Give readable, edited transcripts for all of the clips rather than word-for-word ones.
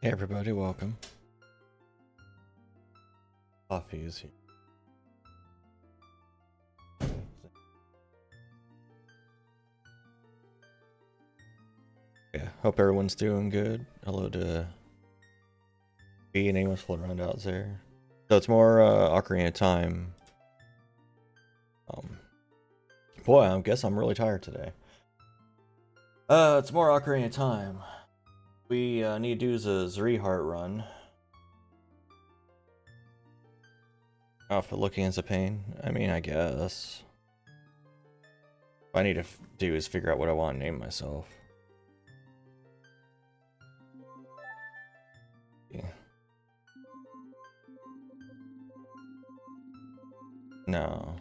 Hey everybody, welcome. Coffee is here. Yeah, hope everyone's doing good. Hello to B and anyone floating around out there. So it's more Ocarina time. Boy, I guess I'm really tired today. It's more Ocarina time. We need to do the Zreheart run. Oh, for looking is a pain. I mean, I guess. What I need to do is figure out what I want to name myself. Yeah. No.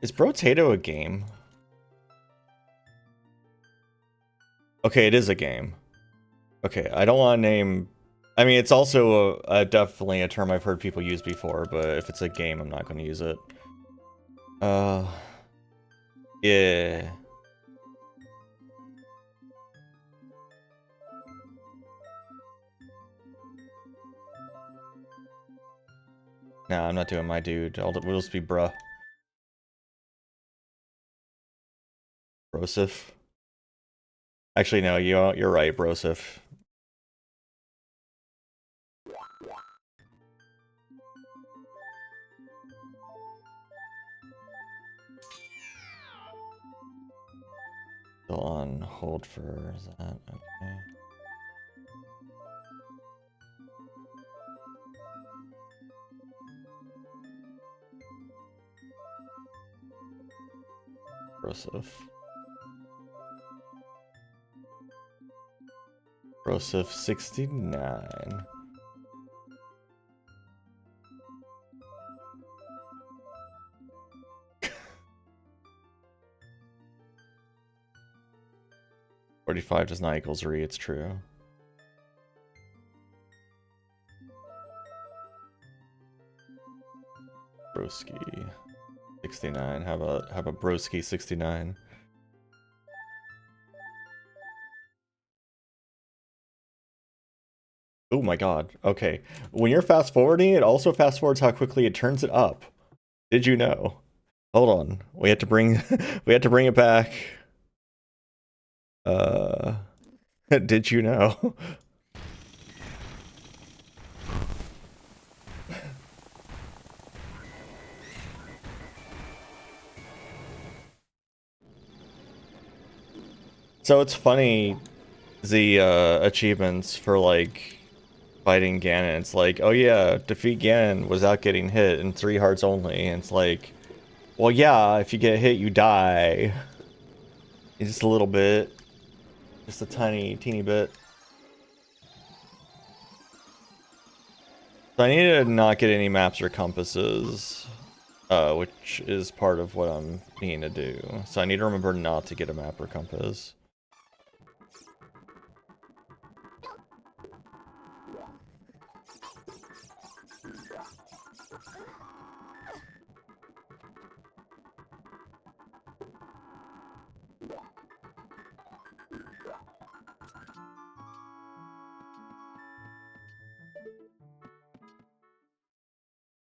Is Brotato a game? Okay, it is a game. Okay, I don't want to name... I mean, it's also definitely a term I've heard people use before, but if it's a game, I'm not going to use it. Yeah. Nah, I'm not doing my dude. We'll just be bruh. Brosif. Actually, no, you're right, Brosif. Still on hold for that, okay. Brosif. Brosif 69. $45 does not equal Zri, it's true. Broski 69. How about Broski 69? Oh my god. Okay. When you're fast forwarding, it also fast forwards how quickly it turns it up. Did you know? Hold on. We have to bring we have to bring it back. Did you know? So it's funny, the achievements for like fighting Ganon. It's like, oh yeah, defeat Ganon without getting hit in 3 hearts only. And it's like, well yeah, if you get hit, you die. Just a little bit. Just a teeny bit. So I need to not get any maps or compasses, which is part of what I'm needing to do. So I need to remember not to get a map or compass.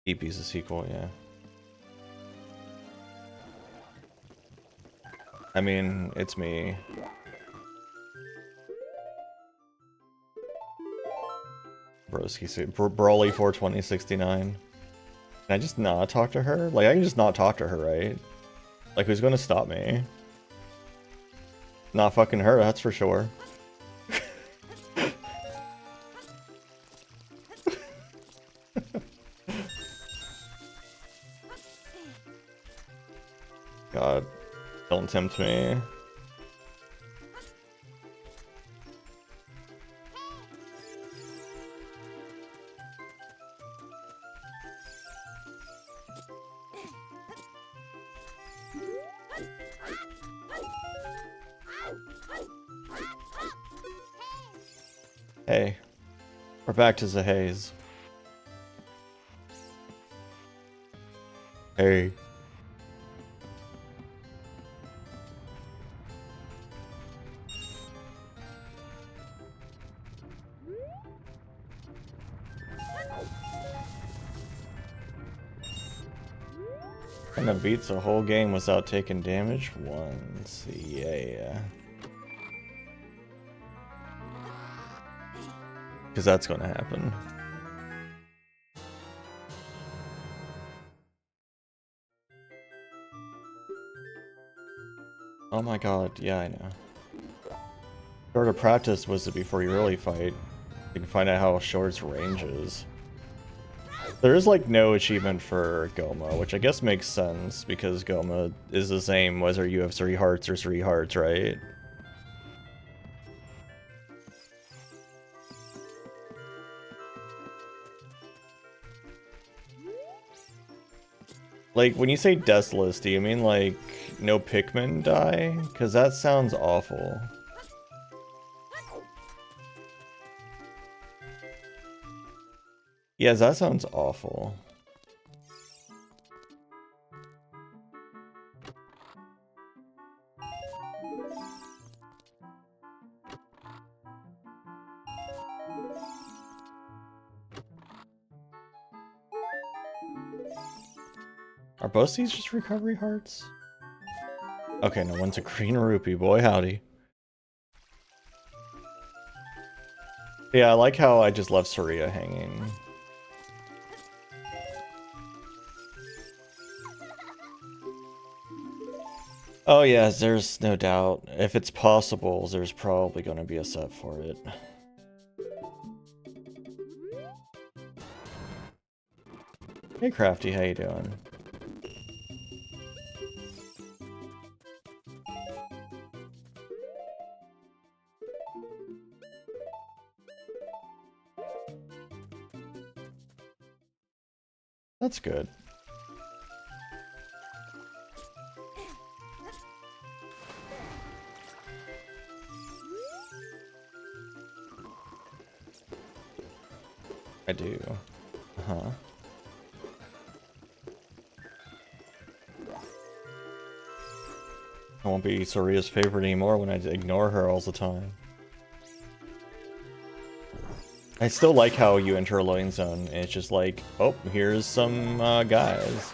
EP's a sequel, yeah. I mean, it's me. Broski, Brawly 42069. Can I just not talk to her? Like, I can just not talk to her, right? Like, who's gonna stop me? Not fucking her, that's for sure. God, don't tempt me. Hey. We're back to the haze. Hey. And it beats a whole game without taking damage once. Yeah. Because that's going to happen. Oh my god, yeah, I know. Sort of practice was it before you really fight. You can find out how short its range is. There is like no achievement for Goma, which I guess makes sense because Goma is the same whether you have 3 hearts or 3 hearts, right? Like, when you say deathless, do you mean like no Pikmin die? Because that sounds awful. Yeah, that sounds awful. Are both these just recovery hearts? Okay, no, one's a green rupee, boy howdy. Yeah, I like how I just left Saria hanging. Oh yeah, there's no doubt. If it's possible, there's probably going to be a set for it. Hey Crafty, how you doing? That's good. I do. Uh-huh. I won't be Soria's favorite anymore when I ignore her all the time. I still like how you enter a loading zone and it's just like, oh, here's some guys.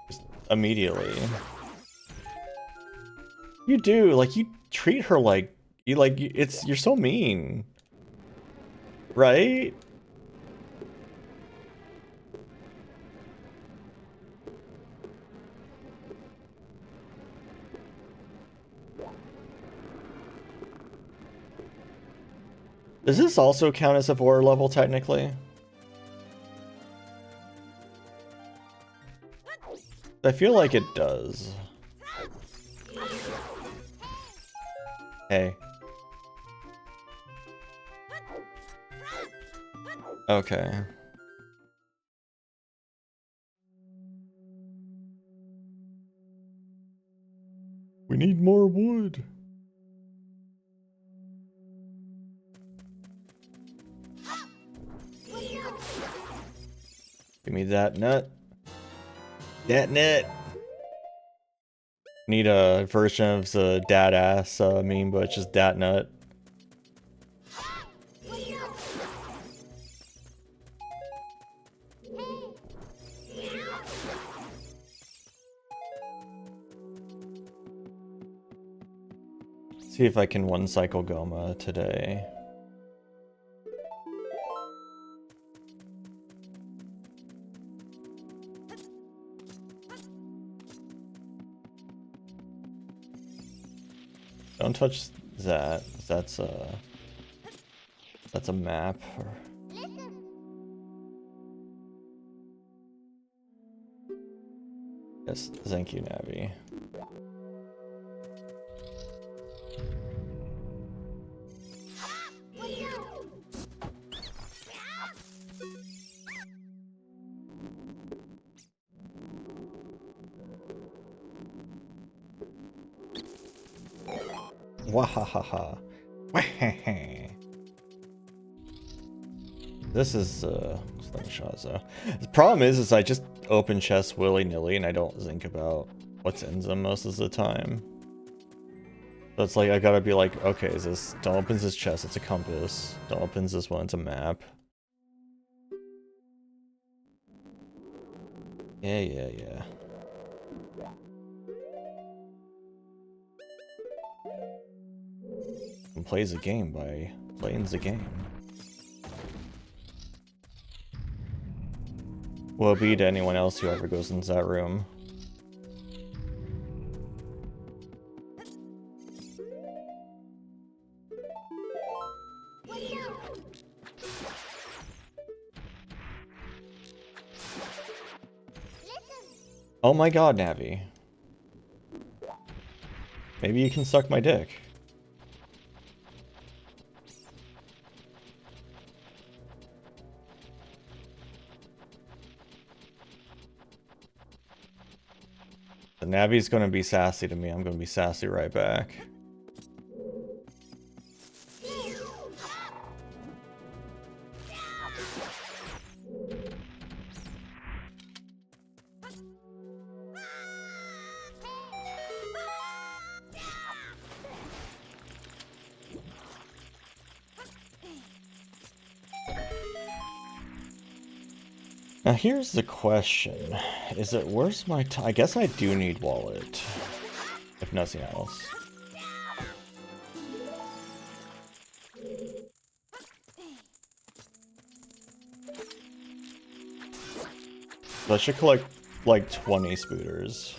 Just immediately. You do, like, you treat her like, you're so mean. Right? Does this also count as a 4 level, technically? I feel like it does. Hey. Okay. We need more wood. Give me that nut. That nut. Need a version of the dad ass meme, but it's just dat nut. See if I can one cycle Goma today. Don't touch that. That's a map. Yes, thank you, Navi. Wahahaha. This is slingshot. So the problem is I just open chests willy-nilly and I don't think about what's in them most of the time. So it's like I gotta be like, okay, is this, don't open this chest, it's a compass. Don't open this one, it's a map. Yeah. And plays a game by playing the game. Will it be to anyone else who ever goes into that room? Oh my god, Navi. Maybe you can suck my dick. The Navi's gonna be sassy to me, I'm gonna be sassy right back. Now here's the question. Is it worth my time? I guess I do need wallet. If nothing else. So I should collect like 20 spooters.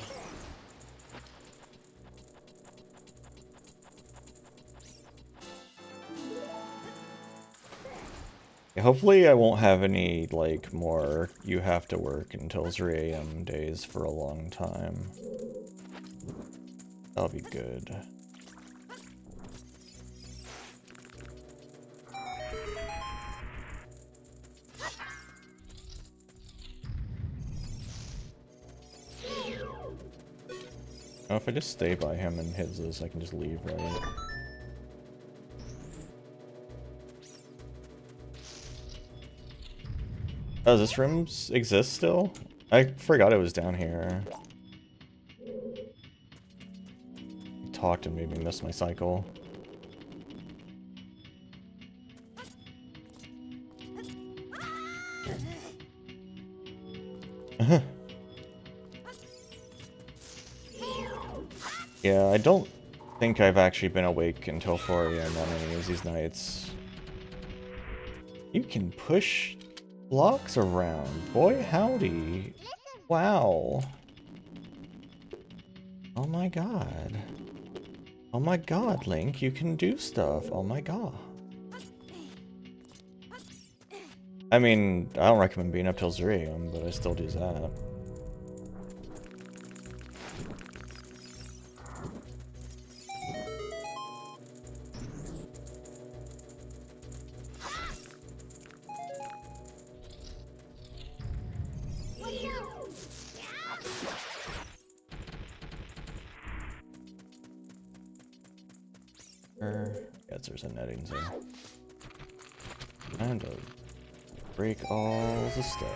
Hopefully I won't have any, like, more you have to work until 3 AM days for a long time. That'll be good. Oh, if I just stay by him and hit this, I can just leave, right? Oh, does this room exist still? I forgot it was down here. Talked and made me miss my cycle. Yeah, I don't think I've actually been awake until 4 AM on any of these nights. You can push blocks around. Boy, howdy. Wow. Oh my god. Oh my god, Link, you can do stuff. Oh my god. I mean, I don't recommend being up till 3 AM, but I still do that. Yes, there's a netting zone. And break all the stuff.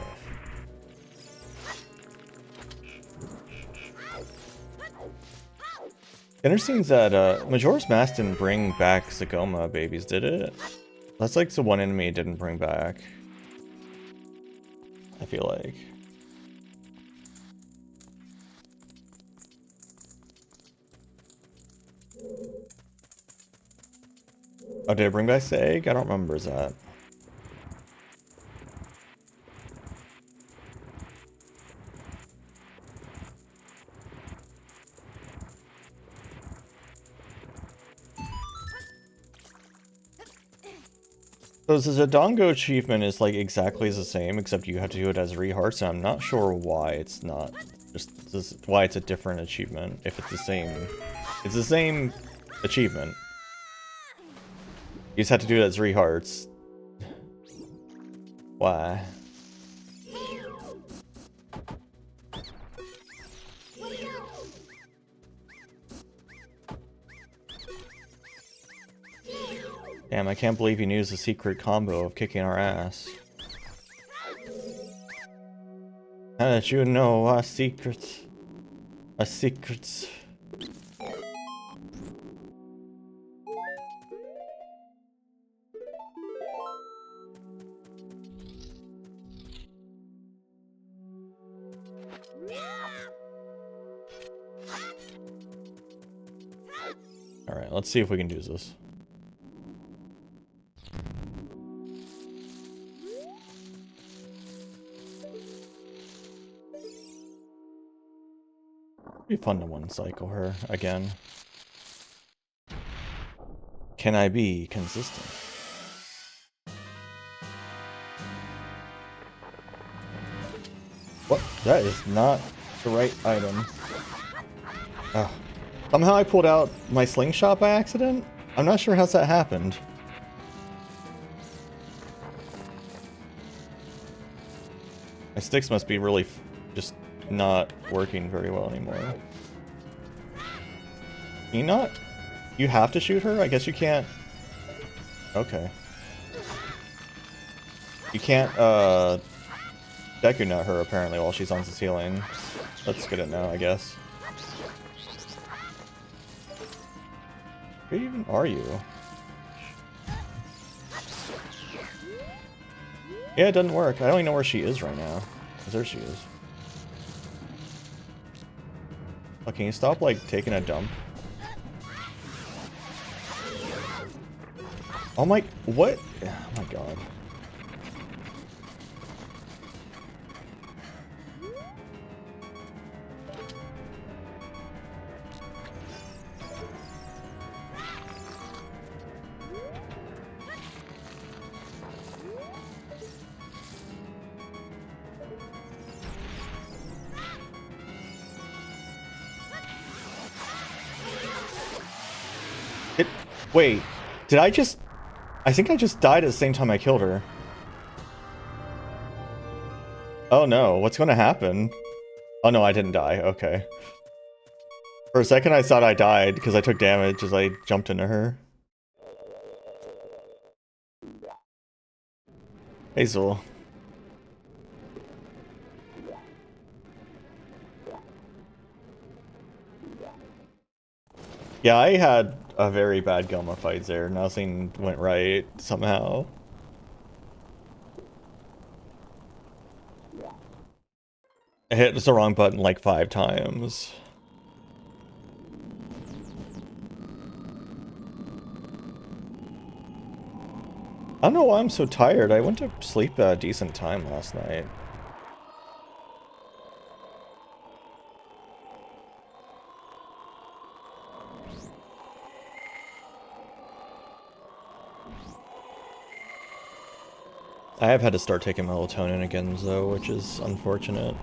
Interesting that Majora's Mask didn't bring back Zagoma babies, did it? That's like the one enemy it didn't bring back. I feel like. Oh, did it bring back the egg? I don't remember that. So the Zodongo achievement is like exactly the same, except you have to do it as 3 hearts, and I'm not sure why it's not. Just this, why it's a different achievement if it's the same. It's the same achievement. You just have to do it as 3 hearts. Why? Damn, I can't believe you used the secret combo of kicking our ass. How did you know our secrets? Our secrets. Alright, let's see if we can do this. Be fun to one cycle her again. Can I be consistent? What? That is not the right item. Ugh. Somehow I pulled out my slingshot by accident? I'm not sure how that happened. My sticks must be really just not working very well anymore. Can you not? You have to shoot her? I guess you can't. Okay. You can't, Deku nut her apparently while she's on the ceiling. Let's get it now, I guess. Where even are you? Yeah, it doesn't work. I don't even know where she is right now. There she is. Oh, can you stop, like, taking a dump? Oh my... What? Oh my god. Wait, did I just... I think I just died at the same time I killed her. Oh no, what's gonna happen? Oh no, I didn't die, okay. For a second I thought I died because I took damage as I jumped into her. Hazel. Yeah, I had a very bad Goma fight there. Nothing went right somehow. I hit the wrong button like 5 times. I don't know why I'm so tired. I went to sleep at a decent time last night. I have had to start taking melatonin again, though, which is unfortunate.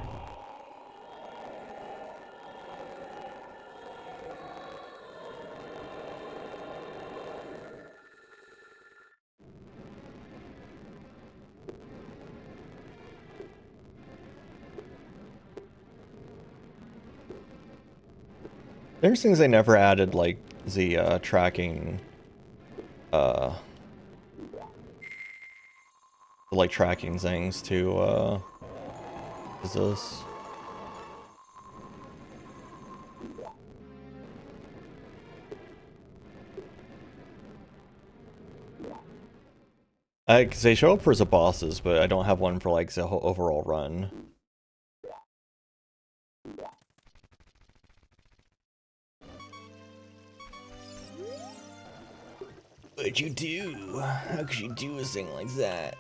There's things they never added, like the tracking, like tracking things to is this? Cause they show up for the bosses, but I don't have one for like the whole overall run. What'd you do? How could you do a thing like that?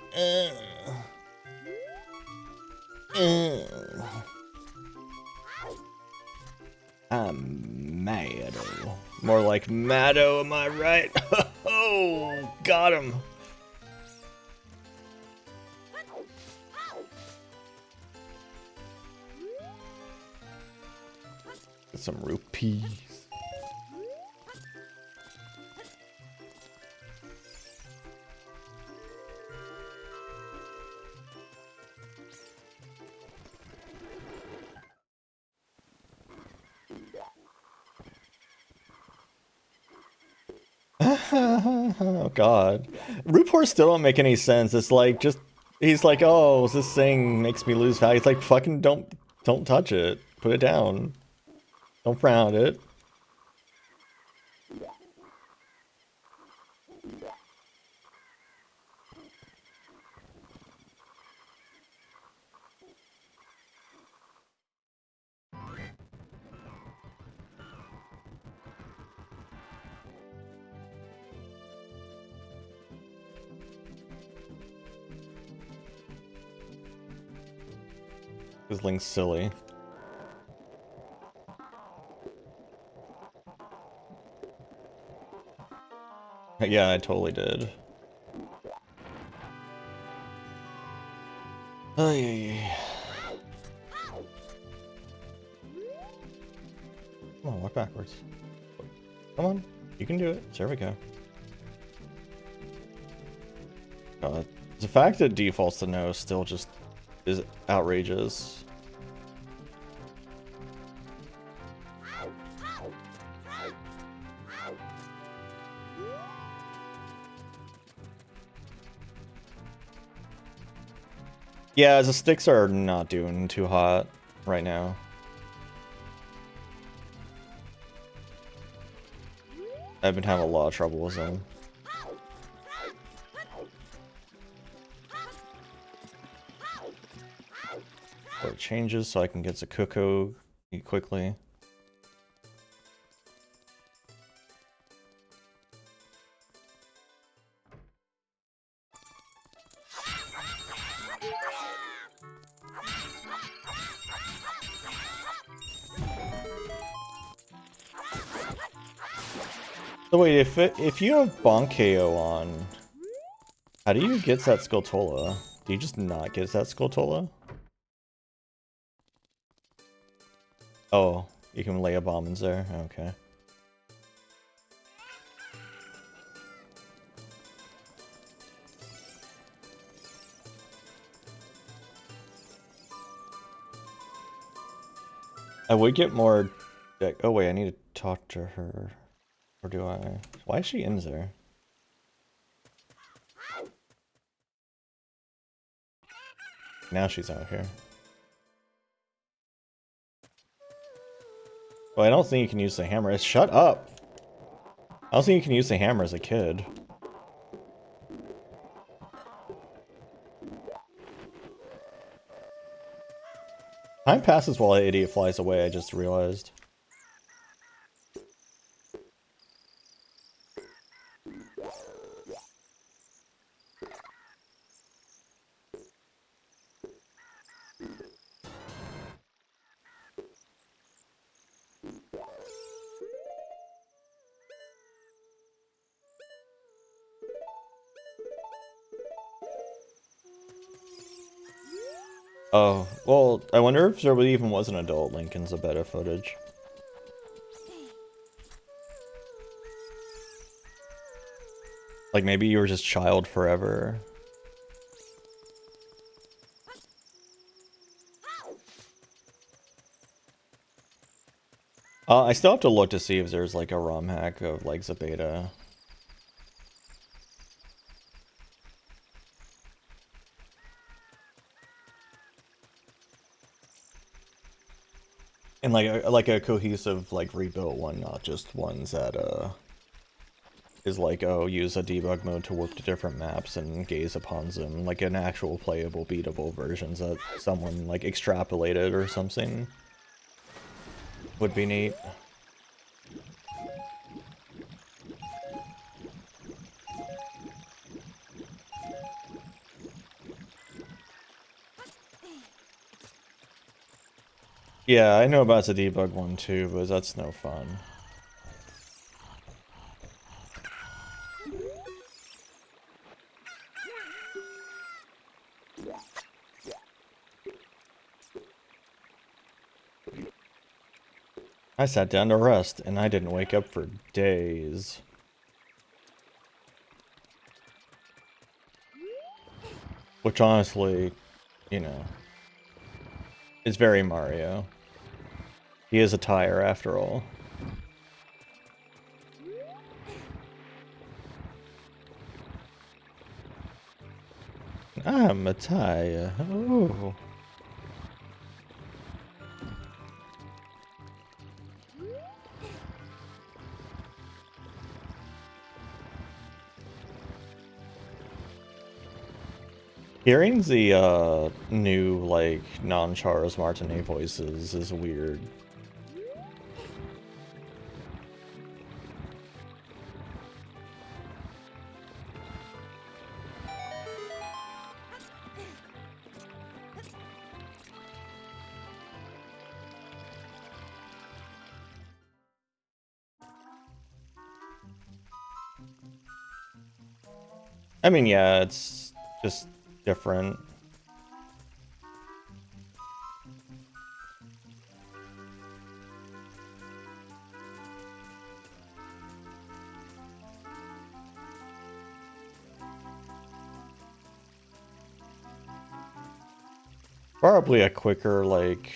I'm Maddo. More like Maddo, am I right? Oh, got him. Get some rupees. Oh god. Root pores still don't make any sense. It's like just He's like, oh, this thing makes me lose value. He's like, fucking don't touch it. Put it down. Don't frown at it. This Link's silly. Yeah, I totally did. Oh, yeah. Come on, walk backwards. Come on, you can do it. There we go. God, the fact that defaults to no still just is outrageous. Yeah, the sticks are not doing too hot right now. I've been having a lot of trouble with them. Or it changes so I can get the Cuckoo quickly. So wait, if you have Bonk KO on, how do you get that Skulltula? Do you just not get that Skulltula? Oh, you can lay a bomb in there? Okay. I would get more deck. Oh wait, I need to talk to her. Or do I? Why is she in there? Now she's out here. Well, I don't think you can use the hammer. Shut up! I don't think you can use the hammer as a kid. Time passes while the idiot flies away, I just realized. Oh, well, I wonder if there even was an adult Link in the beta footage. Like maybe you were just child forever. I still have to look to see if there's like a ROM hack of like the beta. And like a cohesive like rebuilt one, not just ones that is like, oh, use a debug mode to work to different maps and gaze upon them, like an actual playable beatable versions that someone like extrapolated or something would be neat. Yeah, I know about the debug one too, but that's no fun. I sat down to rest, and I didn't wake up for days. Which honestly, you know, is very Mario. He is a tire after all. I'm a tie. Oh. Hearing the new like non-Charles Martinet voices is weird. I mean, yeah, it's just different. Probably a quicker, like,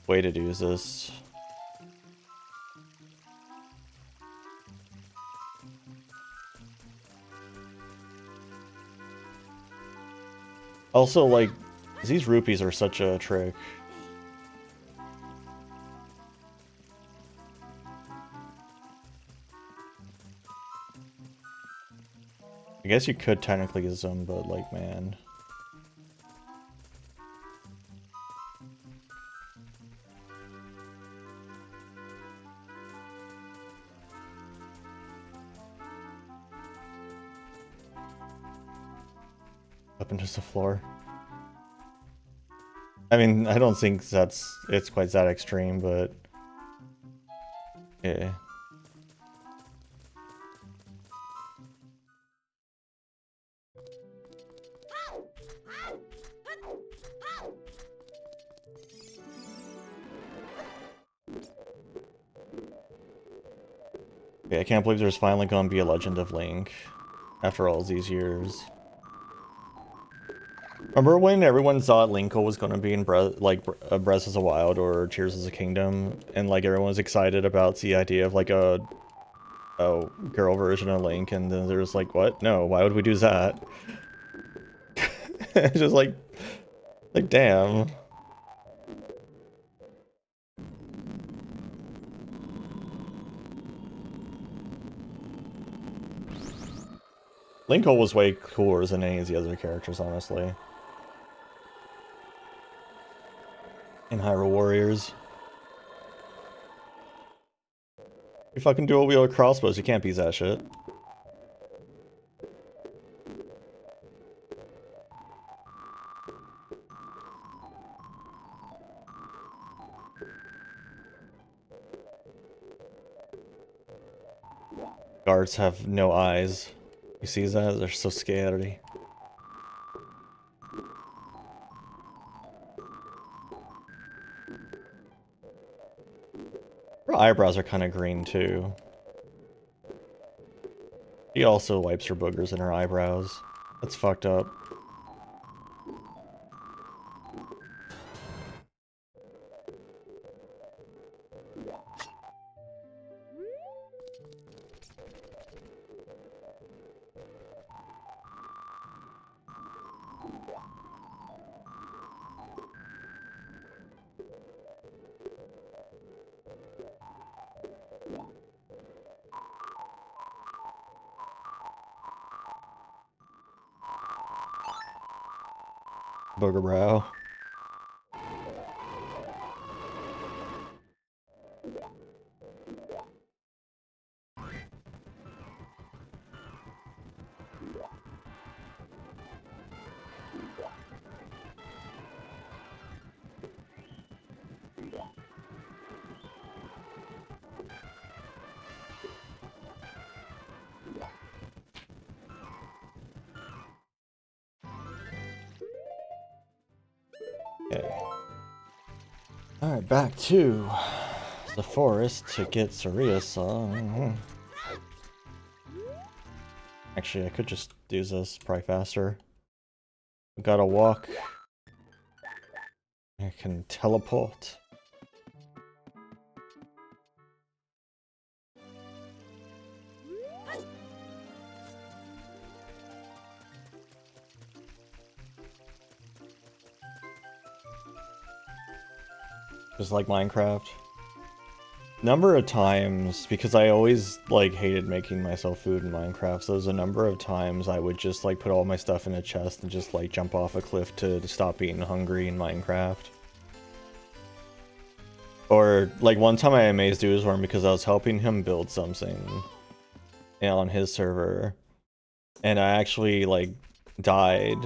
way to do this. Also, like, these rupees are such a trick. I guess you could technically use them, but, like, man. Up into the floor. I mean, I don't think it's quite that extreme, but yeah. Yeah, I can't believe there's finally gonna be a Legend of Link after all these years. Remember when everyone thought Linkle was gonna be in Breath of the Wild or Tears of the Kingdom, and like everyone was excited about the idea of like a girl version of Link, and then there's like, what? No, why would we do that? It's just like damn. Linkle was way cooler than any of the other characters, honestly. In Hyrule Warriors. You fucking dual wield crossbows, you can't beat that shit. Guards have no eyes. You see that? They're so scary. Her eyebrows are kind of green too. She also wipes her boogers in her eyebrows. That's fucked up. Booger brow. Okay. Alright, back to the forest to get Sariasa. Actually, I could just do this probably faster. I gotta walk. I can teleport. Just like Minecraft. Number of times, because I always like hated making myself food in Minecraft, so there's a number of times I would just like put all my stuff in a chest and just like jump off a cliff to stop being hungry in Minecraft. Or like one time I amazed Oozworm because I was helping him build something on his server, and I actually like died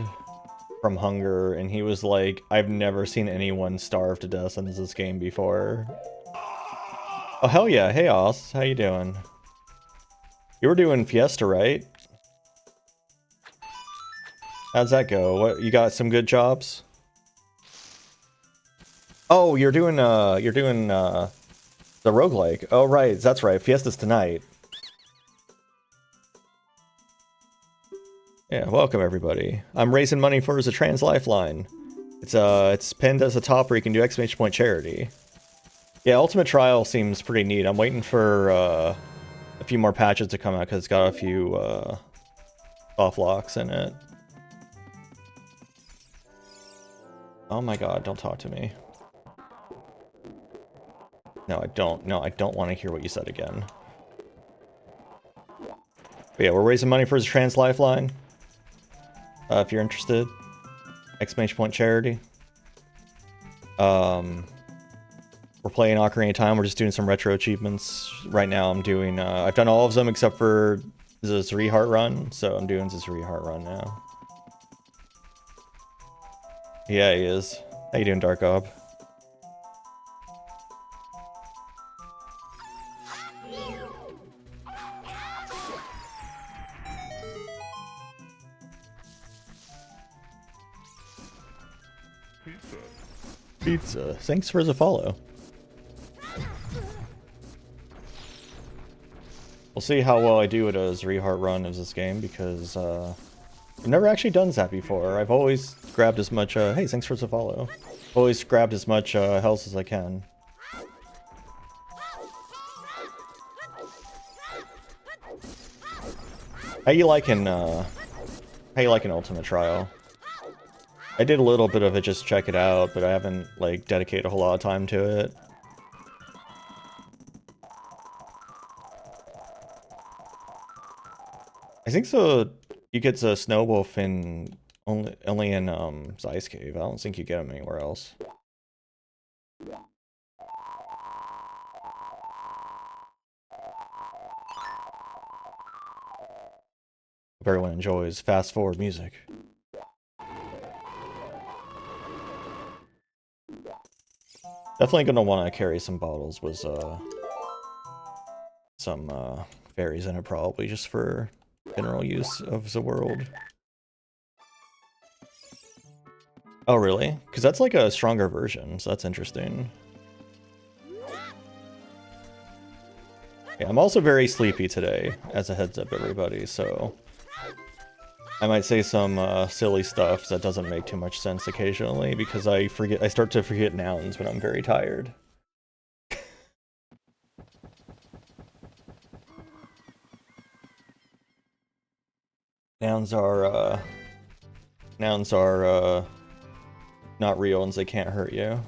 from hunger, and he was like, I've never seen anyone starve to death in this game before. Oh hell yeah, hey Oz, how you doing? You were doing Fiesta, right? How's that go? What, you got some good jobs? Oh, you're doing the roguelike. Oh right, that's right, Fiesta's tonight. Yeah, welcome everybody. I'm raising money for a trans lifeline. It's pinned as a top where you can do exclamation point charity. Yeah, Ultimate Trial seems pretty neat. I'm waiting for a few more patches to come out because it's got a few soft locks in it. Oh my god, don't talk to me. No, I don't. No, I don't want to hear what you said again. But yeah, we're raising money for his trans lifeline. If you're interested. Exclamation point charity. We're playing Ocarina of Time. We're just doing some retro achievements. Right now I'm doing, I've done all of them except for the 3 heart run, so I'm doing the 3 heart run now. Yeah, he is. How you doing, Dark Ob? Pizza. Thanks for the follow. We'll see how well I do at a 3 heart run of this game, because I've never actually done that before. I've always grabbed as much, hey, thanks for the follow. Always grabbed as much health as I can. How you liking Ultimate Trial? I did a little bit of it just to check it out, but I haven't like dedicated a whole lot of time to it. I think so. You get the Snow Wolf in only in Ice Cave. I don't think you get him anywhere else. Hope everyone enjoys fast forward music. Definitely gonna want to carry some bottles with some fairies in it, probably just for general use of the world. Oh really? Because that's like a stronger version, so that's interesting. Yeah, I'm also very sleepy today, as a heads up everybody, so I might say some silly stuff that doesn't make too much sense occasionally, because I start to forget nouns when I'm very tired. Nouns are not real and they can't hurt you.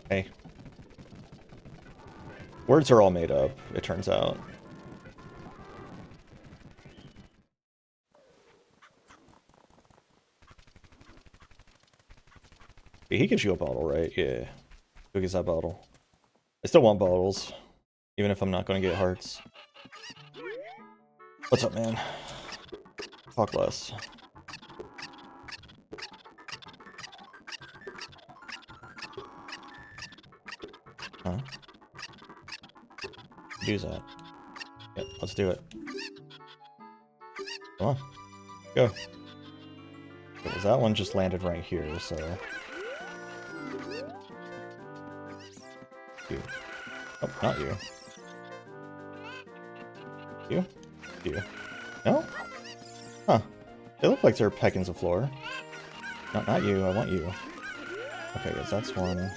Hey. Words are all made up, it turns out. He gives you a bottle, right? Yeah. Who gets that bottle? I still want bottles, even if I'm not going to get hearts. What's up, man? Talk less. Huh? Do that. Yep, let's do it. Come on. Go. Because that one just landed right here, so... You. Oh, not you. You? You. No? Huh. They look like they're pecking the floor. Not you, I want you. Okay, guys, that's one.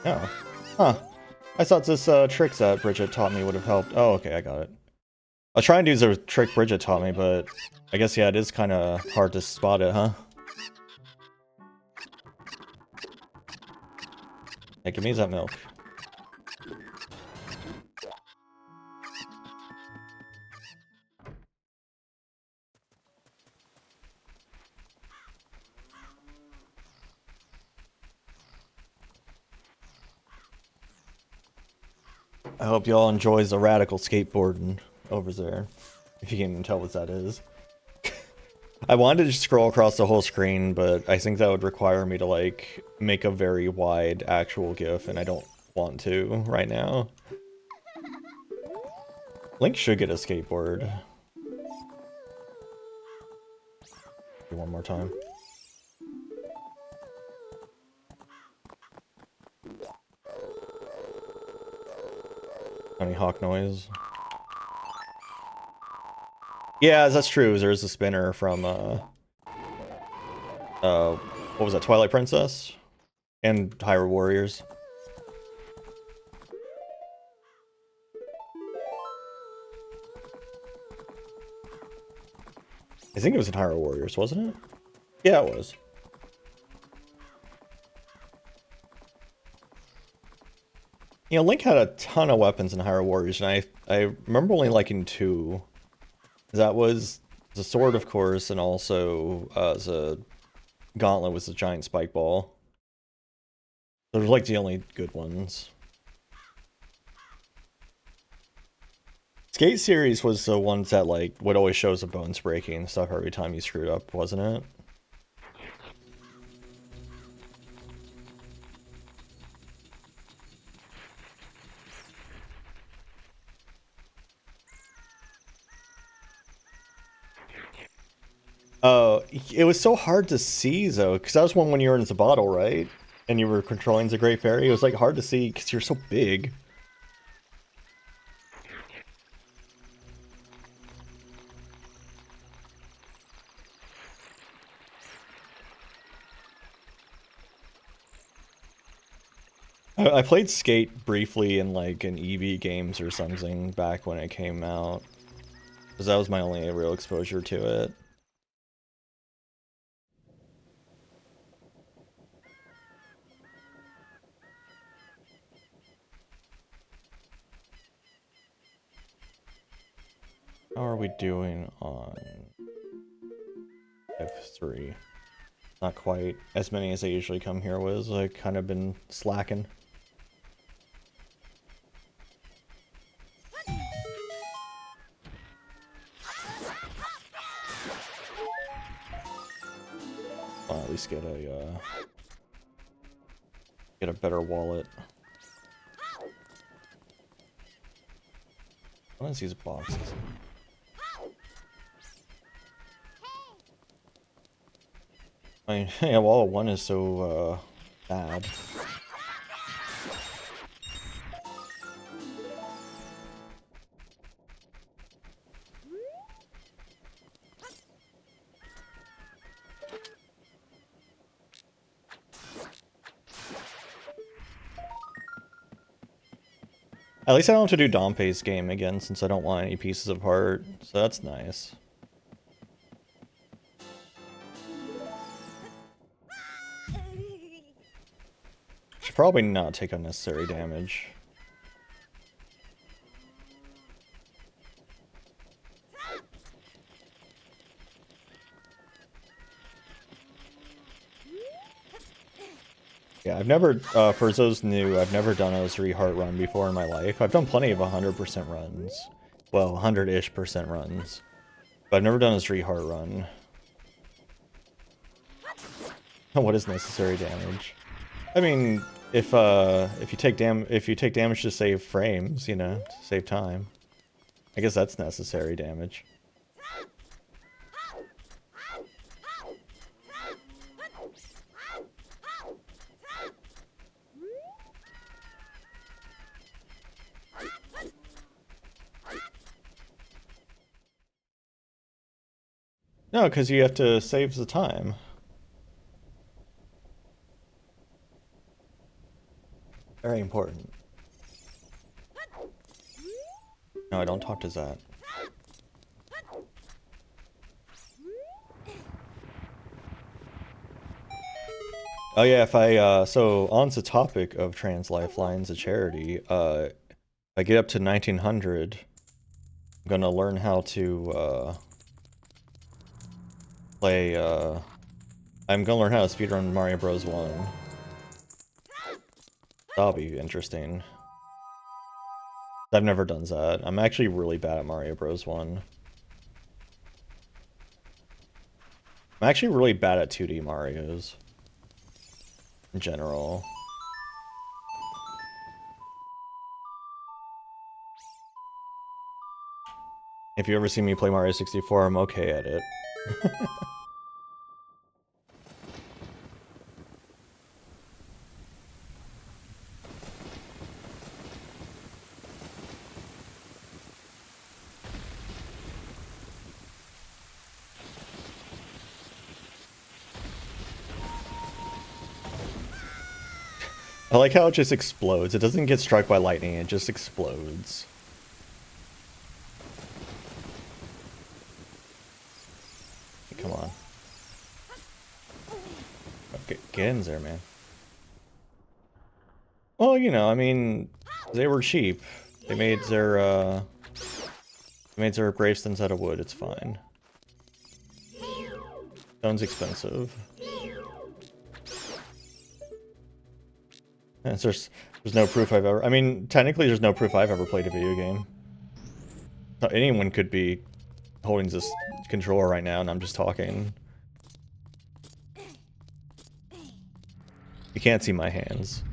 Oh. Huh. I thought this trick that Bridget taught me would have helped. Oh, okay, I got it. I was trying to use a trick Bridget taught me, but I guess, yeah, it is kind of hard to spot it, huh? Hey, give me that milk. I hope y'all enjoys the radical skateboarding over there. If you can't even tell what that is. I wanted to just scroll across the whole screen, but I think that would require me to, like, make a very wide actual GIF, and I don't want to right now. Link should get a skateboard. Do one more time. Tony Hawk noise. Yeah, that's true. There's a spinner from, what was that, Twilight Princess? And Hyrule Warriors. I think it was in Hyrule Warriors, wasn't it? Yeah, it was. You know, Link had a ton of weapons in Hyrule Warriors, and I remember only liking two. That was the sword, of course, and also the gauntlet was the giant spike ball. Those were like the only good ones. Skate series was the ones that like would always show the bones breaking and stuff every time you screwed up, wasn't it? It was so hard to see though, because that was one when you were in the bottle, right? And you were controlling the Great Fairy. It was like hard to see because you're so big. I played Skate briefly in like an EV games or something back when it came out, because that was my only real exposure to it. How are we doing on F3? Not quite as many as I usually come here with. I've kind of been slacking. I'll at least get a better wallet. What is these boxes? I mean, yeah, Wall 1 is so bad. At least I don't have to do Dompe's game again since I don't want any pieces of heart, so that's nice. Should probably not take unnecessary damage. Yeah, I've never, for those new, I've never done a 3-heart run before in my life. I've done plenty of 100% runs. Well, 100-ish% runs. But I've never done a 3-heart run. What is necessary damage? I mean, if you take damage to save frames, you know, to save time. I guess that's necessary damage. No, because you have to save the time. Very important. No, I don't talk to Zat. Oh yeah, if I, so on the topic of Trans Lifelines, a charity, if I get up to 1900, I'm gonna learn how to, play, I'm gonna learn how to speedrun Mario Bros. 1. That'll be interesting. I've never done that. I'm actually really bad at Mario Bros. 1. I'm actually really bad at 2D Marios. In general. If you ever see me play Mario 64, I'm okay at it. I like how it just explodes. It doesn't get struck by lightning, it just explodes. Come on. Okay, get in there, man. Well, you know, I mean, they were cheap. They made their gravestones out of wood, it's fine. Stone's expensive. And there's no proof I've ever... I mean, technically there's no proof I've ever played a video game. Anyone could be holding this controller right now and I'm just talking. You can't see my hands.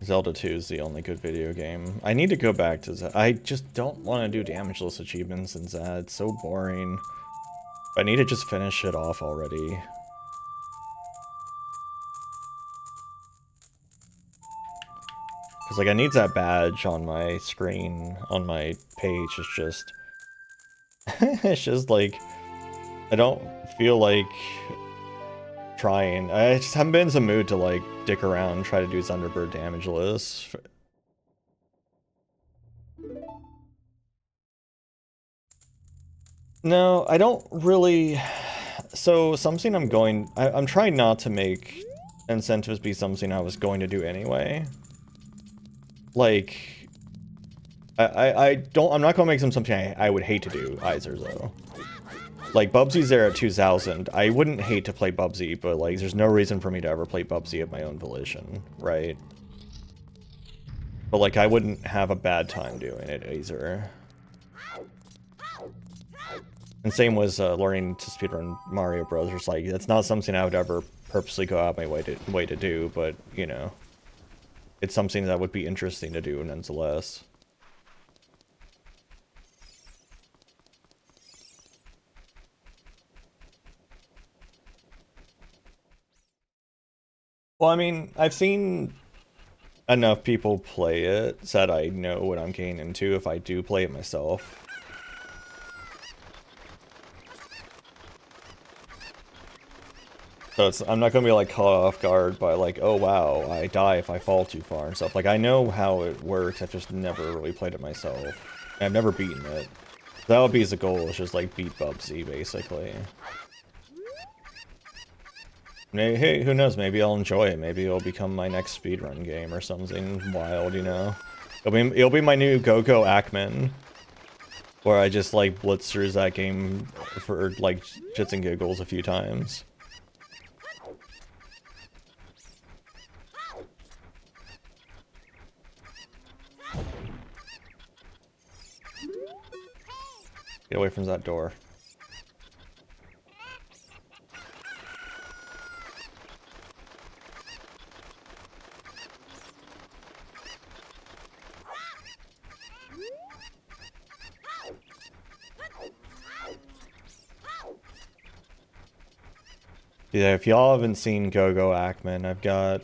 Zelda 2 is the only good video game. I need to go back to that. I just don't want to do damageless achievements in that. It's so boring. I need to just finish it off already. Because, like, I need that badge on my screen, on my page. It's just... it's just, like... I don't feel like trying. I just haven't been in the mood to, like, dick around and try to do Thunderbird damageless. No, I don't really... So, something I'm trying not to make incentives be something I was going to do anyway. Like... I'm not gonna make them something I would hate to do, either, though. Like, Bubsy's there at 2000. I wouldn't hate to play Bubsy, but, like, there's no reason for me to ever play Bubsy of my own volition, right? But, like, I wouldn't have a bad time doing it, either. And same was learning to speedrun Mario Bros. It's like, that's not something I would ever purposely go out my way to do, but, you know. It's something that would be interesting to do, nonetheless. Well, I mean, I've seen enough people play it that I know what I'm getting into if I do play it myself. So I'm not gonna be like caught off guard by like, oh wow, I die if I fall too far and stuff. Like, I know how it works, I've just never really played it myself. And I've never beaten it. That would be the goal, is just like beat Bubsy, basically. Hey, who knows, maybe I'll enjoy it, maybe it'll become my next speedrun game or something wild, you know? It'll be my new Go-Go Ackman, where I just like blitz through that game for like shits and giggles a few times. Get away from that door. Yeah, if y'all haven't seen Go-Go Ackman, I've got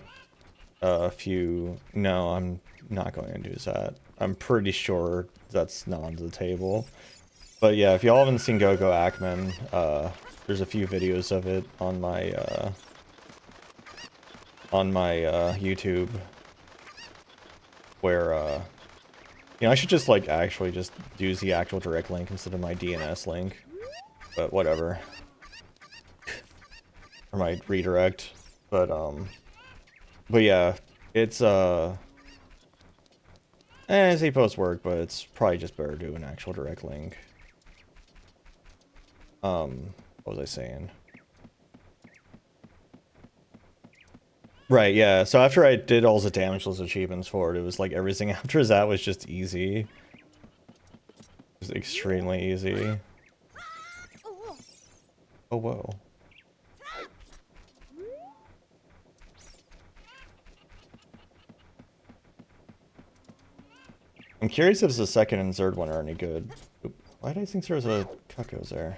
a few... No, I'm not going to do that. I'm pretty sure that's not on the table. But yeah, if y'all haven't seen Go-Go Ackman, there's a few videos of it on my YouTube where, you know, I should just, like, actually just use the actual direct link instead of my DNS link. But whatever. Or my redirect. But yeah, it's, Z posts work, but it's probably just better to do an actual direct link. What was I saying? Right, yeah, so after I did all the damageless achievements for it, it was like everything after that was just easy. It was extremely easy. Oh, whoa. I'm curious if the second and third one are any good. Oop, why did I think there was a cuckoos there?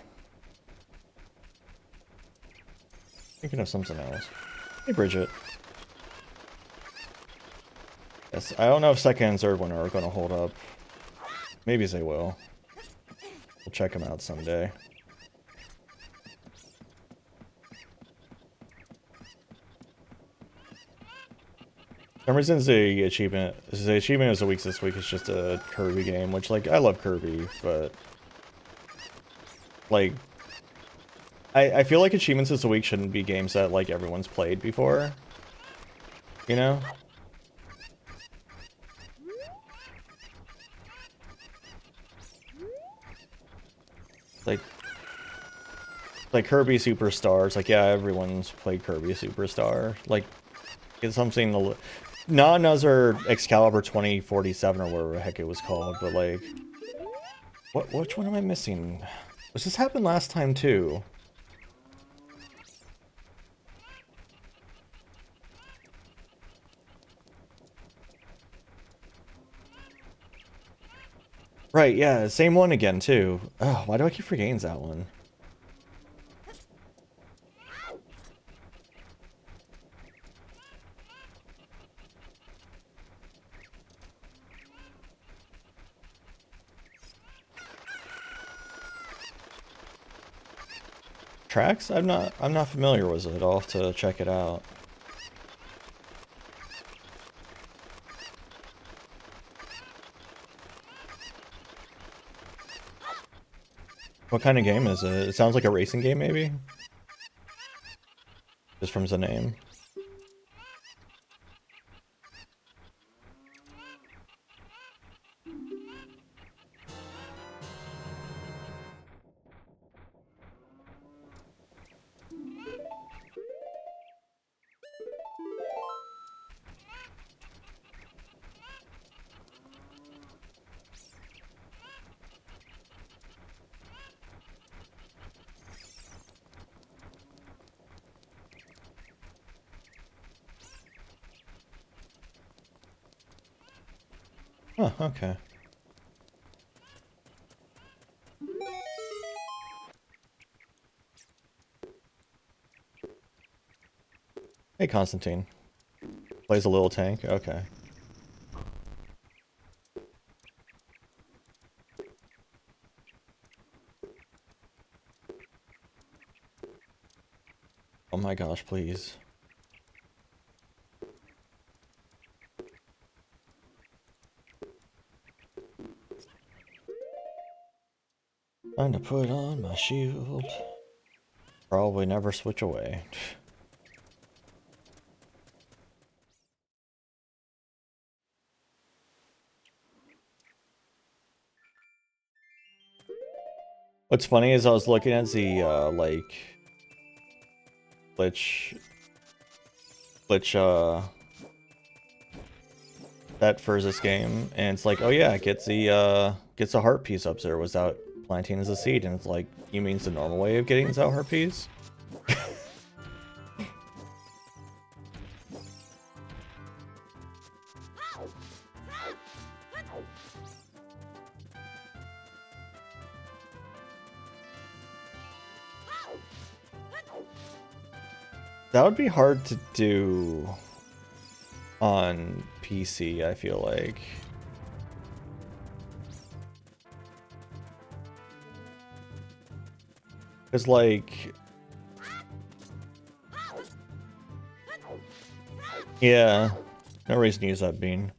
Thinking of something else. Hey, Bridget. Yes, I don't know if second and third one are going to hold up. Maybe they will. We'll check them out someday. For some reason, the achievement of the week this week is just a Kirby game, which, like, I love Kirby, but, like, I feel like achievements of the week shouldn't be games that, like, everyone's played before, you know? Like Kirby Superstars, like, yeah, everyone's played Kirby Superstar, like, it's something, not another Excalibur 2047 or whatever the heck it was called, but, like, which one am I missing? Was this happened last time, too? Right, yeah, same one again, too. Oh, why do I keep forgetting that one? Tracks? I'm not familiar with it. I'll have to check it out. What kind of game is it? It sounds like a racing game, maybe? Just from the name. Oh, okay. Hey, Constantine. Plays a little tank? Okay. Oh my gosh, please. Time to put on my shield. Probably never switch away. What's funny is I was looking at the, like, glitch, that for this game, and it's like, oh yeah, gets the heart piece up there without planting as a seed, and it's like, you mean it's the normal way of getting the heart piece? That would be hard to do on PC, I feel like. Because, like... Yeah, no reason to use that bean.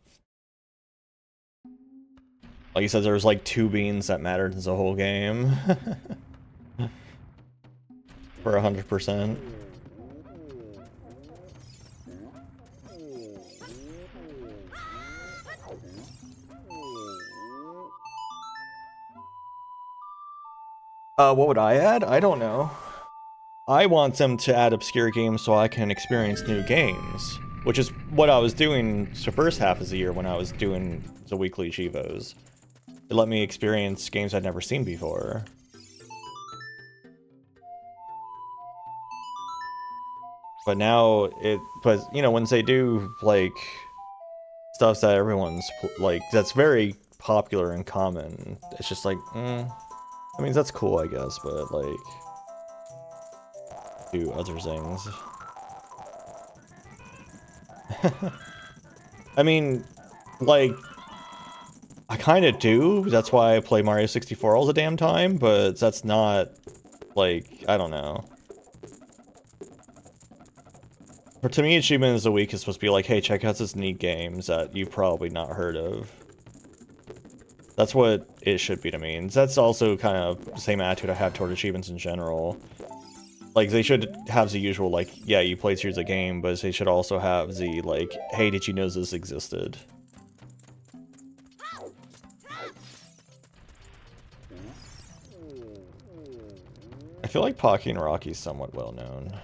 Like you said, there was like 2 beans that mattered in the whole game. For 100%. What would I add? I don't know. I want them to add obscure games so I can experience new games, which is what I was doing the first half of the year when I was doing the weekly Chivos. It let me experience games I'd never seen before. But now but you know, when they do like stuff that everyone's like, that's very popular and common, it's just like, I mean, that's cool, I guess, but like, do other things. I mean, like, I kind of do. That's why I play Mario 64 all the damn time, but that's not, like, I don't know. For to me, Achievement of the Week is supposed to be like, hey, check out this neat games that you've probably not heard of. That's what it should be to me. And that's also kind of the same attitude I have toward achievements in general. Like, they should have the usual, like, yeah, you played through the game, but they should also have the, like, hey, did you know this existed? I feel like Pocky and Rocky's somewhat well known.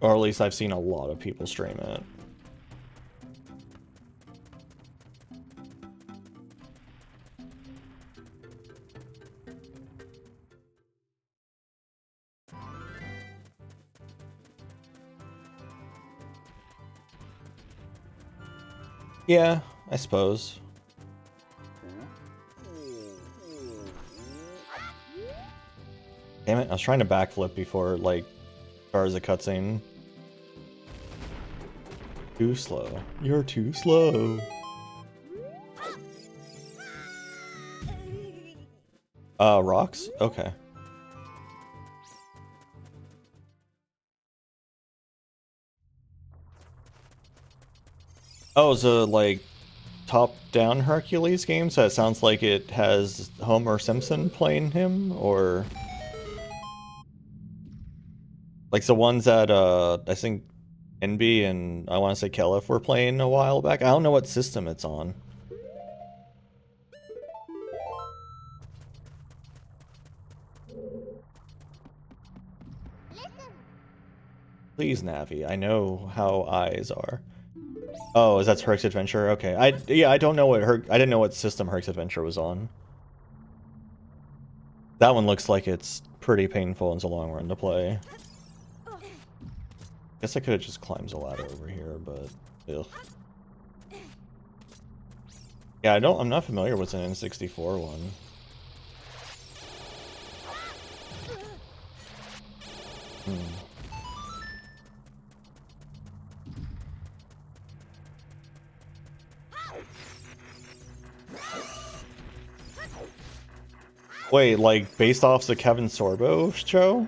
Or at least I've seen a lot of people stream it. Yeah, I suppose. Damn it, I was trying to backflip before, like, starts a cutscene. Too slow. You're too slow. Rocks? Okay. Oh, it's a, like, top-down Hercules game, so it sounds like it has Homer Simpson playing him, or... Like the ones that, I think Enby and I want to say Kelif were playing a while back. I don't know what system it's on. Please, Navi. I know how eyes are. Oh, is that Herc's Adventure? Okay. I don't know what I didn't know what system Herc's Adventure was on. That one looks like it's pretty painful in the long run to play. Guess I could have just climbed the ladder over here, but ugh. Yeah, I'm not familiar with an N64 one. Wait, like, based off the Kevin Sorbo show?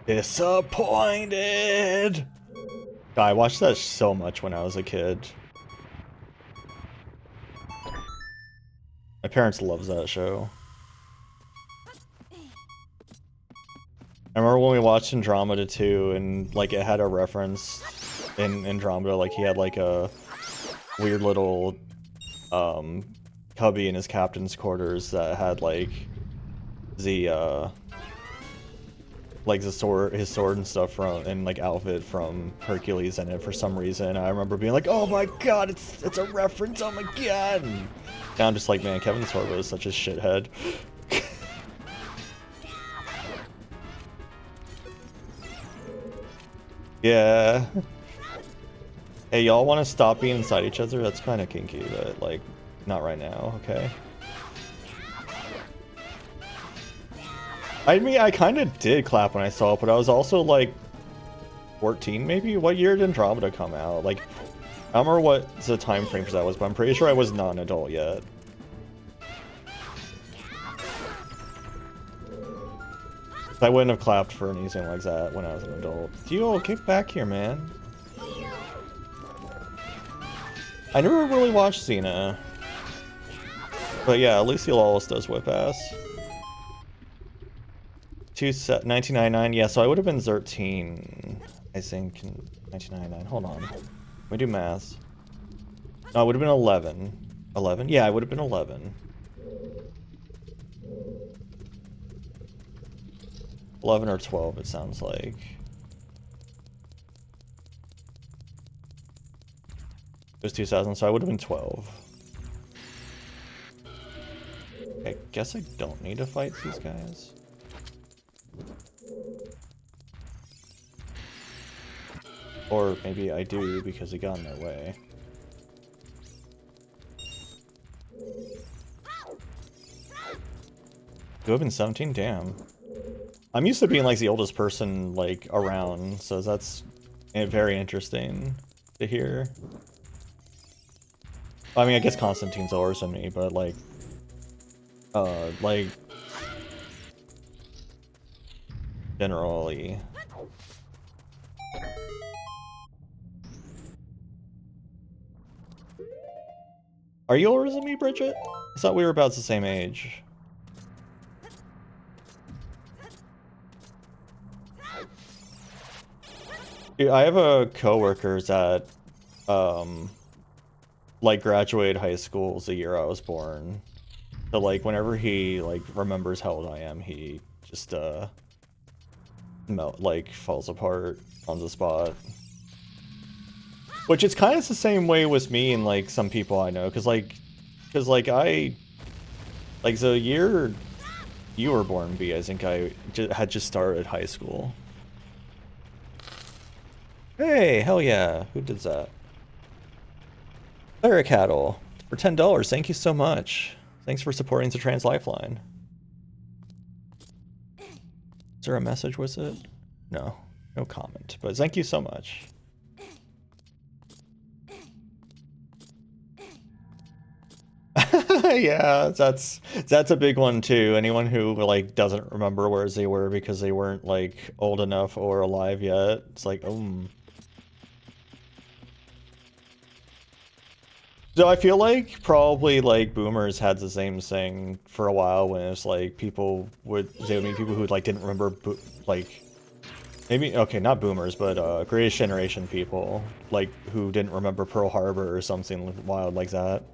Disappointed! I watched that so much when I was a kid. My parents loved that show. I remember when we watched Andromeda 2, and, like, it had a reference in Andromeda, like, he had, like, a weird little, cubby in his captain's quarters that had, like, the, like his sword and stuff from, and like outfit from Hercules in it for some reason. I remember being like, oh my god, it's a reference, oh my god. And now I'm just like, man, Kevin Sorbo is such a shithead. Yeah. Hey, y'all want to stop being inside each other? That's kind of kinky, but like, not right now, okay? I mean, I kind of did clap when I saw it, but I was also like 14 maybe? What year did Andromeda come out? Like, I don't remember what the time frame for that was, but I'm pretty sure I was not an adult yet. I wouldn't have clapped for anything like that when I was an adult. Yo, get back here, man. I never really watched Xena. But yeah, Lucy Lawless does whip ass. 1999, yeah, so I would have been 13, I think, in 1999. Hold on. Let me do math. No, I would have been 11. 11? Yeah, I would have been 11. 11 or 12, it sounds like. It was 2000, so I would have been 12. I guess I don't need to fight these guys. Or maybe I do because he got in their way. Do I have been 17? Damn. I'm used to being like the oldest person like around, so that's very interesting to hear. I mean, I guess Constantine's older than me, but like generally. Are you older than me, Bridget? I thought we were about the same age. Dude, I have a coworker that, like graduated high school the year I was born. So like whenever he like remembers how old I am, he just falls apart on the spot. Which is kind of the same way with me and like some people I know, cause the year you were born, B, I think I had just started high school. Hey, hell yeah, who did that? Furry Cattle for $10. Thank you so much. Thanks for supporting the Trans Lifeline. Is there a message with it? No, no comment. But thank you so much. Yeah, that's a big one too. Anyone who like doesn't remember where they were because they weren't like old enough or alive yet. It's like, So I feel like probably like boomers had the same thing for a while when it's like they would meet people who like didn't remember like maybe okay, not boomers, but greatest generation people like who didn't remember Pearl Harbor or something wild like that.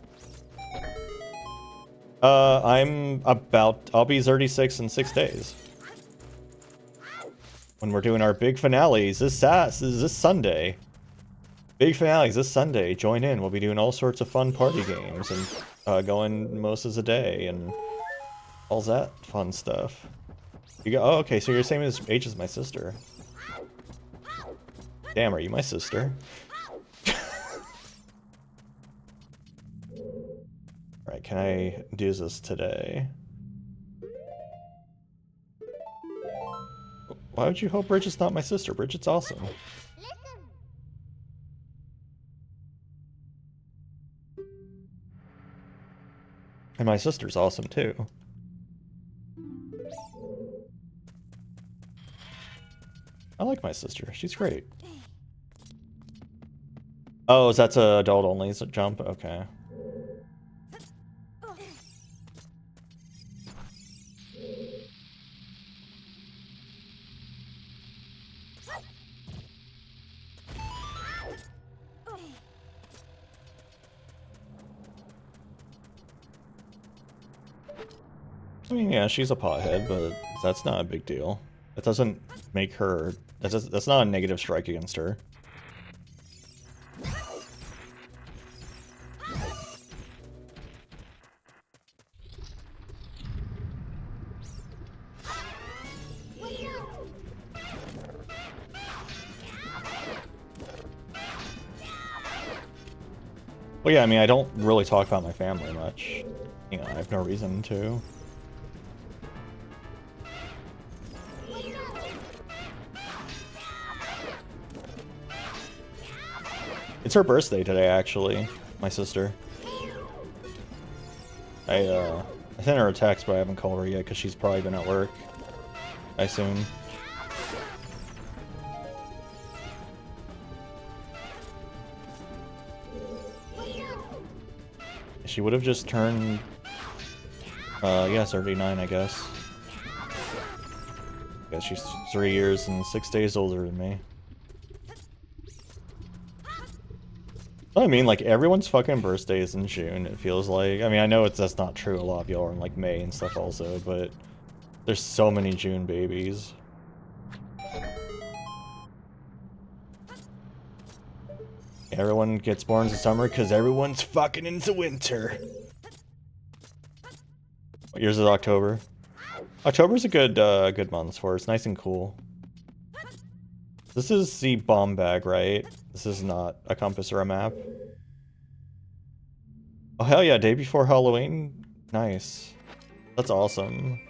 I'll be 36 in 6 days. When we're doing our big finales this Sunday. Big finales this Sunday. Join in. We'll be doing all sorts of fun party games and going most of the day and all that fun stuff. Oh, okay, so you're the same age as my sister. Damn, are you my sister? Alright, can I do this today? Why would you hope Bridget's not my sister? Bridget's awesome. And my sister's awesome too. I like my sister. She's great. Oh, that's a adult only jump? Okay. I mean, yeah, she's a pothead, but that's not a big deal. That doesn't make her... That's not a negative strike against her. Well, yeah, I mean, I don't really talk about my family much. You know, I have no reason to. It's her birthday today, actually. My sister. I sent her a text, but I haven't called her yet because she's probably been at work, I assume. She would have just turned, yeah, 39, I guess. Yeah, she's 3 years and 6 days older than me. I mean, like, everyone's fucking birthday is in June, it feels like. I mean, I know that's not true, a lot of y'all are in, like, May and stuff also, but there's so many June babies. Everyone gets born in summer because everyone's fucking into winter. What yours is October? October's a good month for it. It's nice and cool. This is the bomb bag, right? This is not a compass or a map. Oh hell yeah, day before Halloween? Nice. That's awesome.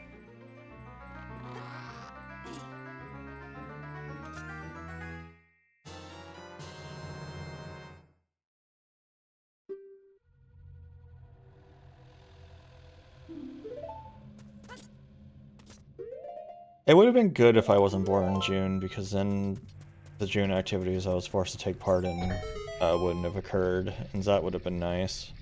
It would have been good if I wasn't born in June, because then the June activities I was forced to take part in wouldn't have occurred, and that would have been nice.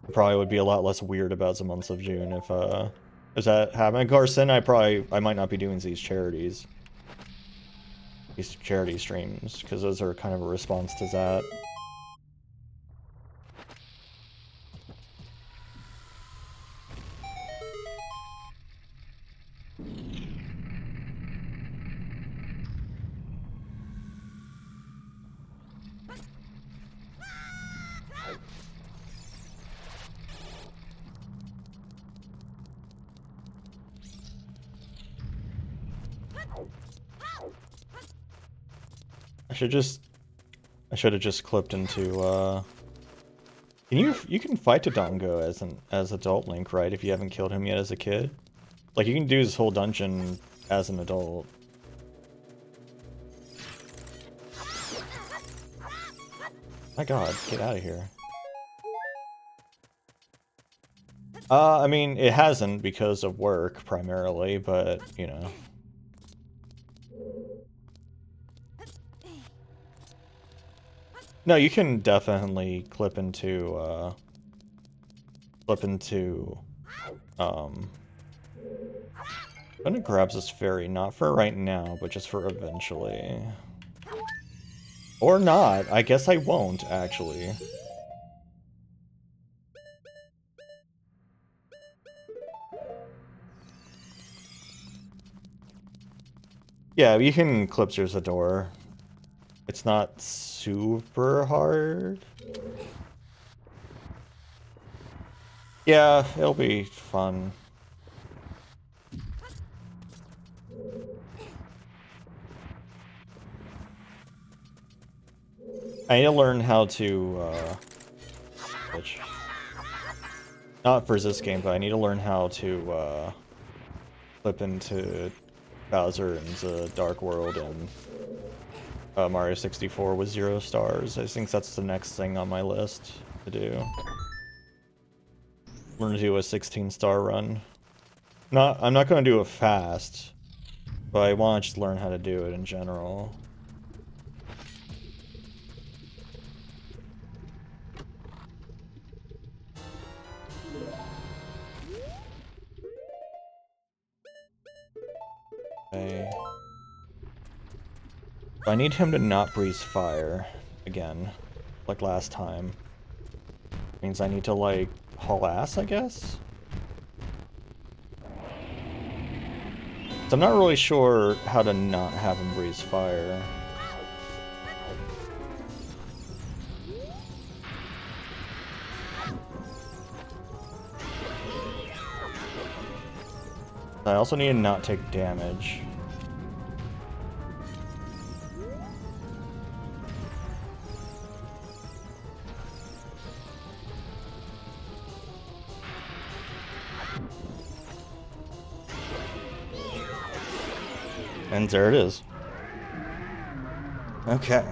I probably would be a lot less weird about the months of June if that happened. Of course, then I might not be doing these charities. These charity streams, because those are kind of a response to that. I should have just clipped into you can fight Dodongo as adult Link, right? If you haven't killed him yet as a kid. Like you can do this whole dungeon as an adult. My god, get out of here. I mean, it hasn't because of work primarily, but you know. No, you can definitely clip into, I'm gonna grab this fairy, not for right now, but just for eventually. Or not, I guess I won't, actually. Yeah, you can clip through the door. It's not super hard. Yeah, it'll be fun. I need to learn how to, not for this game, but I need to learn how to, clip into Bowser in the Dark World and Mario 64 with 0 stars. I think that's the next thing on my list to do. Learn to do a 16-star run. I'm not going to do it fast, but I want to just learn how to do it in general. Okay. I need him to not breathe fire again, like last time. Means I need to, like, haul ass, I guess? So I'm not really sure how to not have him breathe fire. I also need to not take damage. And there it is. Okay.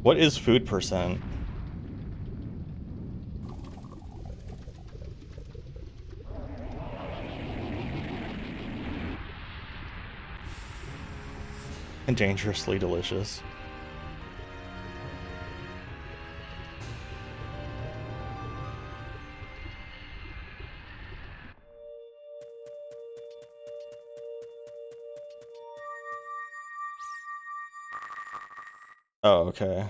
What is food percent? And dangerously delicious. Oh, okay.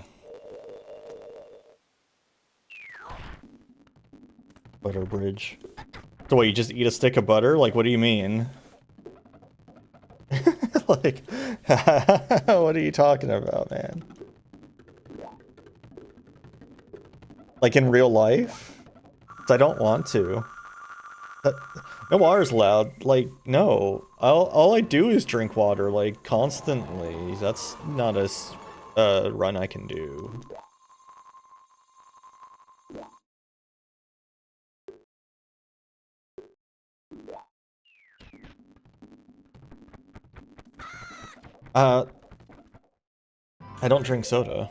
Butter bridge. So what, you just eat a stick of butter? Like, what do you mean? Like, what are you talking about, man? Like in real life? 'Cause I don't want to. No water's allowed. Like, no. All I do is drink water, like, constantly. That's not a run I can do. I don't drink soda.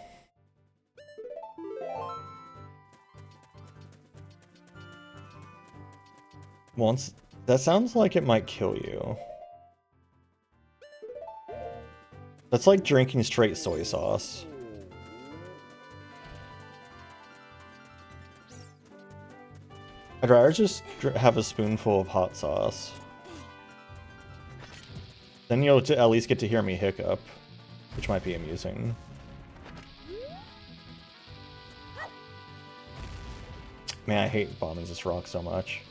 Once, that sounds like it might kill you. That's like drinking straight soy sauce. I'd rather just have a spoonful of hot sauce. Then you'll at least get to hear me hiccup, which might be amusing. Man, I hate bombing this rock so much.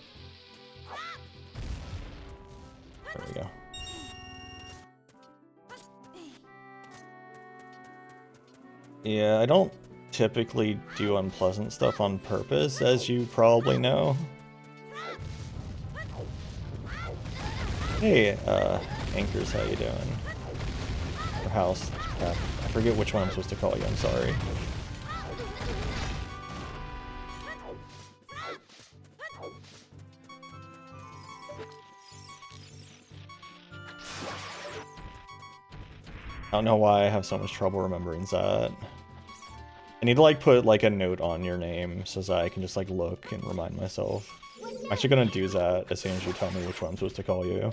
There we go. Yeah, I don't typically do unpleasant stuff on purpose, as you probably know. Hey, Anchors, how you doing? Or House, crap. I forget which one I'm supposed to call you, I'm sorry. I don't know why I have so much trouble remembering that. I need to like put like a note on your name so that I can just like look and remind myself. I'm actually gonna do that as soon as you tell me which one I'm supposed to call you.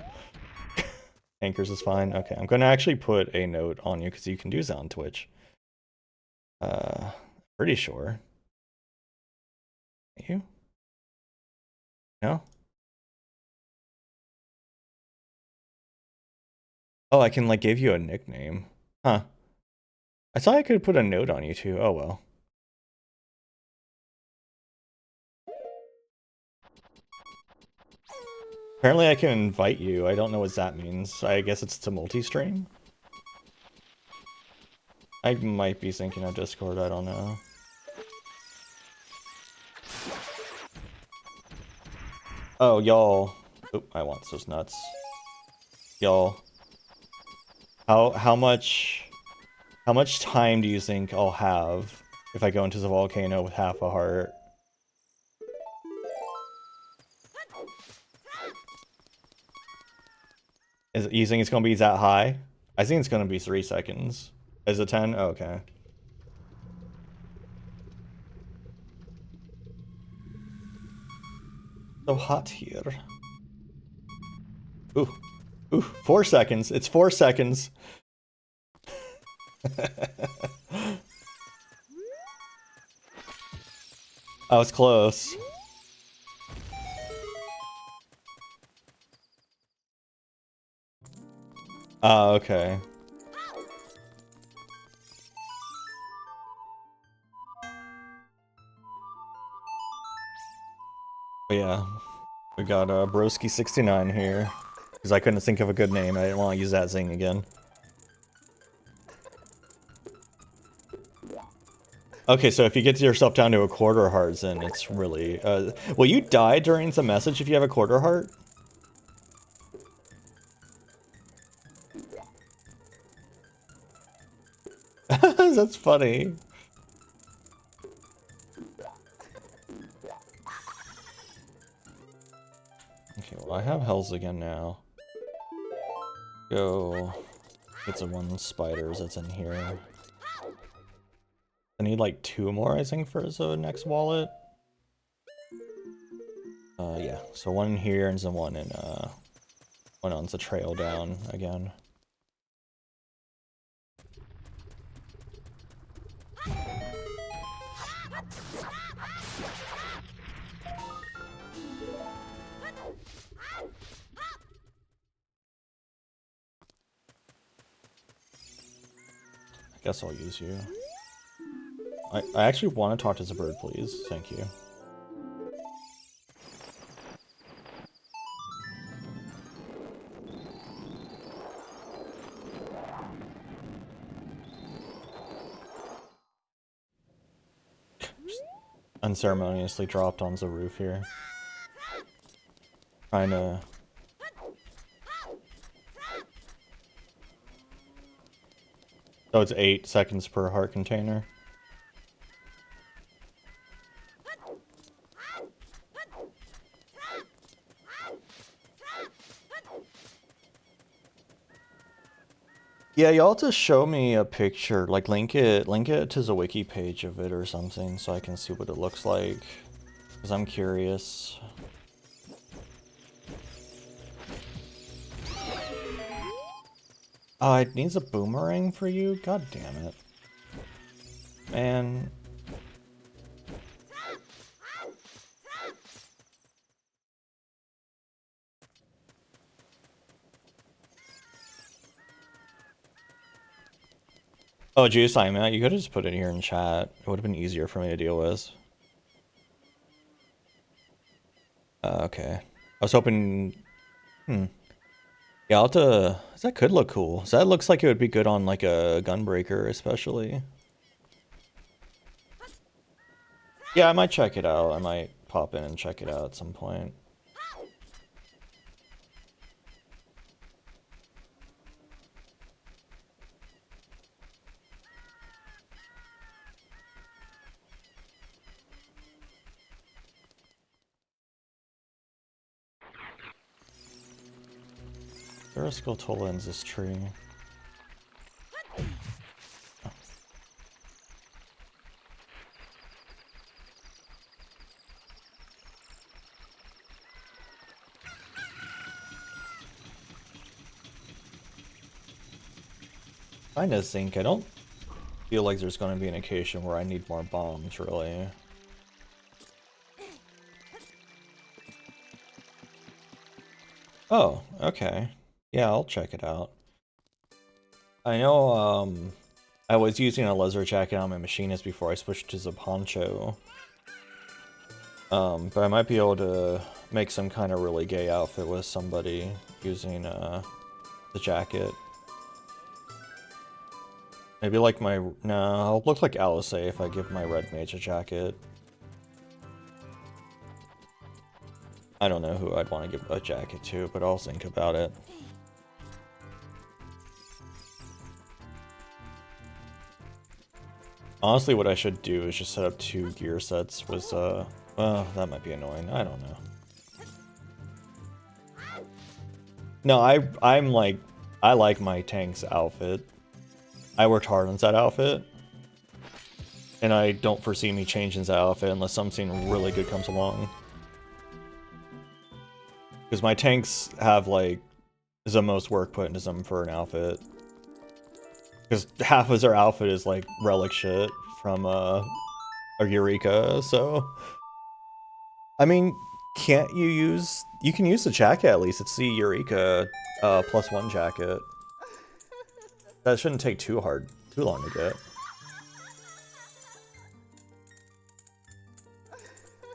Anchors is fine. Okay, I'm gonna actually put a note on you because you can do that on Twitch. Pretty sure. You? No? Oh, I can like give you a nickname. Huh. I thought I could put a note on you too. Oh well. Apparently I can invite you. I don't know what that means. I guess it's to multi-stream? I might be thinking of Discord, I don't know. Oh, y'all. Oop, I want those nuts. Y'all. How much time do you think I'll have if I go into the volcano with half a heart? You think it's gonna be that high? I think it's gonna be 3 seconds. Is it 10? Oh, okay. So hot here. Ooh. Ooh, 4 seconds. It's 4 seconds. I was close. Oh, okay. But yeah, we got Broski69 here. Because I couldn't think of a good name. I didn't want to use that zing again. Okay, so if you get yourself down to a quarter heart, then it's really... will you die during the message if you have a quarter heart? That's funny. Okay, well I have Hells again now. Go get some one spiders that's in here. I need like 2 more, I think, for the next wallet. Yeah, so 1 in here and then 1 in, one on the trail down again. I guess I'll use you. I actually want to talk to the bird, please. Thank you. Unceremoniously dropped on the roof here. Trying to... So it's 8 seconds per heart container. Yeah, y'all have to show me a picture, like link it to the wiki page of it or something so I can see what it looks like. Because I'm curious. Oh, it needs a boomerang for you? God damn it. Man. Oh, geez, Simon, you could have just put it here in chat. It would have been easier for me to deal with. Okay. I was hoping... Yeah, I'll have to... That could look cool. So that looks like it would be good on, like, a gunbreaker, especially. Yeah, I might check it out. I might pop in and check it out at some point. Skulltula ends this tree. Oh. Kinda think I don't feel like there's gonna be an occasion where I need more bombs, really. Oh, okay. Yeah, I'll check it out. I know, I was using a leather jacket on my machinist before I switched to the poncho. But I might be able to make some kind of really gay outfit with somebody using, the jacket. Maybe like my... No, I'll look like Alice if I give my red mage a jacket. I don't know who I'd want to give a jacket to, but I'll think about it. Honestly, what I should do is just set up 2 gear sets with, well, that might be annoying. I don't know. No, I'm like... I like my tank's outfit. I worked hard on that outfit. And I don't foresee me changing that outfit unless something really good comes along. Because my tanks have, like, the most work put into them for an outfit. Because half of their outfit is, like, relic shit from, a Eureka, so... I mean, can't you use... You can use the jacket at least. It's the Eureka, +1 jacket. That shouldn't take too long to get.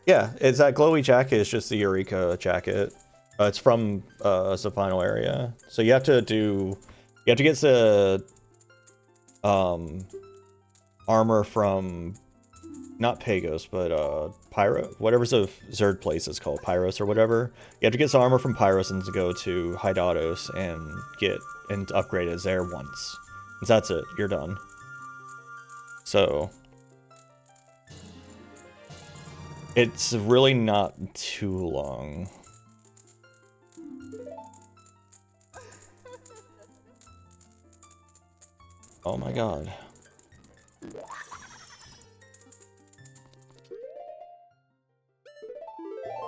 Yeah, it's that glowy jacket is just the Eureka jacket. It's from the final area. So you have to get the armor from not Pagos, but Pyro, whatever's the Zerd place is called, Pyros or whatever. You have to get some armor from Pyros and to go to Hydatos and upgrade it there once. And that's it, you're done. So it's really not too long. Oh my god.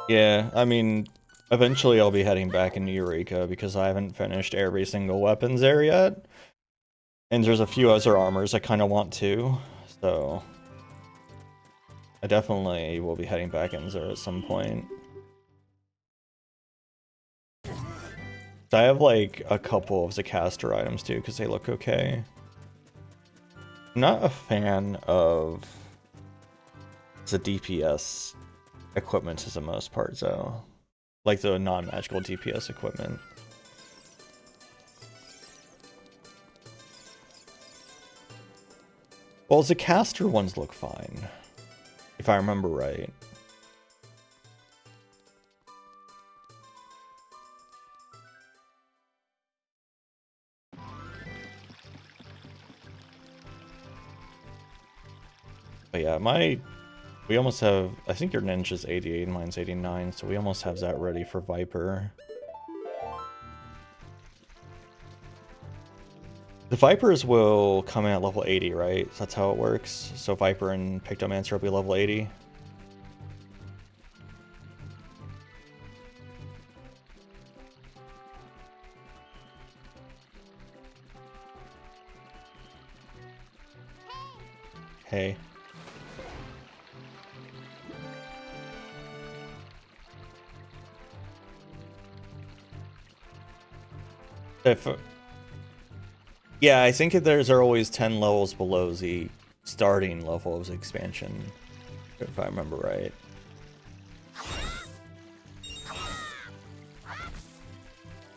Yeah, I mean, eventually I'll be heading back into Eureka because I haven't finished every single weapons there yet. And there's a few other armors I kind of want to, so I definitely will be heading back in there at some point. I have like a couple of the caster items too because they look okay. I'm not a fan of the DPS equipment for the most part though. Like the non-magical DPS equipment. Well, the caster ones look fine, if I remember right. But yeah, we almost have, I think your ninja's 88 and mine's 89, so we almost have that ready for Viper. The Vipers will come in at level 80, right? So that's how it works. So Viper and Pictomancer will be level 80. Hey. Yeah, I think there's are always 10 levels below the starting level of the expansion, if I remember right.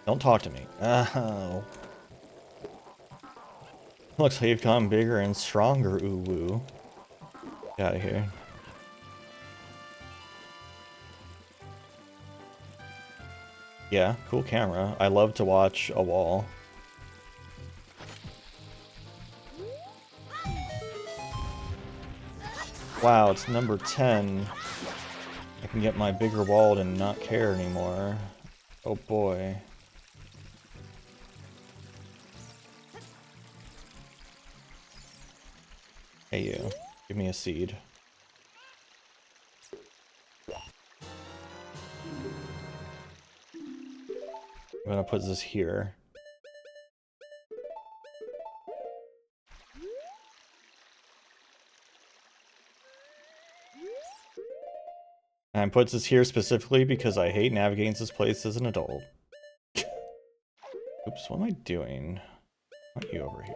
Don't talk to me. Oh. Looks like you've gotten bigger and stronger, Uwu. Get out of here. Yeah, cool camera. I love to watch a wall. Wow, it's number 10. I can get my bigger wall and not care anymore. Oh boy. Hey you, give me a seed. I'm gonna put this here. And I put this here specifically because I hate navigating this place as an adult. Oops, what am I doing? Not you over here.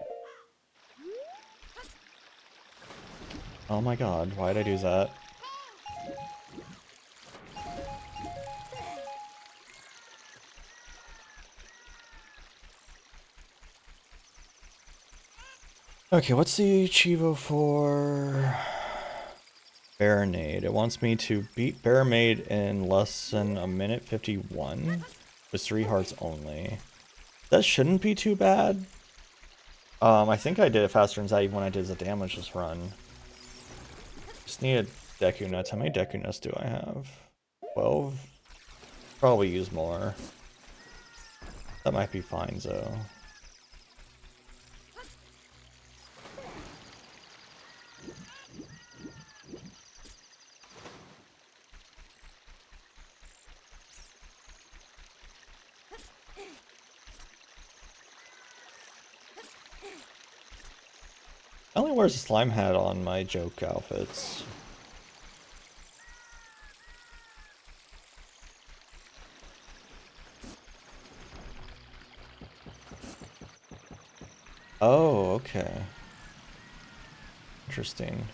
Oh my god, why did I do that? Okay, what's the Chivo for Baronade? It wants me to beat Baronade in less than a minute 51 with 3 hearts only. That shouldn't be too bad. I think I did it faster than that even when I did the damage this run. Just need a Deku Nuts. How many Deku Nuts do I have? 12? Probably use more. That might be fine though. I only wear a slime hat on my joke outfits. Oh, okay. Interesting.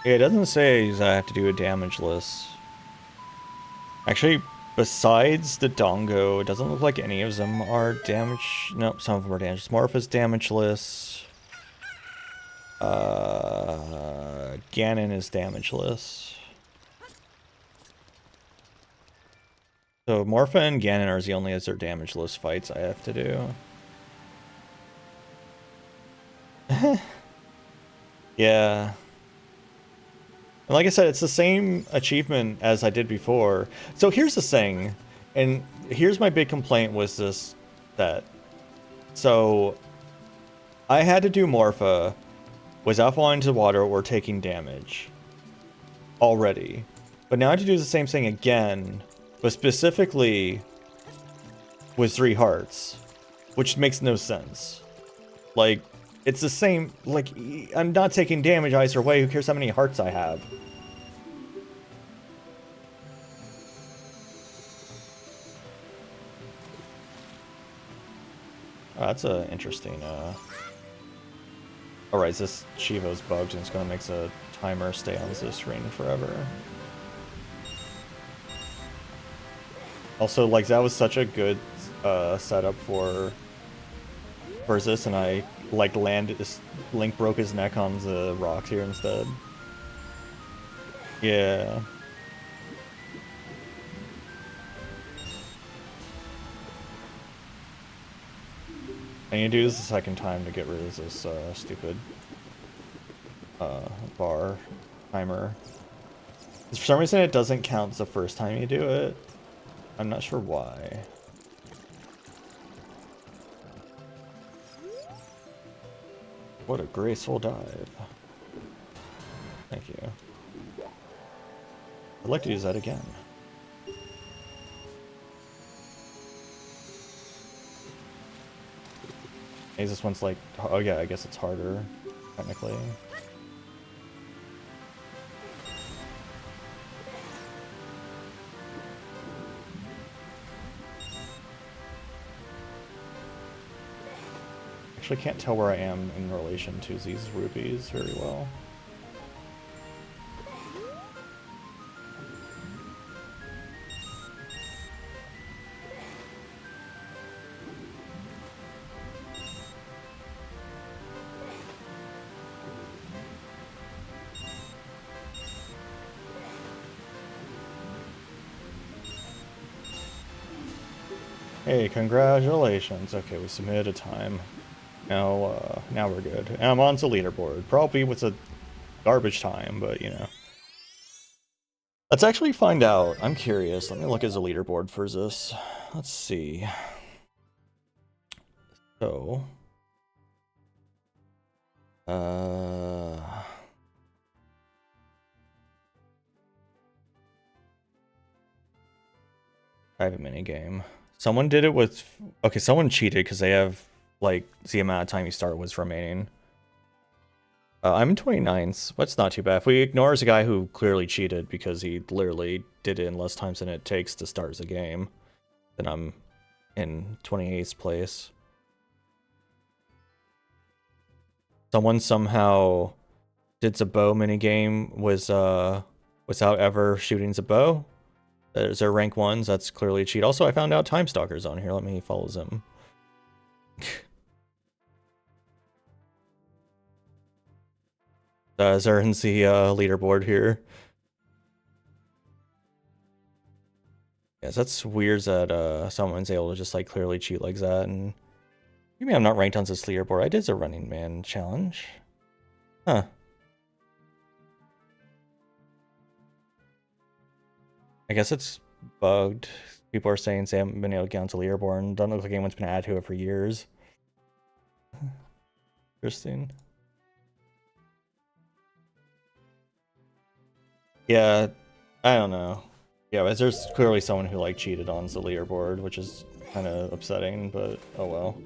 It doesn't say I have to do a damage list. Actually, besides the Dongo, it doesn't look like any of them are damage. Nope, some of them are damage. Morph damage list. Ganon is damageless. So Morpha and Ganon are the only other damageless fights I have to do. Yeah. And like I said, it's the same achievement as I did before. So here's the thing, and here's my big complaint was this, that. So I had to do Morpha without falling into the water or taking damage already. But now I have to do the same thing again, but specifically with 3 hearts, which makes no sense. Like, it's the same, like, I'm not taking damage either way, who cares how many hearts I have? Oh, that's a interesting, Alright, this Chivo's bugged and it's gonna make the timer stay on this screen forever. Also, like, that was such a good, setup for this, and I, like, landed, Link broke his neck on the rocks here instead. Yeah. I need to do this a second time to get rid of this, stupid, bar timer. For some reason it doesn't count the first time you do it. I'm not sure why. What a graceful dive. Thank you. I'd like to use that again. Hey, this one's like, oh yeah, I guess it's harder, technically. Actually can't tell where I am in relation to these rupees very well. Hey, congratulations. Okay, we submitted a time. Now, now we're good. And I'm on the leaderboard. Probably with a garbage time, but you know. Let's actually find out. I'm curious. Let me look at the leaderboard for this. Let's see. So, I have a mini game. Someone did it with, okay, someone cheated because they have, like, the amount of time you start was remaining. I'm in 29th. That's not too bad. If we ignore the guy who clearly cheated because he literally did it in less times than it takes to start the game, then I'm in 28th place. Someone somehow did the bow minigame without ever shooting the bow. There's their rank 1s. That's clearly a cheat. Also, I found out Time Stalker's on here. Let me follow them. They're in the leaderboard here. Yes, that's weird that someone's able to just like clearly cheat like that. And you mean I'm not ranked on this leaderboard? I did the Running Man challenge. Huh. I guess it's bugged. People are saying they haven't been able to get onto leaderboard and doesn't look like anyone's been added to it for years. Interesting. Yeah, I don't know. Yeah, but there's clearly someone who like cheated on the leaderboard, which is kind of upsetting, but oh well.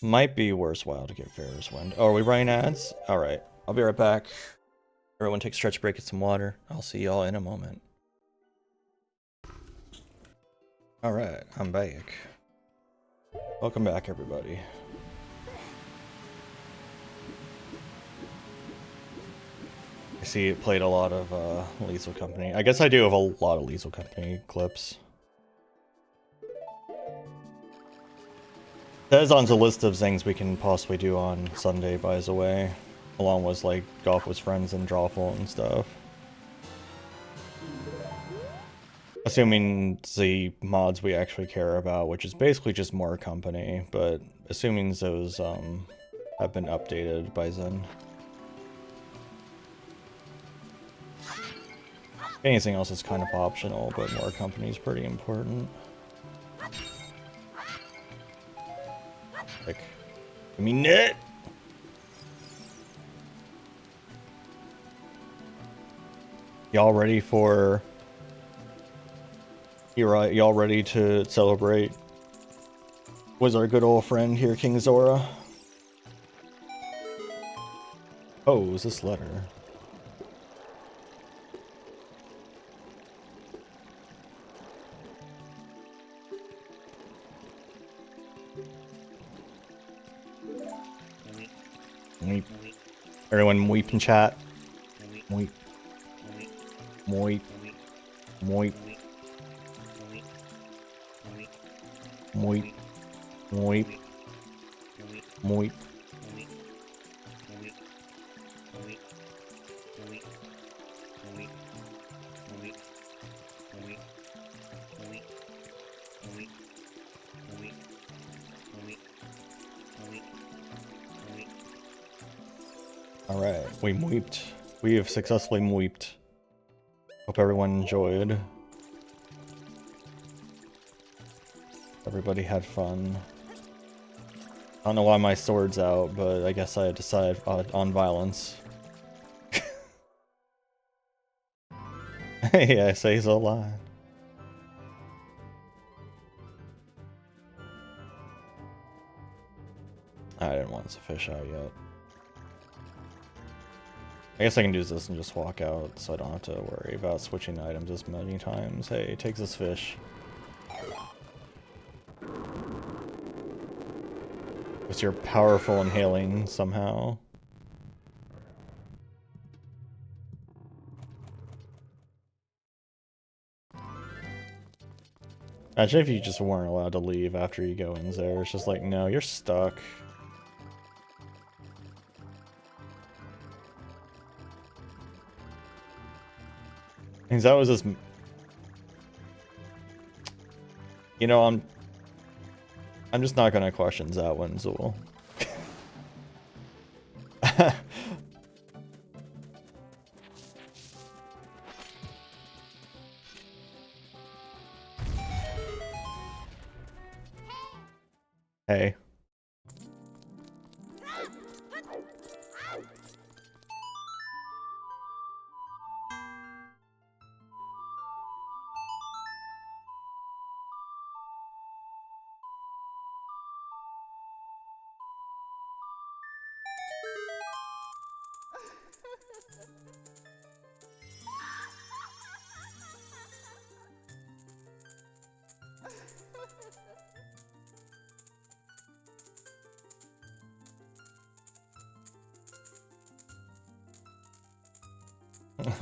Might be worthwhile to get Ferris Wind. Oh, are we running ads? Alright, I'll be right back. Everyone take a stretch break, get some water. I'll see y'all in a moment. Alright, I'm back. Welcome back, everybody. I see it played a lot of Lethal Company. I guess I do have a lot of Lethal Company clips. That is on the list of things we can possibly do on Sunday, by the way. Along with, like, Golf with Friends and Drawful and stuff. Assuming the mods we actually care about, which is basically just more company, but assuming those, have been updated by then. Anything else is kind of optional, but more company is pretty important. Like, give me nut! Y'all ready for... Y'all ready to celebrate? Was our good old friend here, King Zora? Oh, is this letter? Weep. Everyone weep in chat. Weep. Weep. Weep. Weep. Weep. Weep. Alright, we weeped. We have successfully weeped. Hope everyone enjoyed. Everybody had fun. I don't know why my sword's out, but I guess I decided on violence. Hey, I say so lie. I didn't want to fish out yet. I guess I can do this and just walk out, so I don't have to worry about switching items as many times. Hey, take this fish. Because you're powerful inhaling somehow. Imagine if you just weren't allowed to leave after you go in there. It's just like, no, you're stuck. Because that was just... You know, I'm just not gonna question that one, Zool. Hey.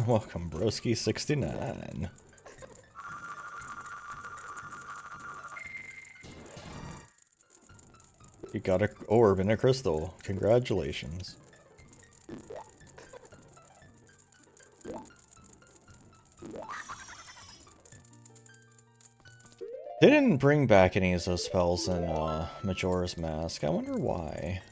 Welcome, Broski69. You got a orb and a crystal. Congratulations. They didn't bring back any of those spells in Majora's Mask. I wonder why.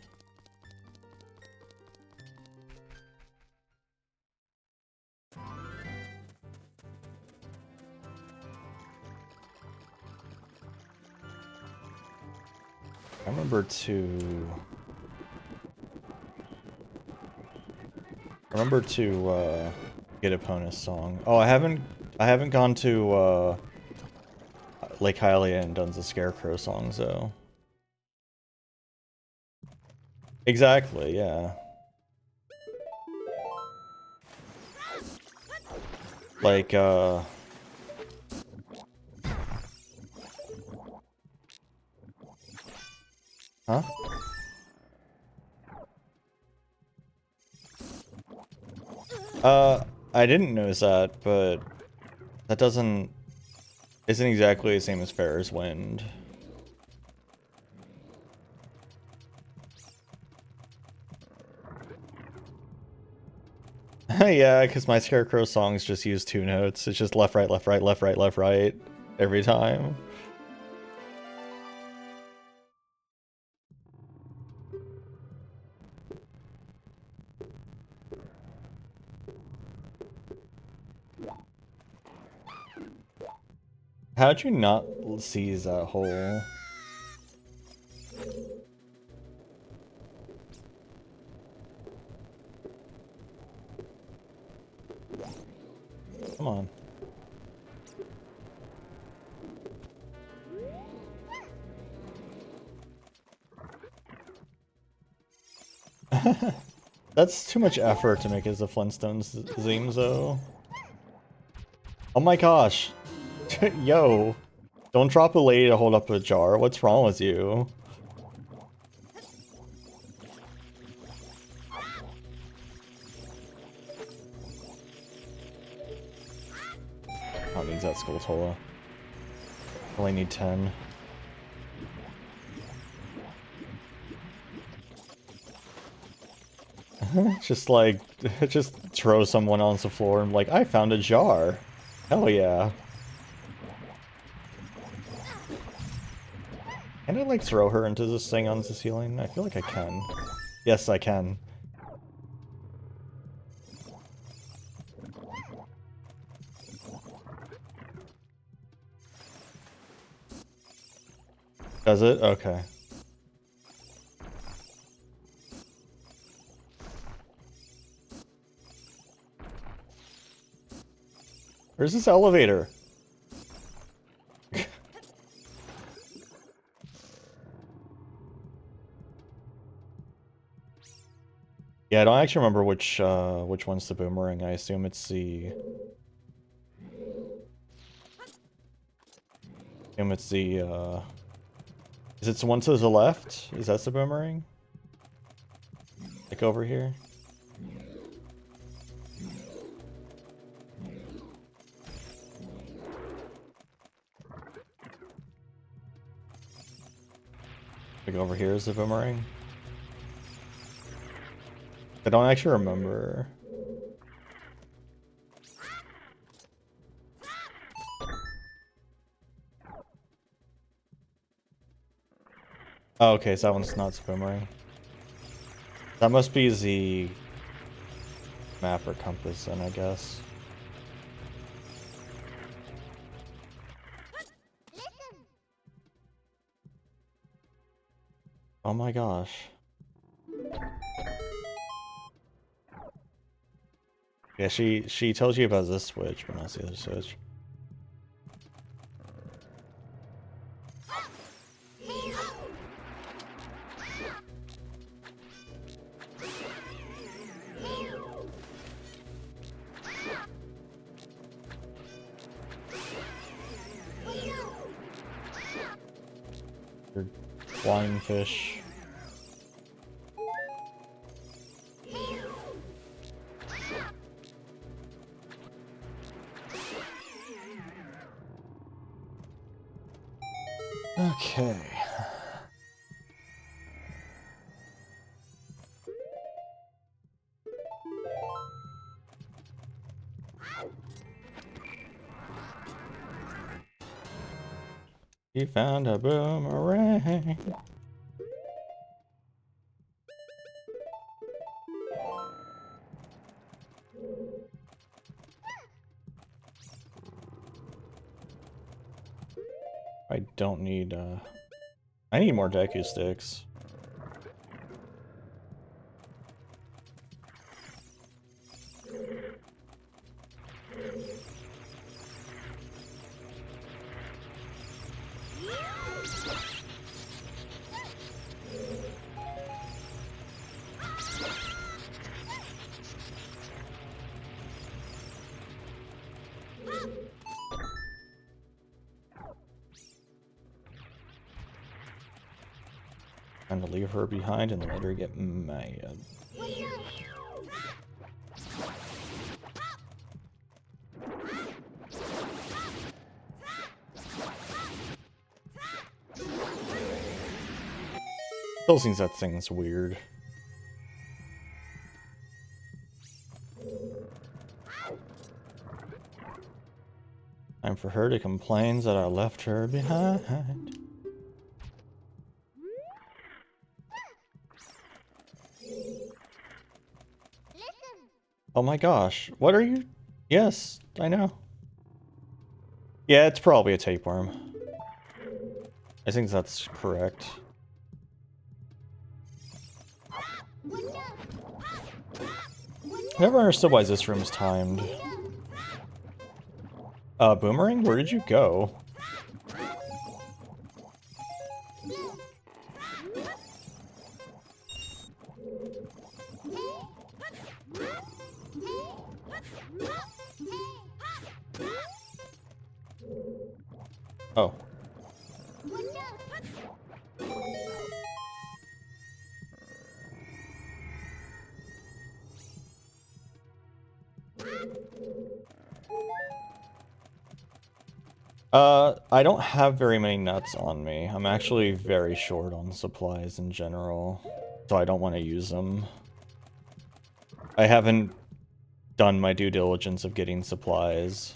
I remember to get Epona's song. Oh, I haven't gone to Lake Hylia and done the Scarecrow songs though. Exactly, yeah. Like, huh? I didn't notice that, but that isn't exactly the same as Fair's Wind. Yeah, because my Scarecrow songs just use 2 notes. It's just left, right, left, right, left, right, left, right every time. How'd you not seize that hole? Come on. That's too much effort to make as a Flintstones theme, though. Oh my gosh. Yo. Don't drop a lady to hold up a jar. What's wrong with you? How needs that Skulltula? Only need 10. Just like, just throw someone on the floor and like, I found a jar. Hell yeah. Can I like throw her into this thing on the ceiling? I feel like I can. Yes, I can. Does it? Okay. Where's this elevator? Yeah, I don't actually remember which one's the boomerang. I assume it's the... Is it the one to the left? Is that the boomerang? Like over here? Like over here is the boomerang? I don't actually remember. Oh, okay, so that one's not the boomerang. That must be the map or compass then, I guess. Oh my gosh. Yeah, she tells you about this switch, but not the other switch. Your flying fish. Okay. You found a boomerang. I don't need, I need more Deku sticks. Trying to leave her behind and let her get mad. Still seems that thing's weird. Time for her to complain that I left her behind. Oh my gosh, what are you? Yes, I know. Yeah, it's probably a tapeworm. I think that's correct. I never understood why this room's timed. Boomerang, where did you go? Oh. I don't have very many nuts on me. I'm actually very short on supplies in general, so I don't want to use them. I haven't done my due diligence of getting supplies.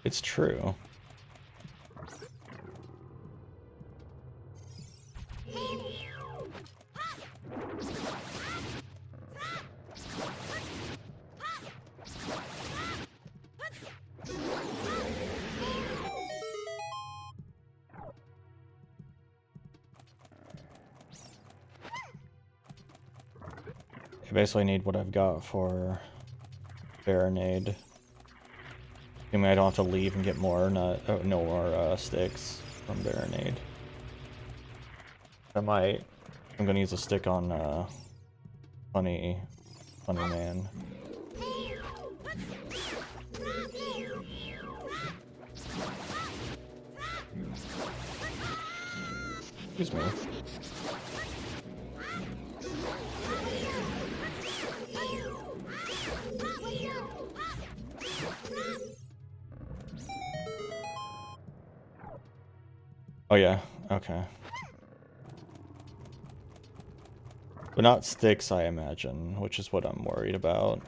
It's true. I basically need what I've got for Baronade. I mean, I don't have to leave and get more, no more sticks from Baronade. I might. I'm gonna use a stick on Funny Man. Excuse me. Oh yeah, okay. But not sticks, I imagine, which is what I'm worried about.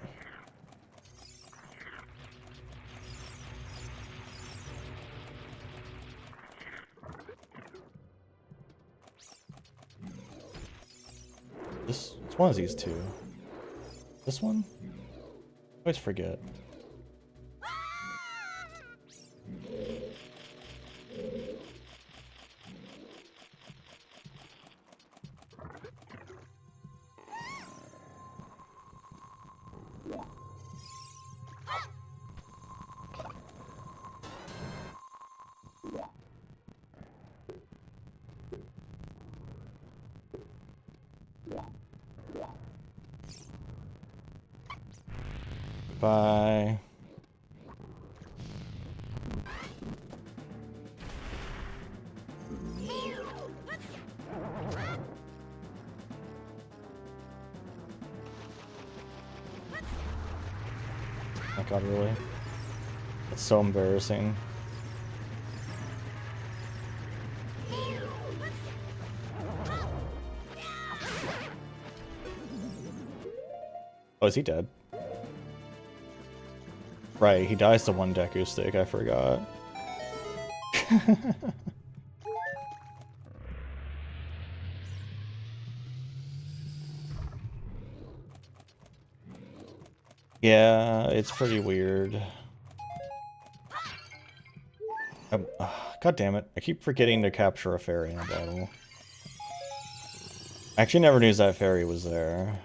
It's one of these two. This one? I always forget. Bye. Oh god, really? That's so embarrassing. Oh, is he dead? Right, he dies to one Deku stick, I forgot. Yeah, it's pretty weird. God damn it, I keep forgetting to capture a fairy in a battle. I actually never knew that fairy was there.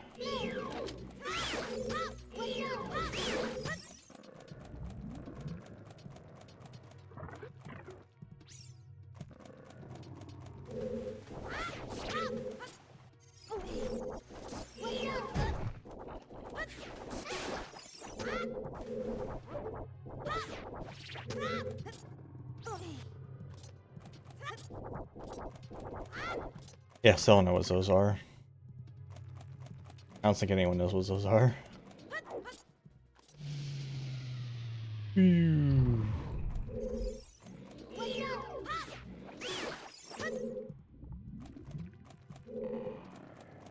Yeah, still don't know what those are. I don't think anyone knows what those are.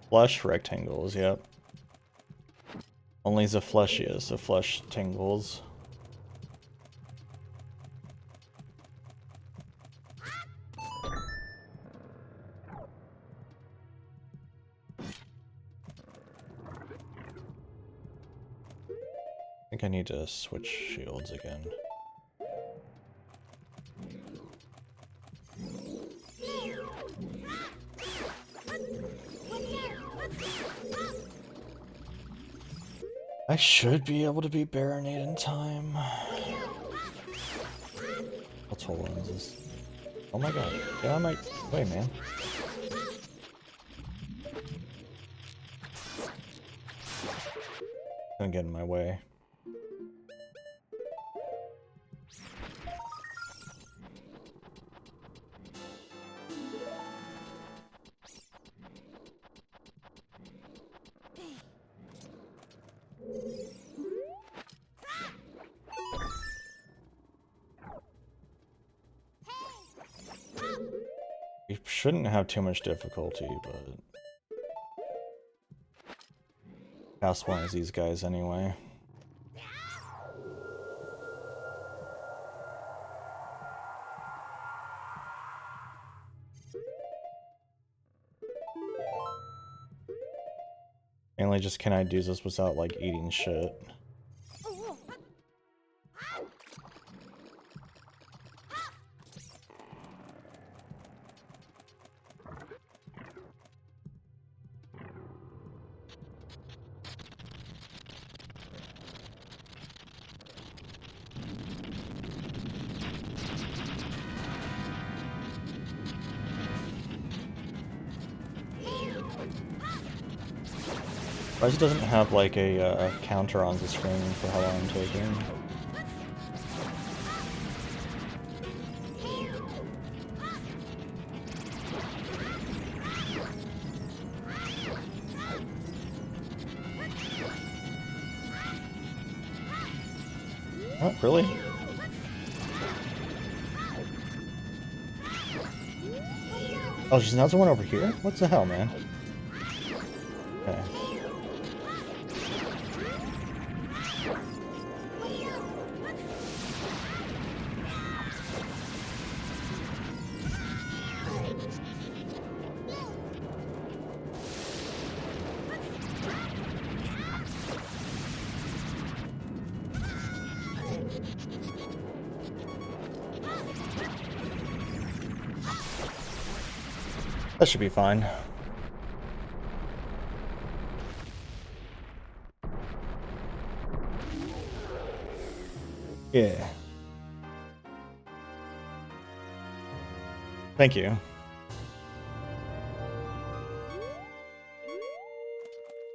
Flesh rectangles, yep. Only the fleshiest of flesh tingles. I think I need to switch shields again. I should be able to beat Baronade in time. What's whole lenses? Oh my god, get out of my way, man. Gonna get in my way. We shouldn't have too much difficulty, but past one of these guys anyway. Mainly just can I do this without like eating shit? Why it doesn't have like a counter on the screen for how long I'm taking? Oh, really? Oh, she's another one over here? What the hell, man? Okay. That should be fine. Yeah. Thank you.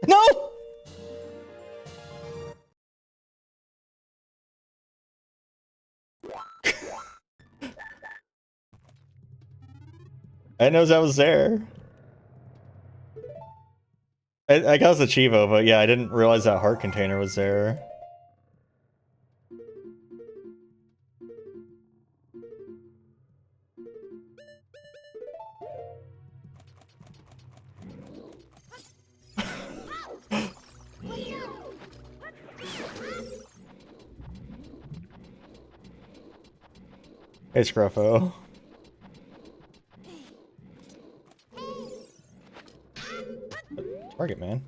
No! I didn't know that was there. I got the Chivo, but yeah, I didn't realize that heart container was there. Hey, Scruffo. Target, man.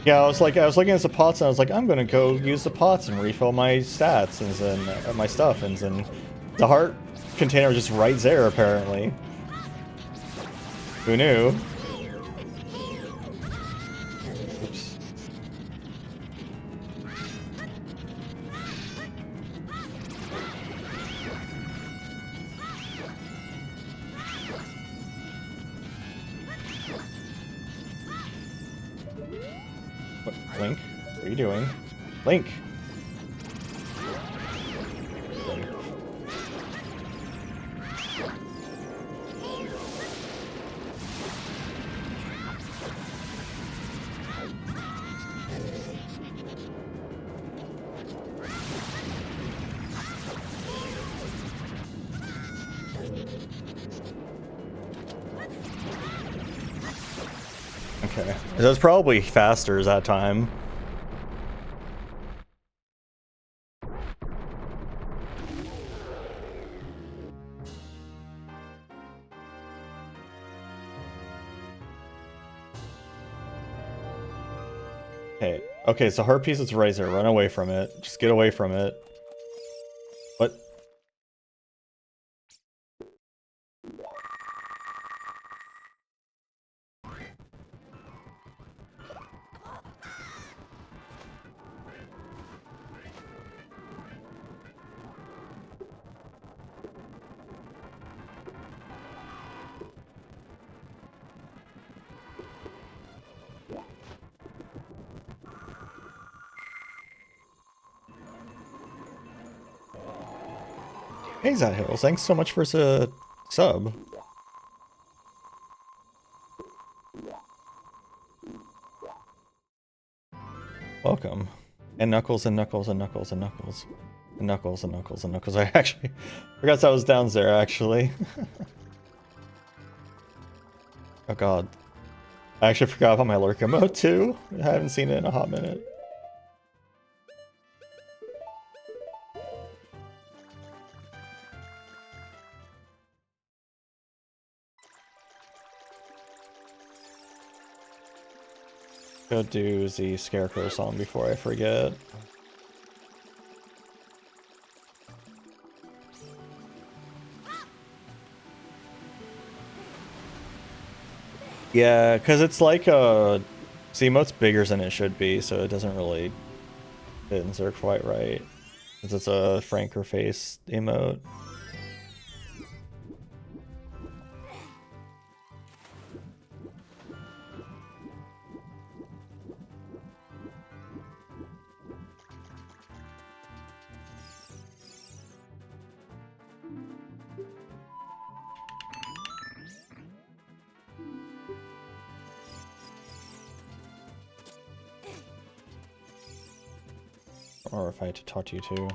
Yeah, I was looking at the pots and I was like, I'm gonna go use the pots and refill my stats and then my stuff, and then the heart container was just right there apparently. Who knew? Oops. Link, what are you doing? Link! Okay, it was probably faster that time. Okay, okay, so heart piece is Razor. Run away from it. Just get away from it. What? Hey, Zathills, thanks so much for the sub. Welcome. And Knuckles and Knuckles and Knuckles and Knuckles. And Knuckles and Knuckles and Knuckles. I actually forgot that was down there, actually. Oh god. I actually forgot about my lurker mode, too. I haven't seen it in a hot minute. Go do the Scarecrow song before I forget. Yeah, because it's like the emote's bigger than it should be, so it doesn't really fit in there quite right. Because it's a franker face emote. Or if I had to talk to you too.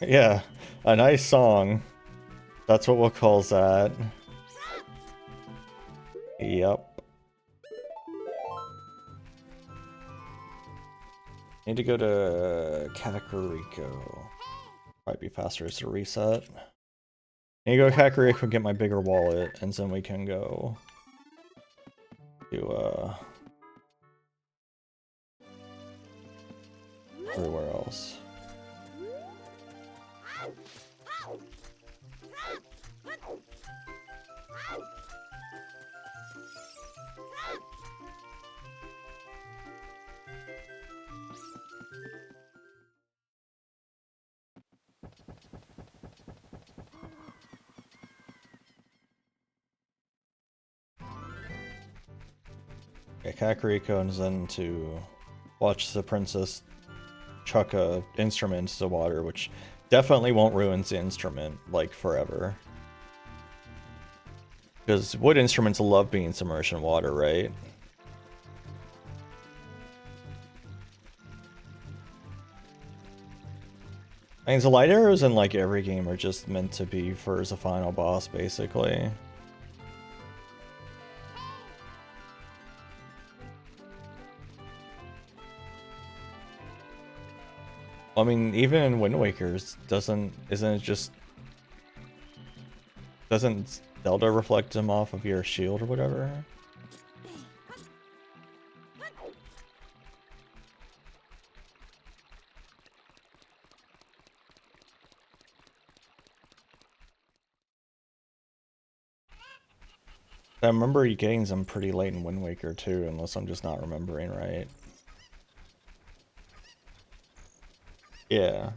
Yeah, a nice song. That's what we'll call that. Yep. Need to go to Kakariko. Might be faster as a reset. Need to go to Kakariko and get my bigger wallet, and then we can go to everywhere else. Okay, Kakariko and then to watch the princess chuck a instrument into the water, which definitely won't ruin the instrument, like, forever. Because wood instruments love being submerged in water, right? I mean, the light arrows in, like, every game are just meant to be for as a final boss, basically. I mean, even in Wind Waker's, isn't it just... Doesn't Zelda reflect them off of your shield or whatever? I remember you getting them pretty late in Wind Waker too, unless I'm just not remembering right. Yeah.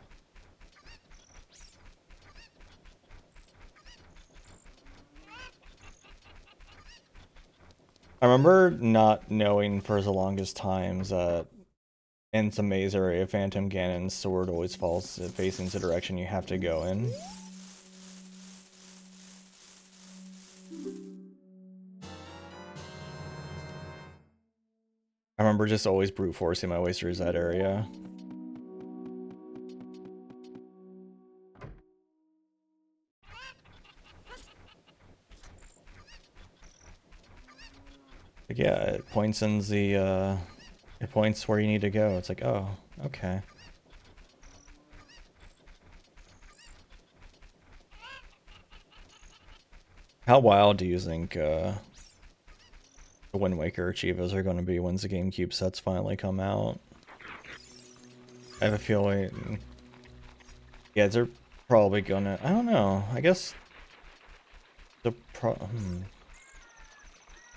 I remember not knowing for the longest times that in some maze area, Phantom Ganon's sword always falls facing the direction you have to go in. I remember just always brute forcing my way through that area. Like, yeah, it points in the, it points where you need to go. It's like, oh, okay. How wild do you think, the Wind Waker Achievos are going to be once the GameCube sets finally come out? I have a feeling... Yeah, they're probably gonna... I don't know. I guess... That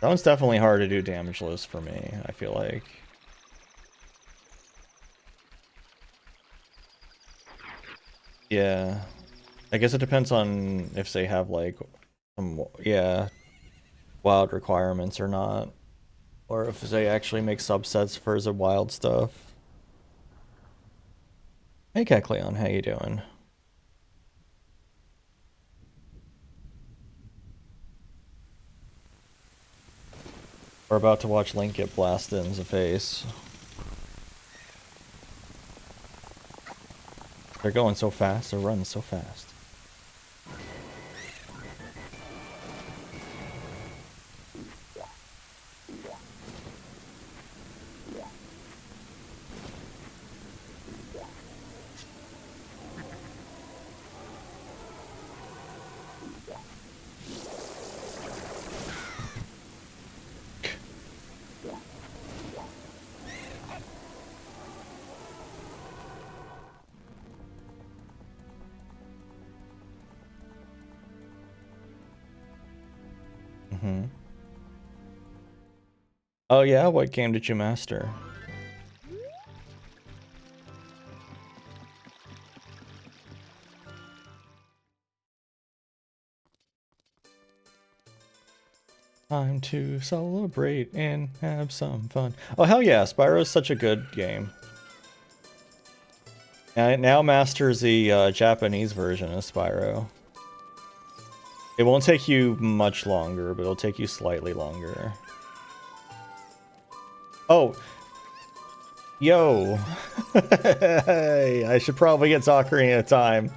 one's definitely hard to do damageless for me, I feel like. Yeah. I guess it depends on if they have, like, some, yeah, wild requirements or not. Or if they actually make subsets for the wild stuff. Hey, Kekleon, how you doing? We're about to watch Link get blasted in the face. They're going so fast, they're running so fast. Mm-hmm. Oh yeah, what game did you master? Time to celebrate and have some fun. Oh hell yeah, Spyro is such a good game. And it now masters the Japanese version of Spyro. It won't take you much longer, but it'll take you slightly longer. Oh! Yo! Hey, I should probably get Ocarina time.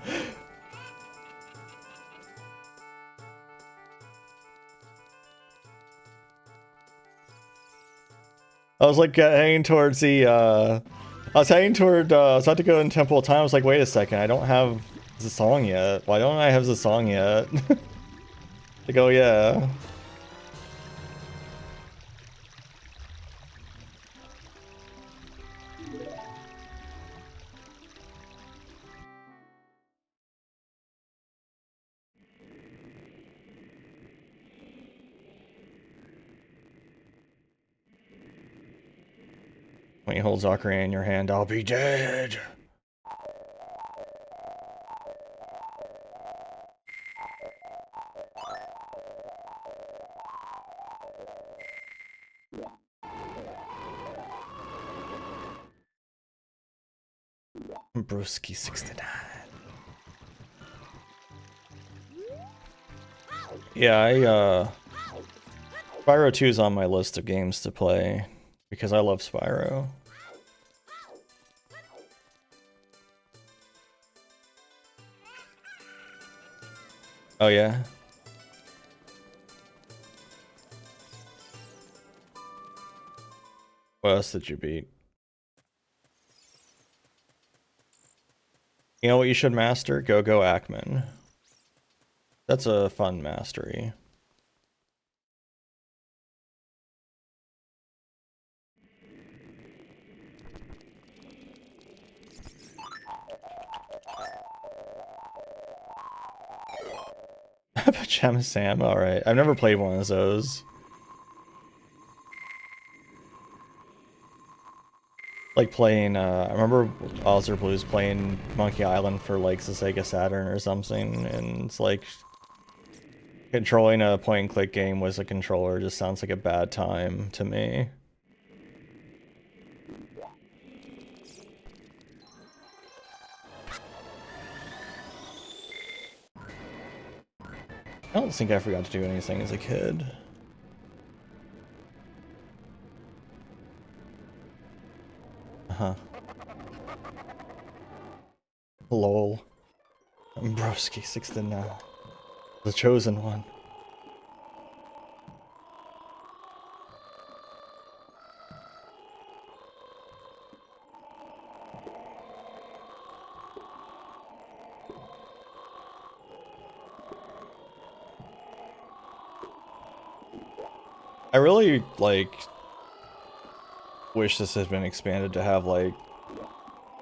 I was like heading towards the, I was heading toward, I was about to go in Temple of Time. I was like, wait a second, I don't have the song yet. Why don't I have the song yet? Like, oh yeah. When you hold Ocarina in your hand, I'll be dead. Brewski 69. Yeah, Spyro 2 is on my list of games to play because I love Spyro. Oh yeah? What else did you beat? You know what you should master? Go Ackman. That's a fun mastery. Pajama Sam, alright. I've never played one of those. Like playing, I remember Ozzer Blues playing Monkey Island for like the Sega Saturn or something, and it's like controlling a point and click game with a controller just sounds like a bad time to me. I don't think I forgot to do anything as a kid. Uh-huh. Lol. I'm Broski 69. The chosen one. I really, like, wish this had been expanded to have, like,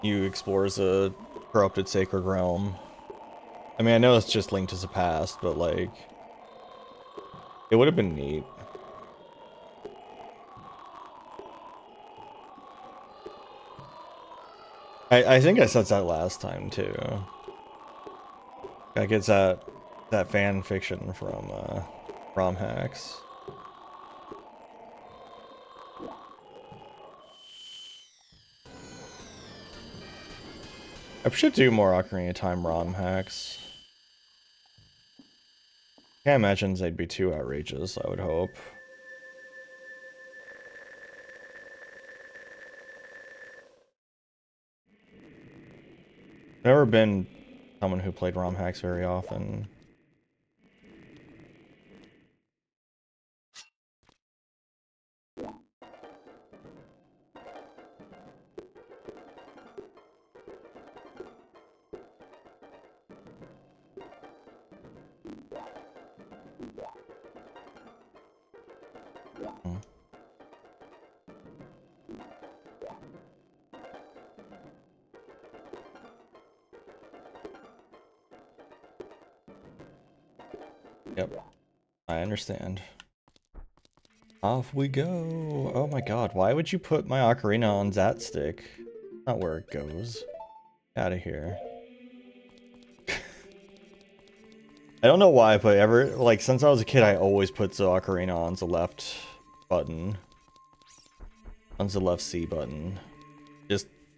you explore as a corrupted sacred realm. I mean, I know it's just Link to the Past, but, like, it would have been neat. I think I said that last time, too. That gets that fan fiction from, ROM hacks. I should do more Ocarina of Time ROM hacks. Can't imagine they'd be too outrageous, I would hope. Never been someone who played ROM hacks very often. Yep, I understand. Off we go. Oh my god, why would you put my ocarina on that stick? Not where it goes. Out of here. I don't know why, but like, since I was a kid, I always put the ocarina on the left button. On the left C button.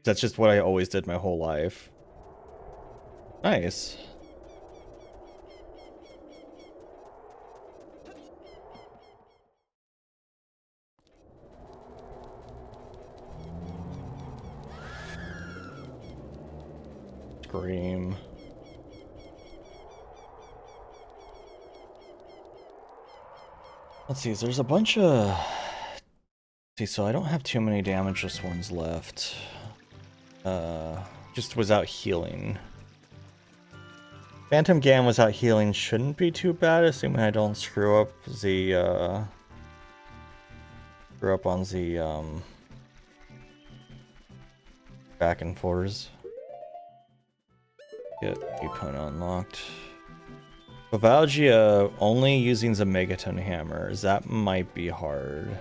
That's just what I always did my whole life. Nice. Scream. Let's see, there's a bunch of... See, so I don't have too many damageless ones left. Just without healing. Phantom Gam without healing shouldn't be too bad, assuming I don't screw up the, screw up on the, back and forths. Get Epona unlocked. Vivalgia only using the Megaton hammers. That might be hard.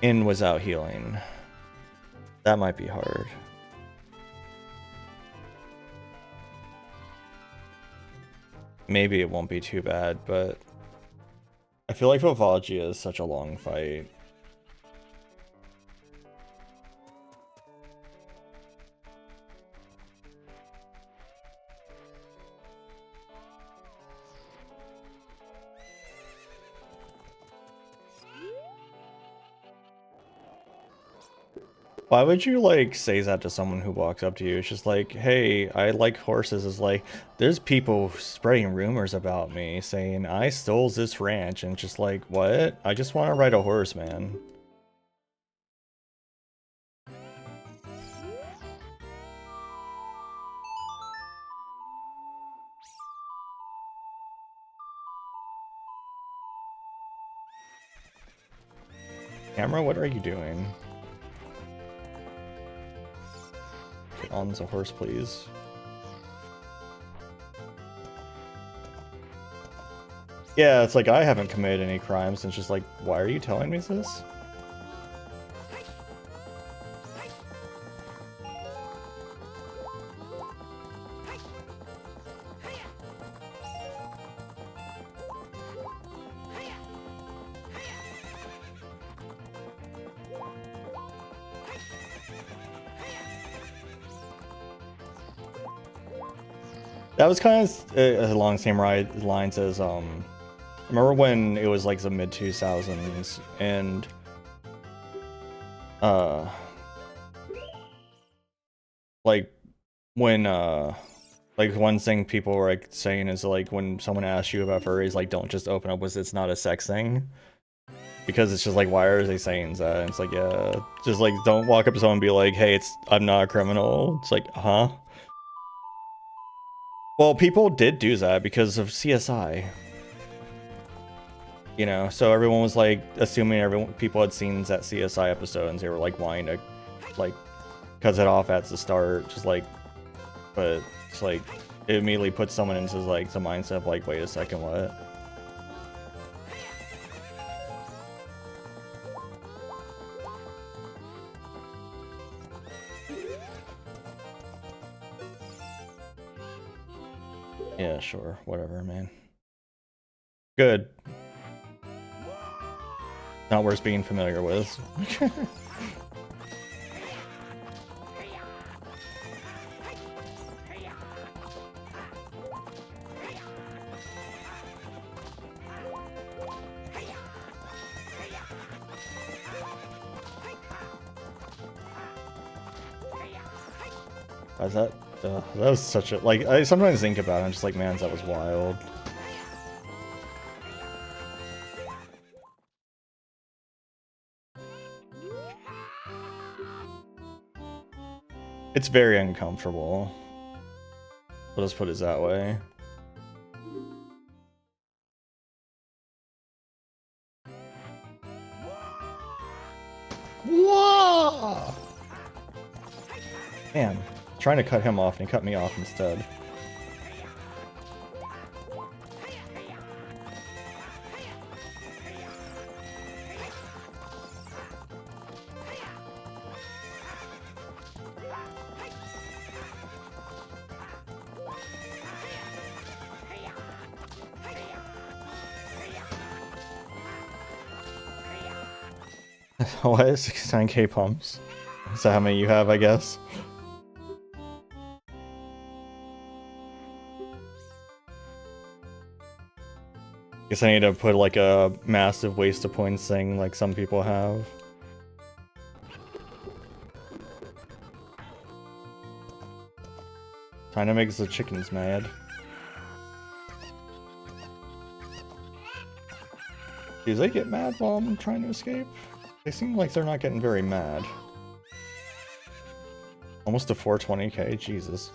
In without healing. That might be hard. Maybe it won't be too bad, but I feel like Vivalgia is such a long fight. Why would you, like, say that to someone who walks up to you? It's just like, hey, I like horses. It's like, there's people spreading rumors about me saying I stole this ranch, and just like, what? I just want to ride a horse, man. Camera, what are you doing? Get on the horse, please. Yeah, it's like, I haven't committed any crimes, and it's just like, why are you telling me this? That was kind of along the same lines as I remember when it was like the mid 2000s and like when like one thing people were like saying is like when someone asks you about furries, like don't just open up with it's not a sex thing. Because it's just like, why are they saying that? And it's like, yeah, just like don't walk up to someone and be like, hey, I'm not a criminal. It's like, huh? Well, people did do that because of CSI. You know, so everyone was like assuming people had seen that CSI episode and they were like wanting to like cut it off at the start, just like, but it's like it immediately puts someone into like the mindset of like, wait a second, what? Yeah, sure, whatever, man. Good. Not worth being familiar with. That was such a, like, I sometimes think about it, I'm just like, man, that was wild. It's very uncomfortable. We'll just put it that way. Whoa! Man, trying to cut him off and he cut me off instead. What? 69k pumps? Is that how many you have, I guess? Guess I need to put like a massive waste of points thing like some people have. Trying to make the chickens mad. Do they get mad while I'm trying to escape? They seem like they're not getting very mad. Almost a 420k, Jesus.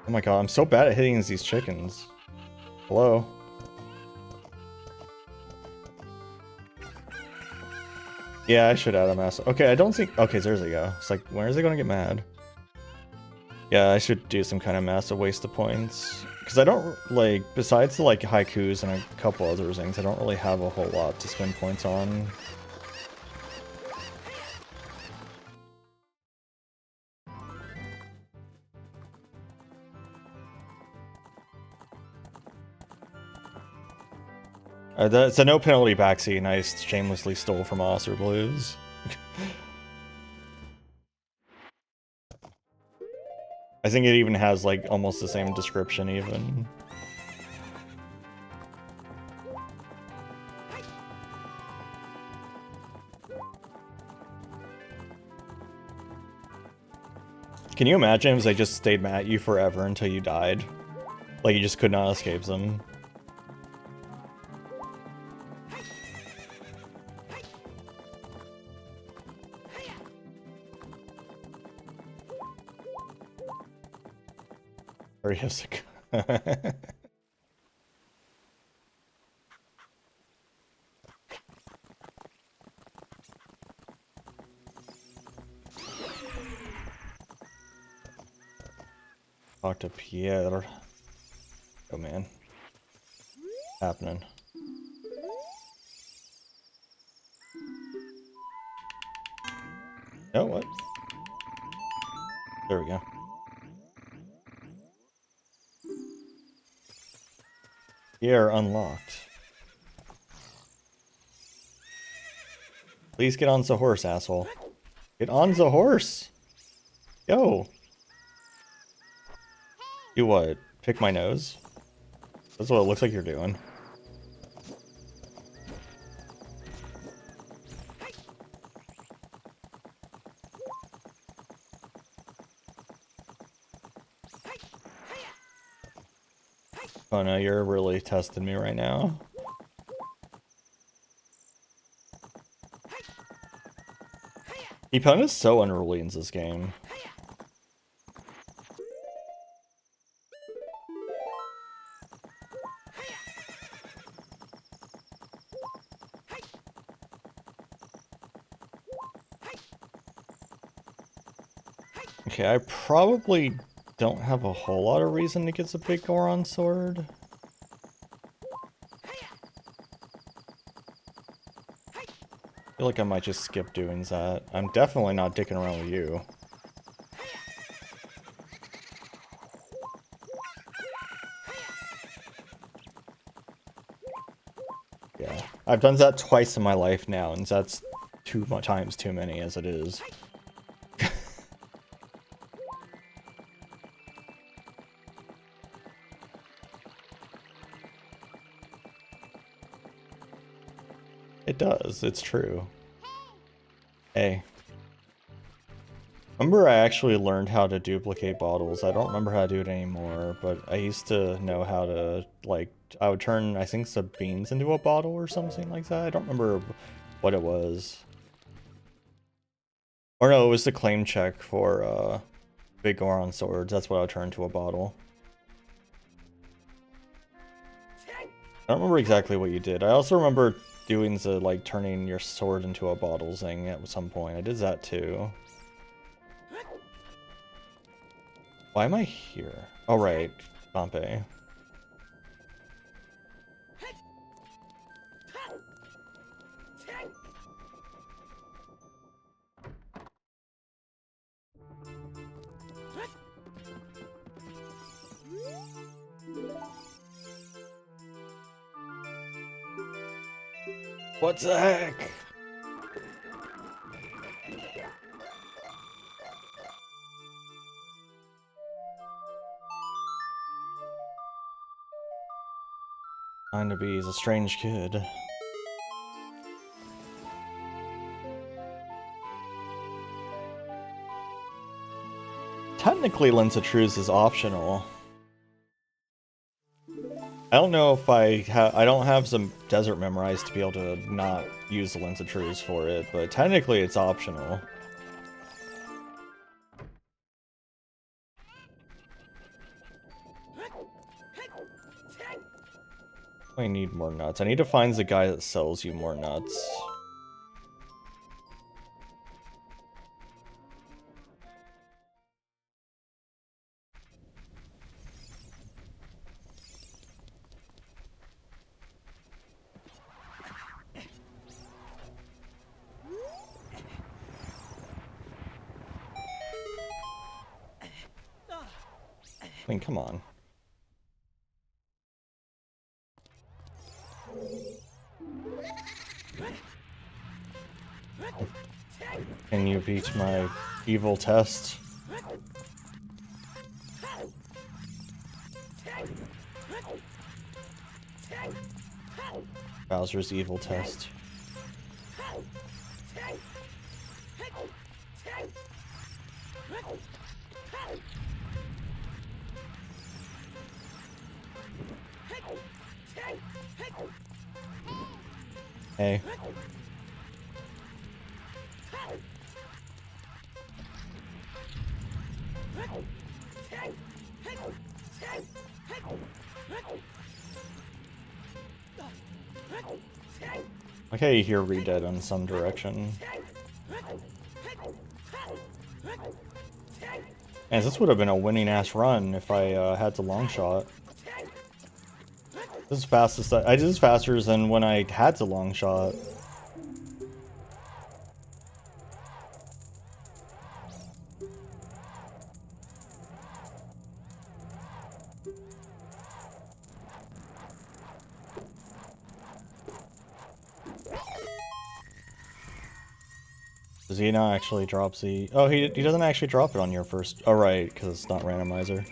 Oh my god, I'm so bad at hitting these chickens. Hello? Yeah, I should add a mass. Okay, I don't think... Okay, there they go. It's like, where is it going to get mad? Yeah, I should do some kind of massive waste of points. Because I don't, like, besides the, like, haikus and a couple other things, I don't really have a whole lot to spend points on. It's a no penalty backseat I shamelessly stole from Oscar Blues. I think it even has, like, almost the same description, even. Can you imagine if they just stayed mad at you forever until you died? Like, you just could not escape them. Very hipsic. Talk to Pierre. Oh man. Happening. Oh, what? There we go. Pierre unlocked. Please get on the horse, asshole. Get on the horse! Yo! Do what? Pick my nose? That's what it looks like you're doing. Oh no, you're really testing me right now. Epona is so unruly in this game. Okay, I probably don't have a whole lot of reason to get the big Goron sword. I feel like I might just skip doing that. I'm definitely not dicking around with you. Yeah, I've done that twice in my life now, and that's too much times too many as it is. It does, it's true. Hey. Remember I actually learned how to duplicate bottles. I don't remember how to do it anymore, but I used to know how to, like, I would turn, I think, some beans into a bottle or something like that. I don't remember what it was. Or no, it was the claim check for, Big Goron swords. That's what I would turn into a bottle. I don't remember exactly what you did. I also remember doing the, like, turning your sword into a bottle thing at some point. I did that too. Why am I here? Oh, right. Pompey. What the heck? Trying to be a strange kid. Technically, Lens of Truths is optional. I don't know if I don't have some desert memorized to be able to not use the Lens of Truths for it, but technically it's optional. I need more nuts. I need to find the guy that sells you more nuts. I mean, come on. Can you beat my evil test? Bowser's evil test. Hey. Okay, you hear Redead in some direction. And this would have been a winning ass run if I had the long shot. This is fastest I did this faster than when I had the long shot. Does he not actually drop the... Oh, he doesn't actually drop it on your first... Oh, right, because it's not randomizer.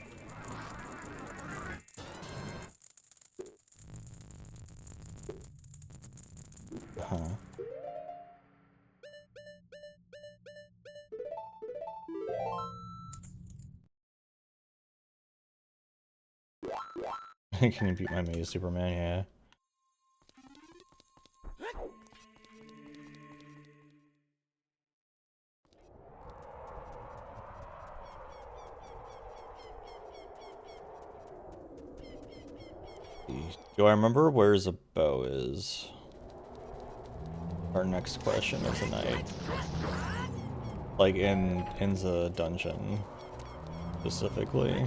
Can you beat my maze, Superman? Yeah. Do I remember where a bow is? Our next question of the night. Like in the dungeon specifically.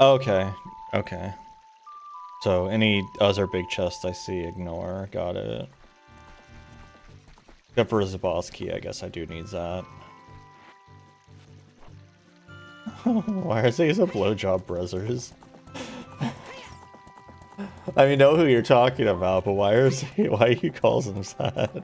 Okay, okay. So any other big chests I see, ignore. Got it. Except for the boss key, I guess I do need that. Why are these a blowjob brothers? I mean, know who you're talking about, but why he calls him that?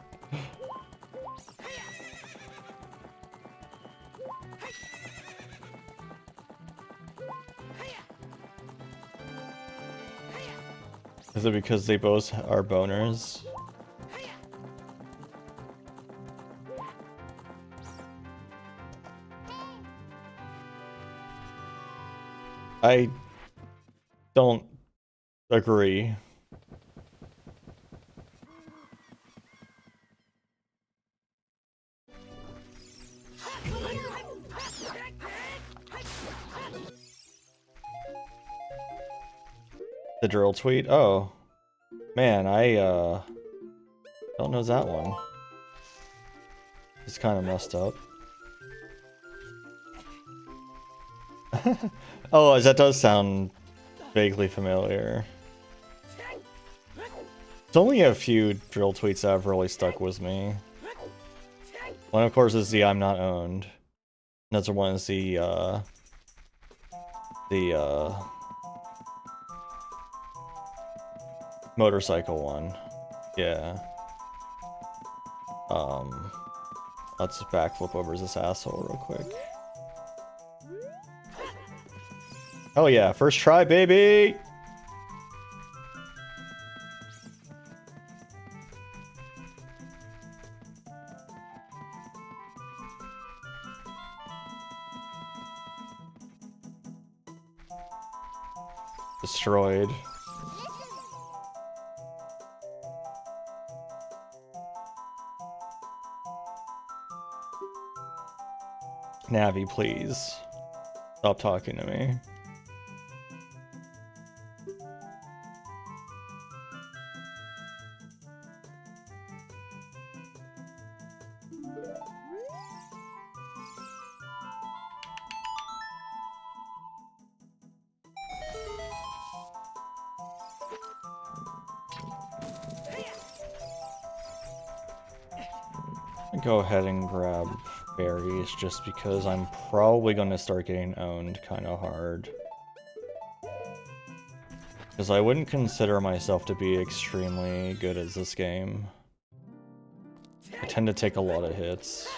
Is it because they both are boners? I don't agree. The drill tweet? Oh. Man, I don't know that one. It's kind of messed up. Oh, that does sound vaguely familiar. It's only a few drill tweets that have really stuck with me. One, of course, is the I'm not owned. Another one is the motorcycle one. Yeah. Let's backflip over this asshole real quick. Oh yeah, first try, baby! Destroyed. Navi, please. Stop talking to me. Go ahead and grab berries just because I'm probably going to start getting owned kind of hard. Because I wouldn't consider myself to be extremely good at this game. I tend to take a lot of hits.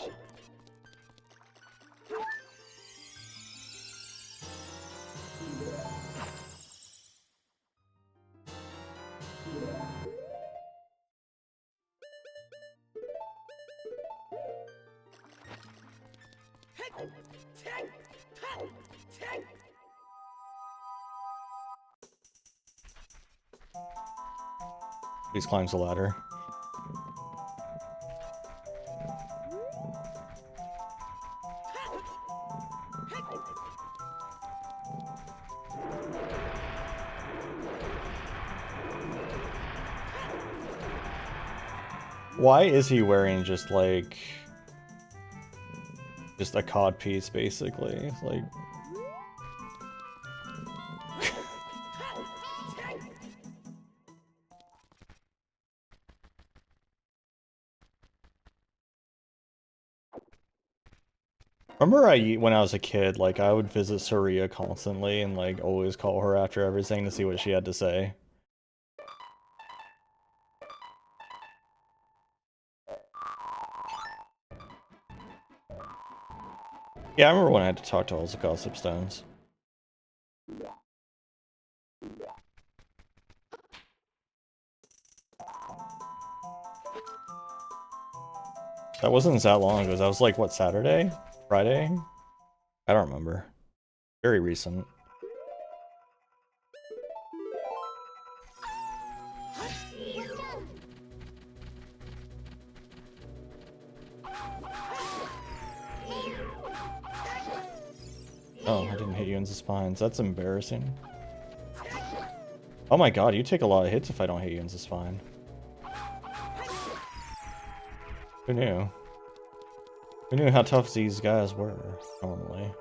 Please climbs the ladder. Why is he wearing just like a cod piece basically? Like remember when I was a kid, like I would visit Saria constantly and like always call her after everything to see what she had to say. Yeah, I remember when I had to talk to all the gossip stones. That wasn't that long ago. That was like, what, Saturday? Friday? I don't remember. Very recent. Oh, I didn't hit you in the spines. That's embarrassing. Oh my god, you take a lot of hits if I don't hit you in the spine. Who knew? Who knew how tough these guys were, normally?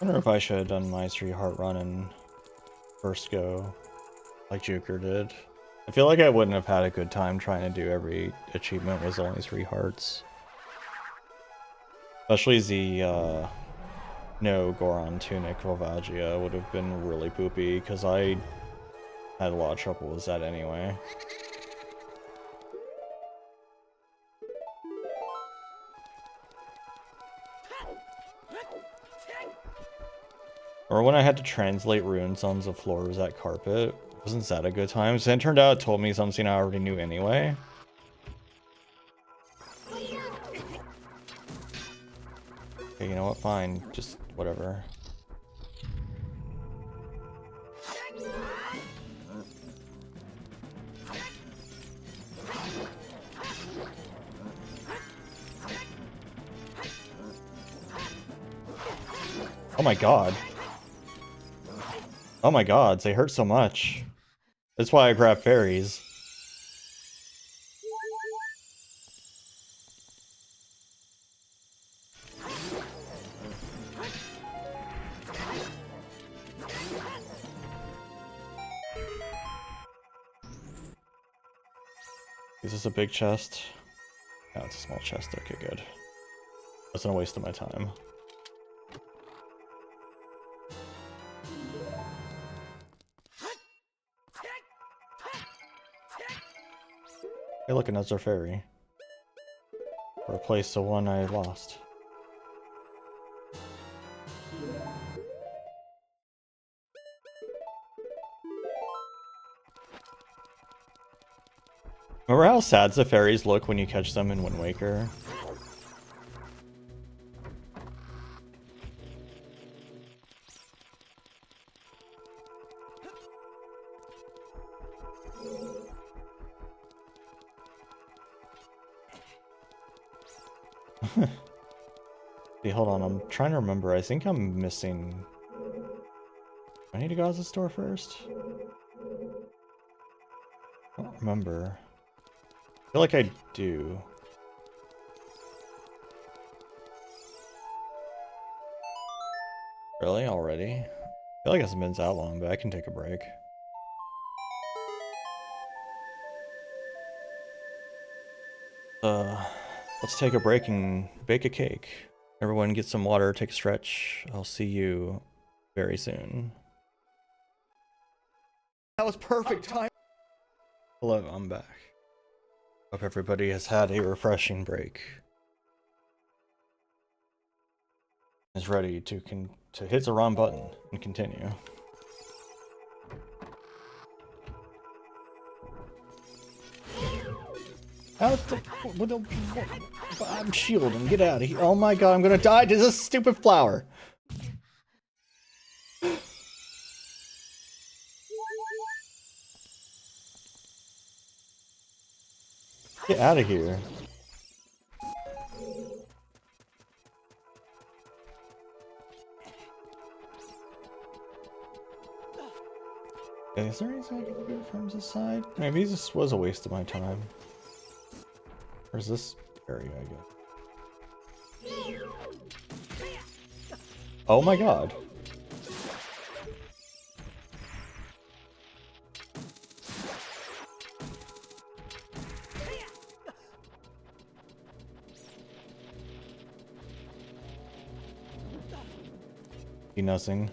I wonder if I should have done my 3-heart run in first go, like Joker did. I feel like I wouldn't have had a good time trying to do every achievement was only 3 hearts. Especially the, no Goron Tunic Volvagia would have been really poopy, because I had a lot of trouble with that anyway. Or when I had to translate runes on the floors at carpet, wasn't that a good time? So it turned out it told me something I already knew anyway. Okay, you know what? Fine. Just whatever. Oh my god. Oh my god, they hurt so much. That's why I grab fairies. Is this a big chest? No, it's a small chest. Okay, good. Wasn't a waste of my time. Hey, look, another fairy. Replace the one I lost. Remember how sad the fairies look when you catch them in Wind Waker? Hey, hold on, I'm trying to remember. I think I'm missing... I need to go to the store first? I don't remember. I feel like I do. Really? Already? I feel like it hasn't been that long, but I can take a break. Let's take a break and bake a cake. Everyone get some water, take a stretch. I'll see you very soon. That was perfect time. Hello, I'm back. Hope everybody has had a refreshing break. Is ready to hit the wrong button and continue. I'm shielding. Get out of here. Oh my god, I'm gonna die to this stupid flower. Get out of here. Okay, is there anything I can do from this side? Maybe this was a waste of my time. Where's this area, I guess? Oh my god. Nothing.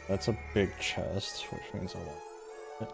That's a big chest, which means I want it.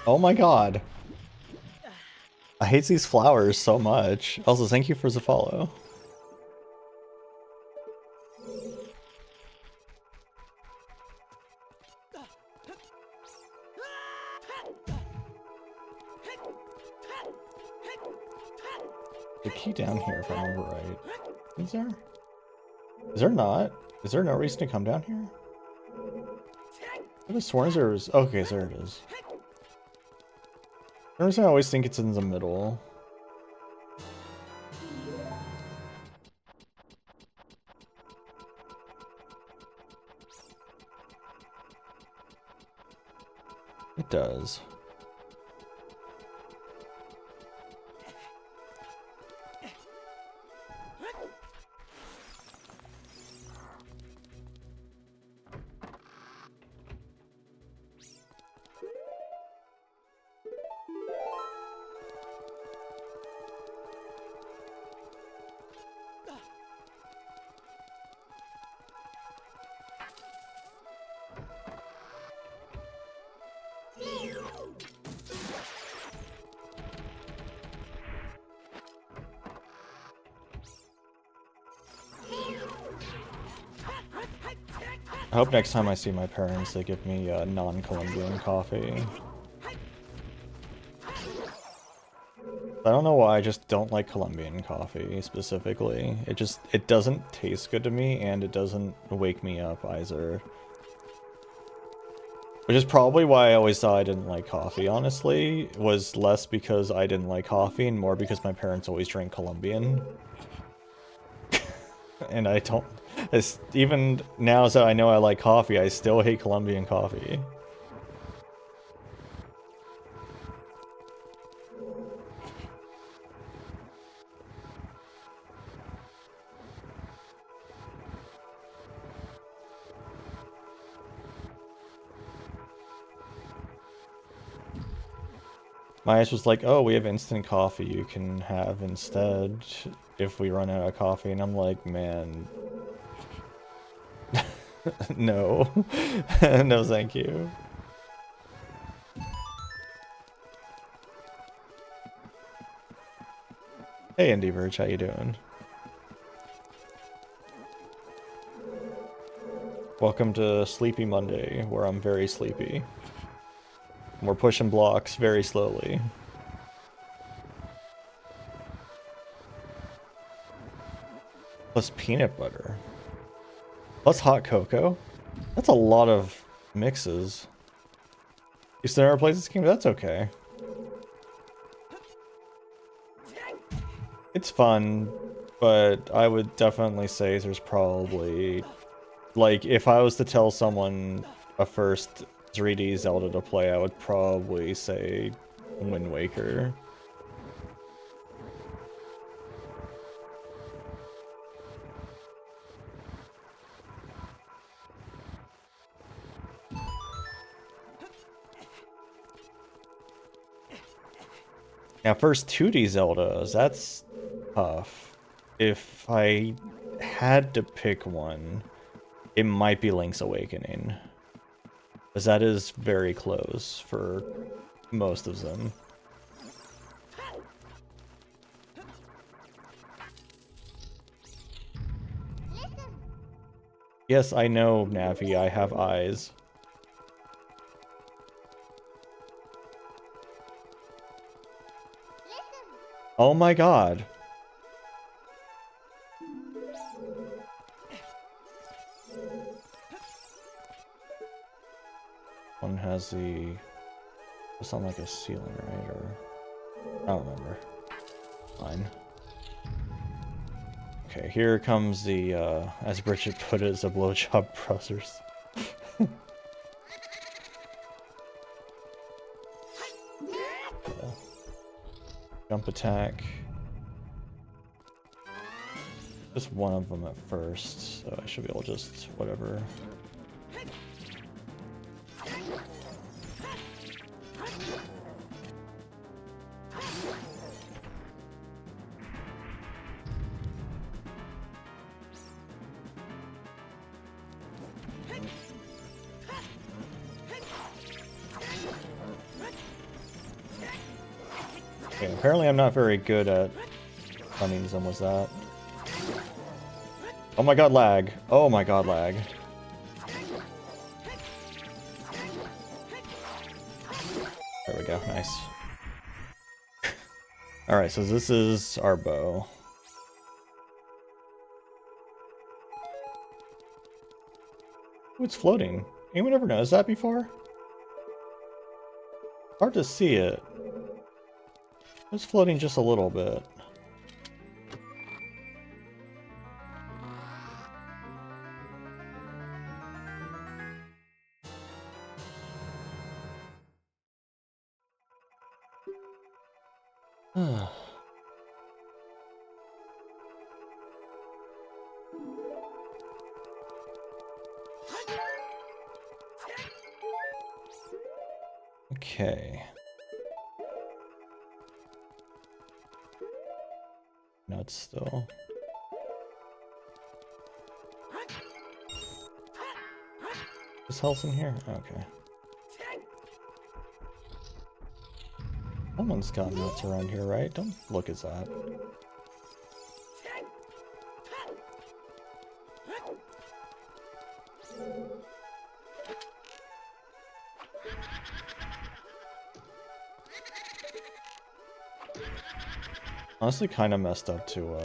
Oh my god. I hate these flowers so much. Also, thank you for the follow. The key down here, if I remember right. Is there? Is there not? Is there no reason to come down here? I could have sworn there was. Okay, so there it is. For some reason, I always think it's in the middle. It does. I hope next time I see my parents, they give me non-Colombian coffee. I don't know why, I just don't like Colombian coffee, specifically. It doesn't taste good to me, and it doesn't wake me up, either. Which is probably why I always thought I didn't like coffee, honestly. It was less because I didn't like coffee, and more because my parents always drank Colombian. And I don't... even now that I know I like coffee, I still hate Colombian coffee. My ass was like, oh, we have instant coffee you can have instead if we run out of coffee, and I'm like, man... no. No thank you. Hey Indie Verge, how you doing? Welcome to Sleepy Monday, where I'm very sleepy. We're pushing blocks very slowly. Plus peanut butter. Plus hot cocoa? That's a lot of mixes. You still never played this game? That's okay. It's fun, but I would definitely say there's probably... like, if I was to tell someone a first 3D Zelda to play, I would probably say Wind Waker. Now, first 2D Zeldas, that's tough. If I had to pick one, it might be Link's Awakening. Because that is very close for most of them. Yes, I know, Navi, I have eyes. Oh my god. One has the... It's not like a ceiling, right? Or... I don't remember. Fine. Okay, here comes the, as Bridget put it, the blowjob brothers. Jump attack. Just one of them at first, so I should be able to just whatever. Okay, apparently I'm not very good at running them with that. Oh my god, lag. Oh my god, lag. There we go, nice. Alright, so this is our bow. Oh, it's floating. Anyone ever noticed that before? Hard to see it. It's floating just a little bit. Okay. Nuts still. Is health in here? Okay. Someone's got nuts around here, right? Don't look at that. Honestly, kind of messed up to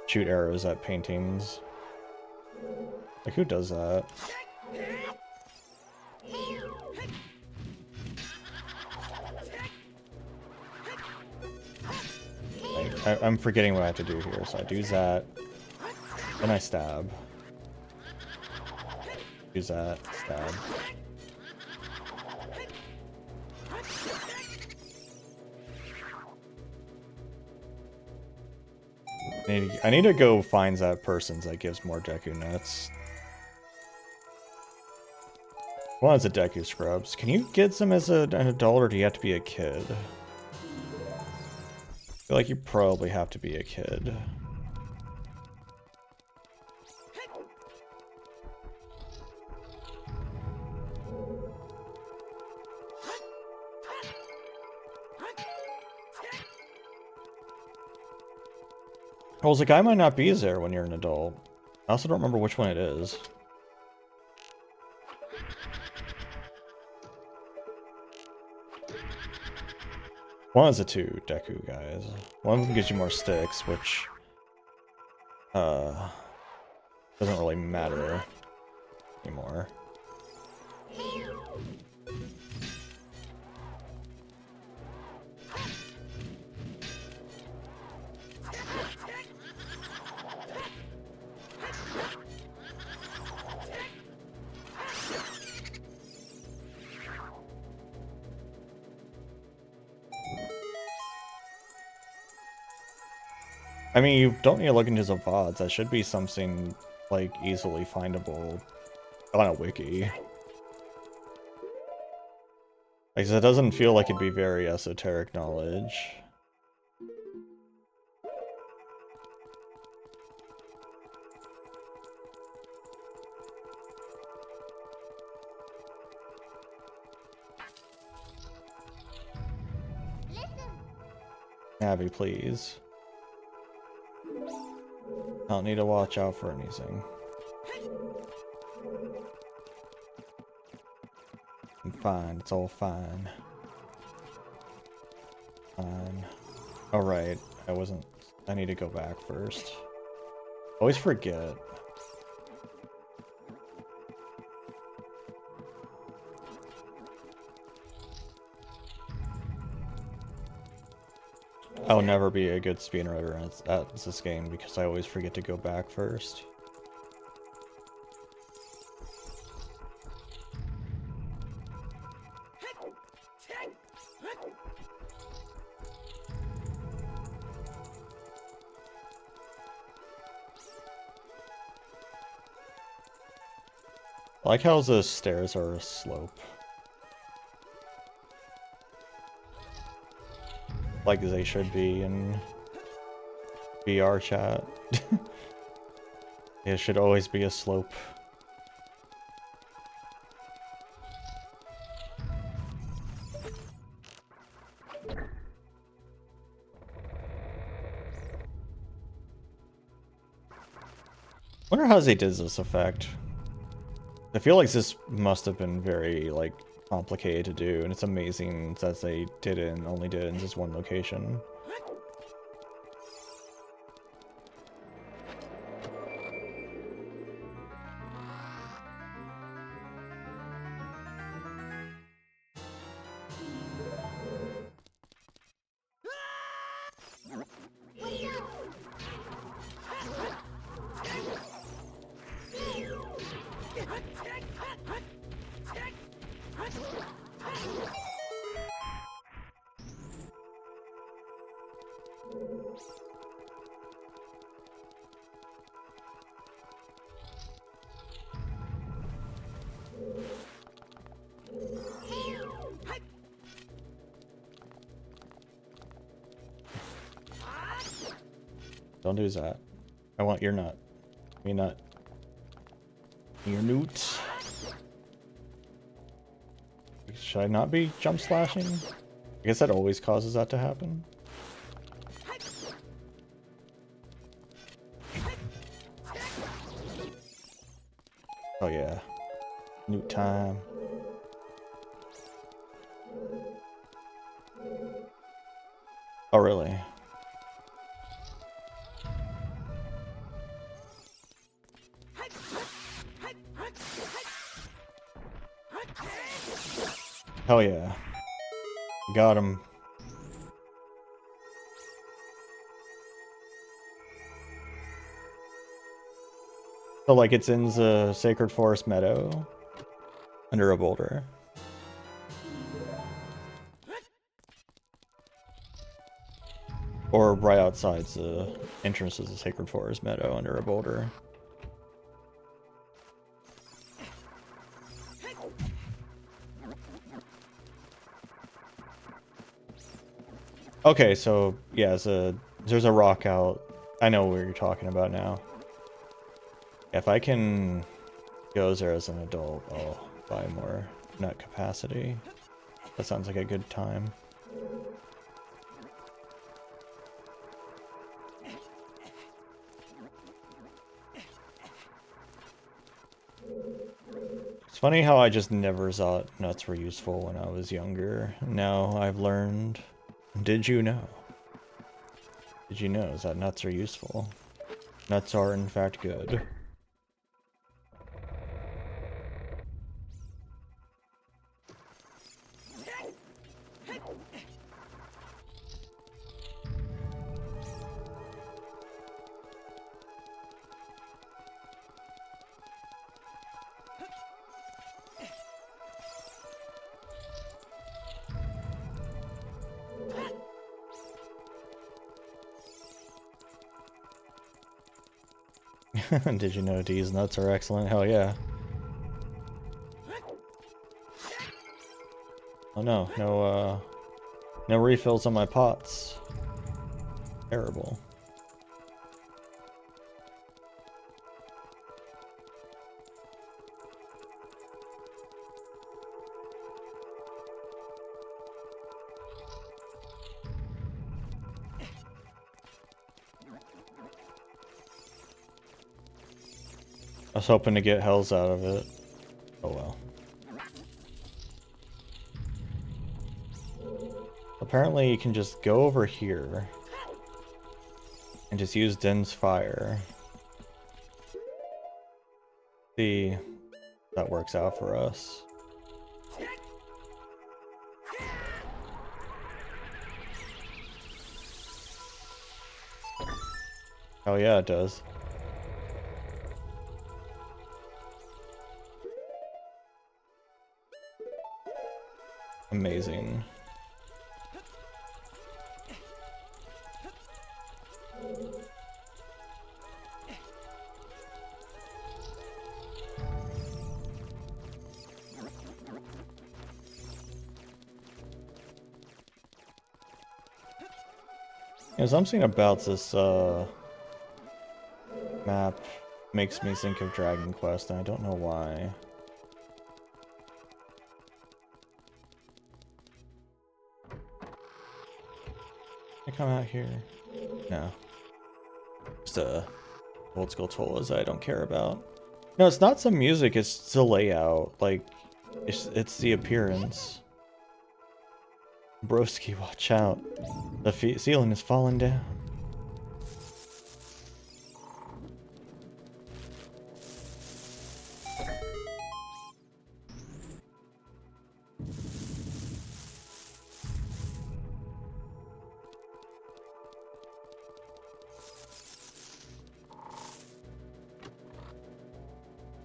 shoot arrows at paintings. Like, who does that? Like, I'm forgetting what I have to do here. So I do that, then I stab. Use that, stab. I need to go find that person that gives more Deku nuts. One is a Deku Scrubs. Can you get them as an adult, or do you have to be a kid? I feel like you probably have to be a kid. Well, the guy might not be there when you're an adult. I also don't remember which one it is. One is the two Deku guys. One of them gives you more sticks, which doesn't really matter anymore. I mean, you don't need to look into the VODs. That should be something, like, easily findable on a wiki. Like, it doesn't feel like it'd be very esoteric knowledge. Abby, please. I don't need to watch out for anything. I'm fine. It's all fine. Fine. Alright. I need to go back first. Always forget. I'll never be a good speedrunner at this game because I always forget to go back first. I like how the stairs are a slope. Like they should be in VR chat. It should always be a slope. Wonder how they did this effect. I feel like this must have been very, like, complicated to do, and it's amazing that they did it and only did it in this one location. Don't do that. I want your nut. Your nut. Your newt. Should I not be jump slashing? I guess that always causes that to happen. Oh yeah. Newt time. Oh really? Hell yeah. Got him. So like it's in the Sacred Forest Meadow under a boulder. Or right outside the entrance of the Sacred Forest Meadow under a boulder. Okay, so yeah, there's a rock out. I know what you're talking about now. If I can go there as an adult, I'll buy more nut capacity. That sounds like a good time. It's funny how I just never thought nuts were useful when I was younger. Now I've learned. Did you know? Did you know that nuts are useful? Nuts are in fact good. Did you know these nuts are excellent? Hell yeah. Oh no, no refills on my pots. Terrible. was hoping to get hells out of it. Oh well. Apparently you can just go over here and just use Din's fire. See if that works out for us. Oh yeah, it does. Amazing. Something about this map makes me think of Dragon Quest, and I don't know why. Can I come out here? No. Just old school tools I don't care about. No, it's not some music, it's the layout. Like, it's the appearance. Broski, watch out. The ceiling is falling down.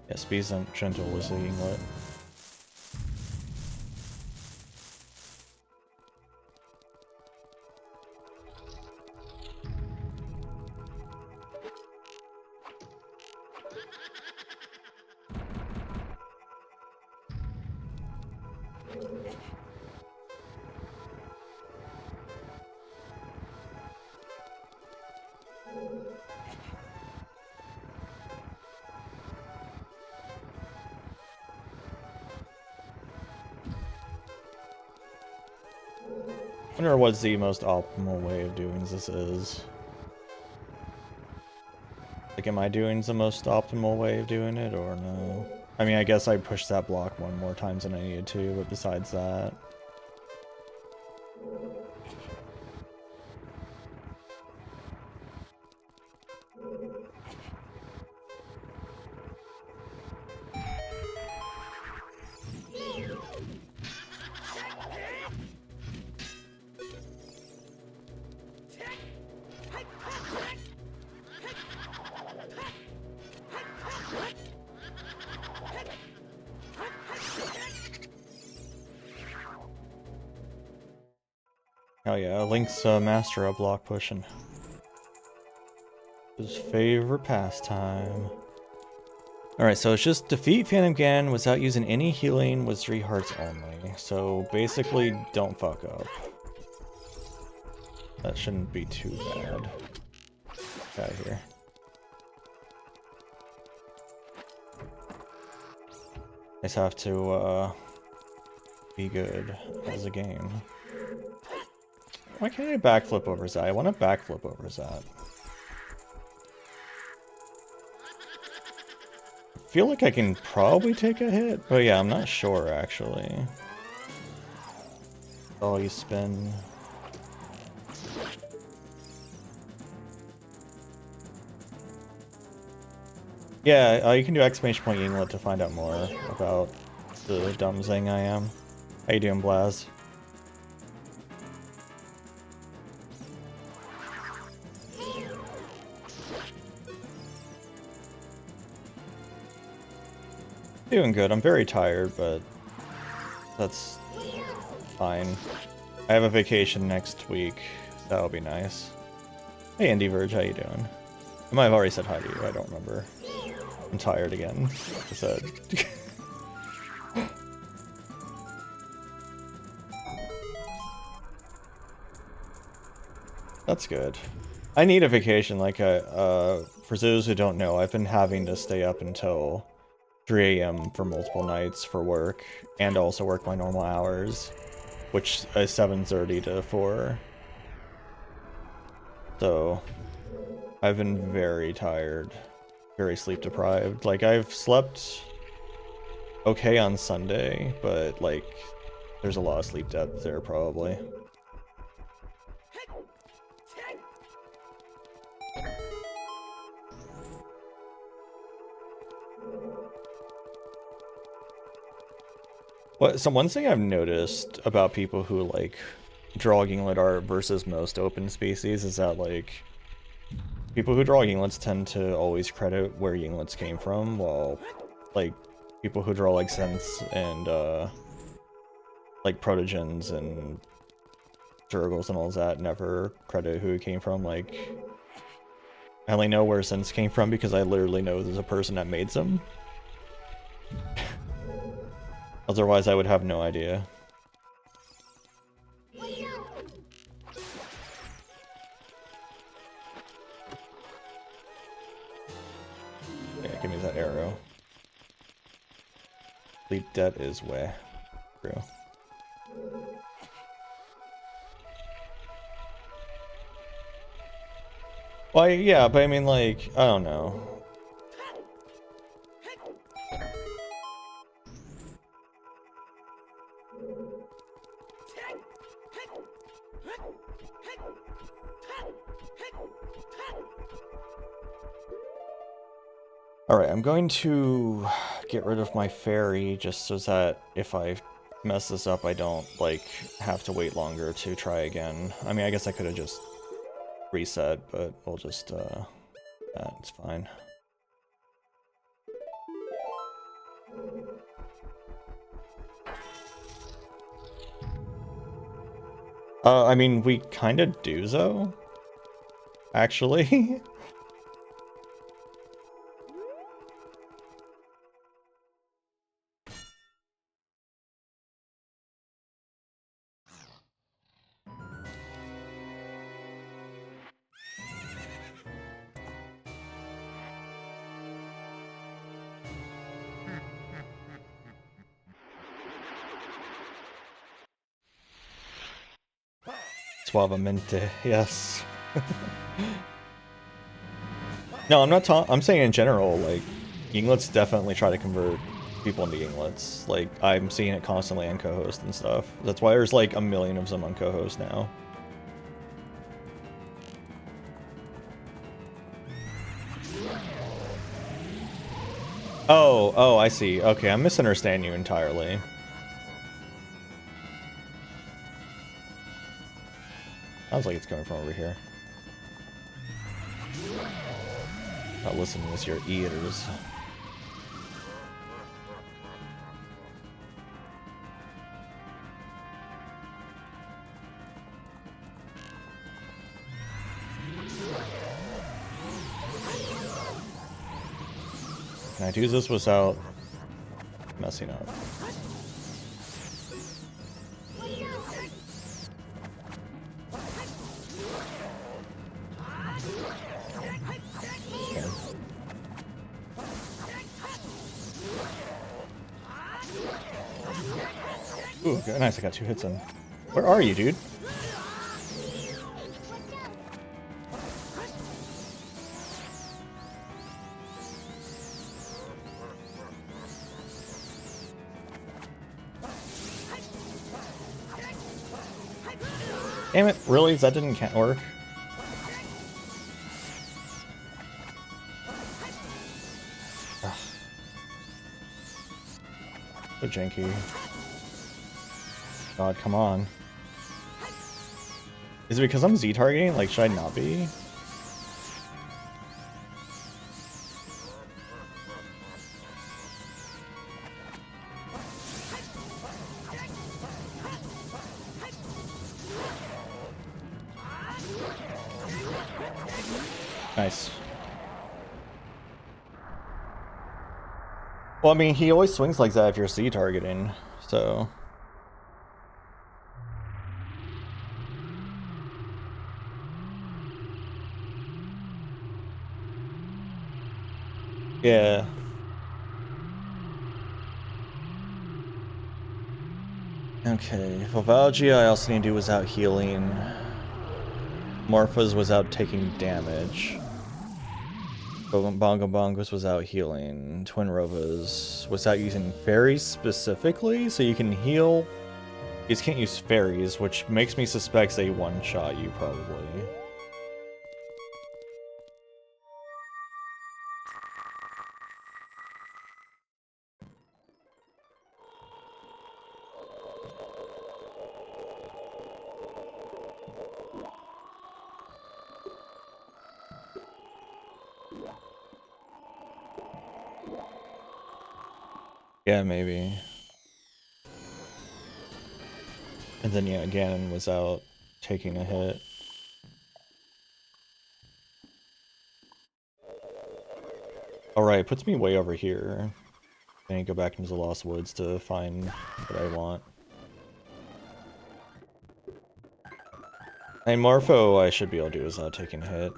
Yes, be gentle with the Inglet. I wonder what the most optimal way of doing this is. Like, am I doing the most optimal way of doing it, or no? I mean, I guess I pushed that block one more times than I needed to, but besides that... Oh yeah, Link's master of block pushing. His favorite pastime. Alright, so it's just defeat Phantom Ganon without using any healing with 3 hearts only. So basically, don't fuck up. That shouldn't be too bad. Get out of here. I just have to be good as a game. Why can't I backflip over that? I want to backflip over that. I feel like I can probably take a hit, but yeah, I'm not sure actually. Oh, you spin. Yeah, you can do exclamation point Yinglet to find out more about the dumb zing I am. How you doing, Blaz? Doing good. I'm very tired, but that's fine. I have a vacation next week. So that'll be nice. Hey, Indie Verge, how you doing? I might have already said hi to you. I don't remember. I'm tired again. I said. That's good. I need a vacation. Like, for those who don't know, I've been having to stay up until 3 AM for multiple nights for work, and also work my normal hours, which is 7:30 to 4. So, I've been very tired. very sleep deprived. Like, I've slept okay on Sunday, but like there's a lot of sleep debt there probably. So one thing I've noticed about people who like draw Yinglet art versus most open species is that like people who draw Yinglets tend to always credit where Yinglets came from, while like people who draw like Scents and like Protogens and Durgles and all that never credit who it came from. Like, I only know where Scents came from because I literally know there's a person that made them. Otherwise, I would have no idea. Yeah, give me that arrow. Sleep debt is where. True. Well, yeah, but I mean, like, I don't know. Alright, I'm going to get rid of my fairy just so that if I mess this up, I don't, like, have to wait longer to try again. I mean, I guess I could have just reset, but we'll just, that's fine. I mean, we kind of do, though. Actually. Suavemente, yes. No, I'm not I'm saying in general, like, Yinglets definitely try to convert people into Yinglets. Like, I'm seeing it constantly on co-host and stuff. That's why there's like a million of them on co-host now. Oh, I see. Okay, I'm misunderstanding you entirely. Sounds like it's coming from over here. Not listening with your ears. Can I do this without messing up? Ooh, good. Nice, I got 2 hits in. Where are you, dude? Damn it, really? That didn't work? Ugh. So janky. God, come on. Is it because I'm Z-targeting? Like, should I not be? Nice. Well, I mean, he always swings like that if you're Z-targeting, so... Yeah. Okay, Vivalgia I also need to do without healing. Morpha's without taking damage. Bongo Bongos was out healing. Twin Rovas was out using fairies specifically, so you can heal. You just can't use fairies, which makes me suspect they one-shot you probably. Yeah, maybe. And then yeah, Ganon was out taking a hit. Alright, puts me way over here. I need to go back into the Lost Woods to find what I want. And Morpho I should be able to do without taking a hit.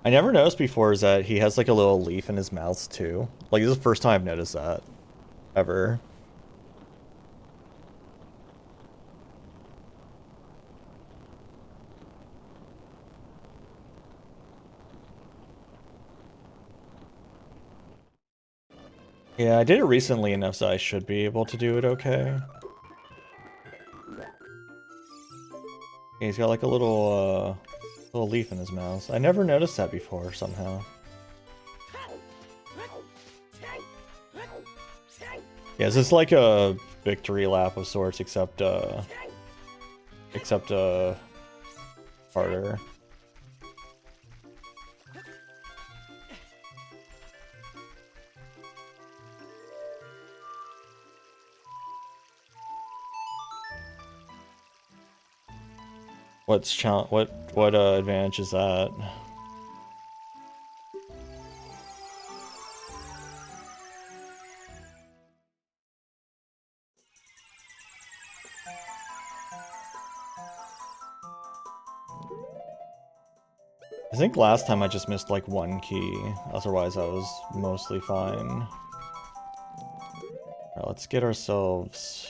I never noticed before is that he has like a little leaf in his mouth too. Like this is the first time I've noticed that. Ever. Yeah, I did it recently enough so I should be able to do it okay. Yeah, he's got like a little leaf in his mouth. I never noticed that before somehow. Yeah, this is like a victory lap of sorts, except harder. What advantage is that? I think last time I just missed like one key, otherwise I was mostly fine. Alright, let's get ourselves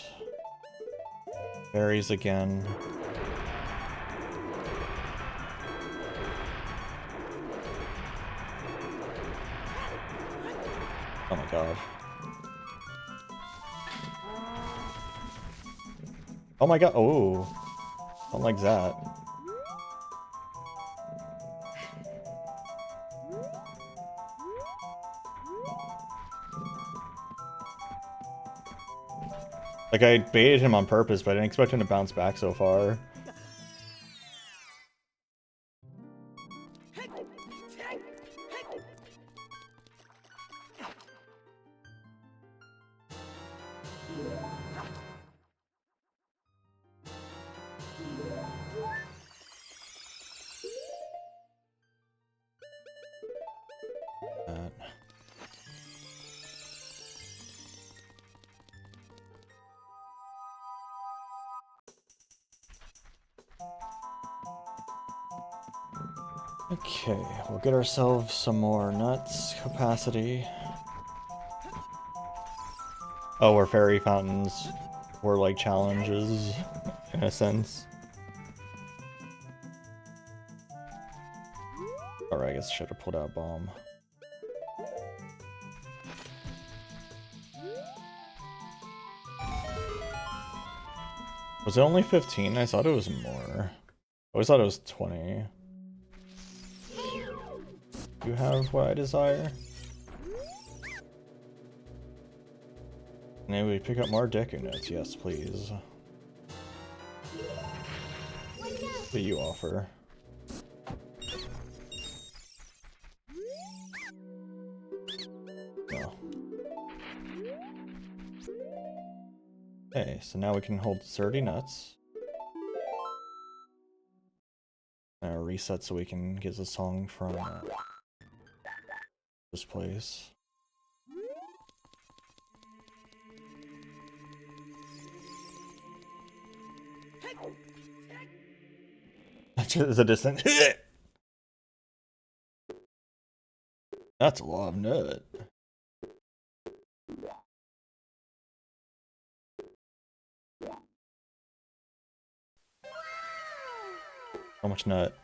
berries again. Oh my god. Oh my god, oh. Don't like that. Like, I baited him on purpose, but I didn't expect him to bounce back so far. Okay, we'll get ourselves some more nuts capacity. Oh, where fairy fountains were like challenges, in a sense. Alright, I guess I should have pulled out bomb. Was it only 15? I thought it was more. I always thought it was 20. You have what I desire? May we pick up more Deku notes? Yes, please. What do you offer? No. Okay, so now we can hold 30 nuts. Reset so we can get the song from this place. That's a distant. That's a lot of nut. So much nut.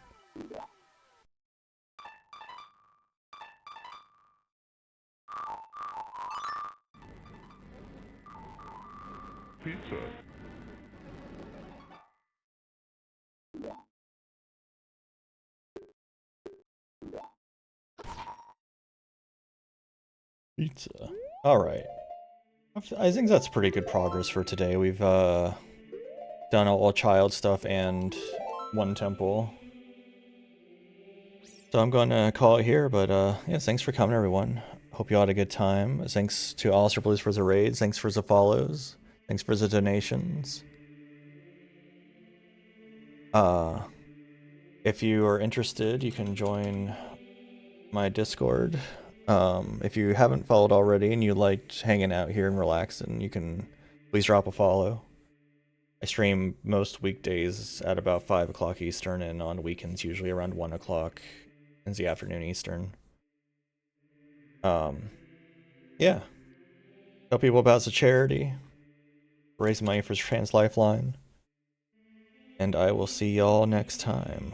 Pizza. Pizza. Alright. I think that's pretty good progress for today. We've done all child stuff and one temple. So I'm going to call it here, but yeah, thanks for coming, everyone. Hope you all had a good time. Thanks to Alistair Blues for the raids. Thanks for the follows. Thanks for the donations. If you are interested, you can join my Discord. If you haven't followed already and you liked hanging out here and relaxing, you can please drop a follow. I stream most weekdays at about 5 o'clock Eastern, and on weekends usually around 1 o'clock in the afternoon Eastern. Yeah. Tell people about the charity. Raise money for Trans Lifeline. And I will see y'all next time.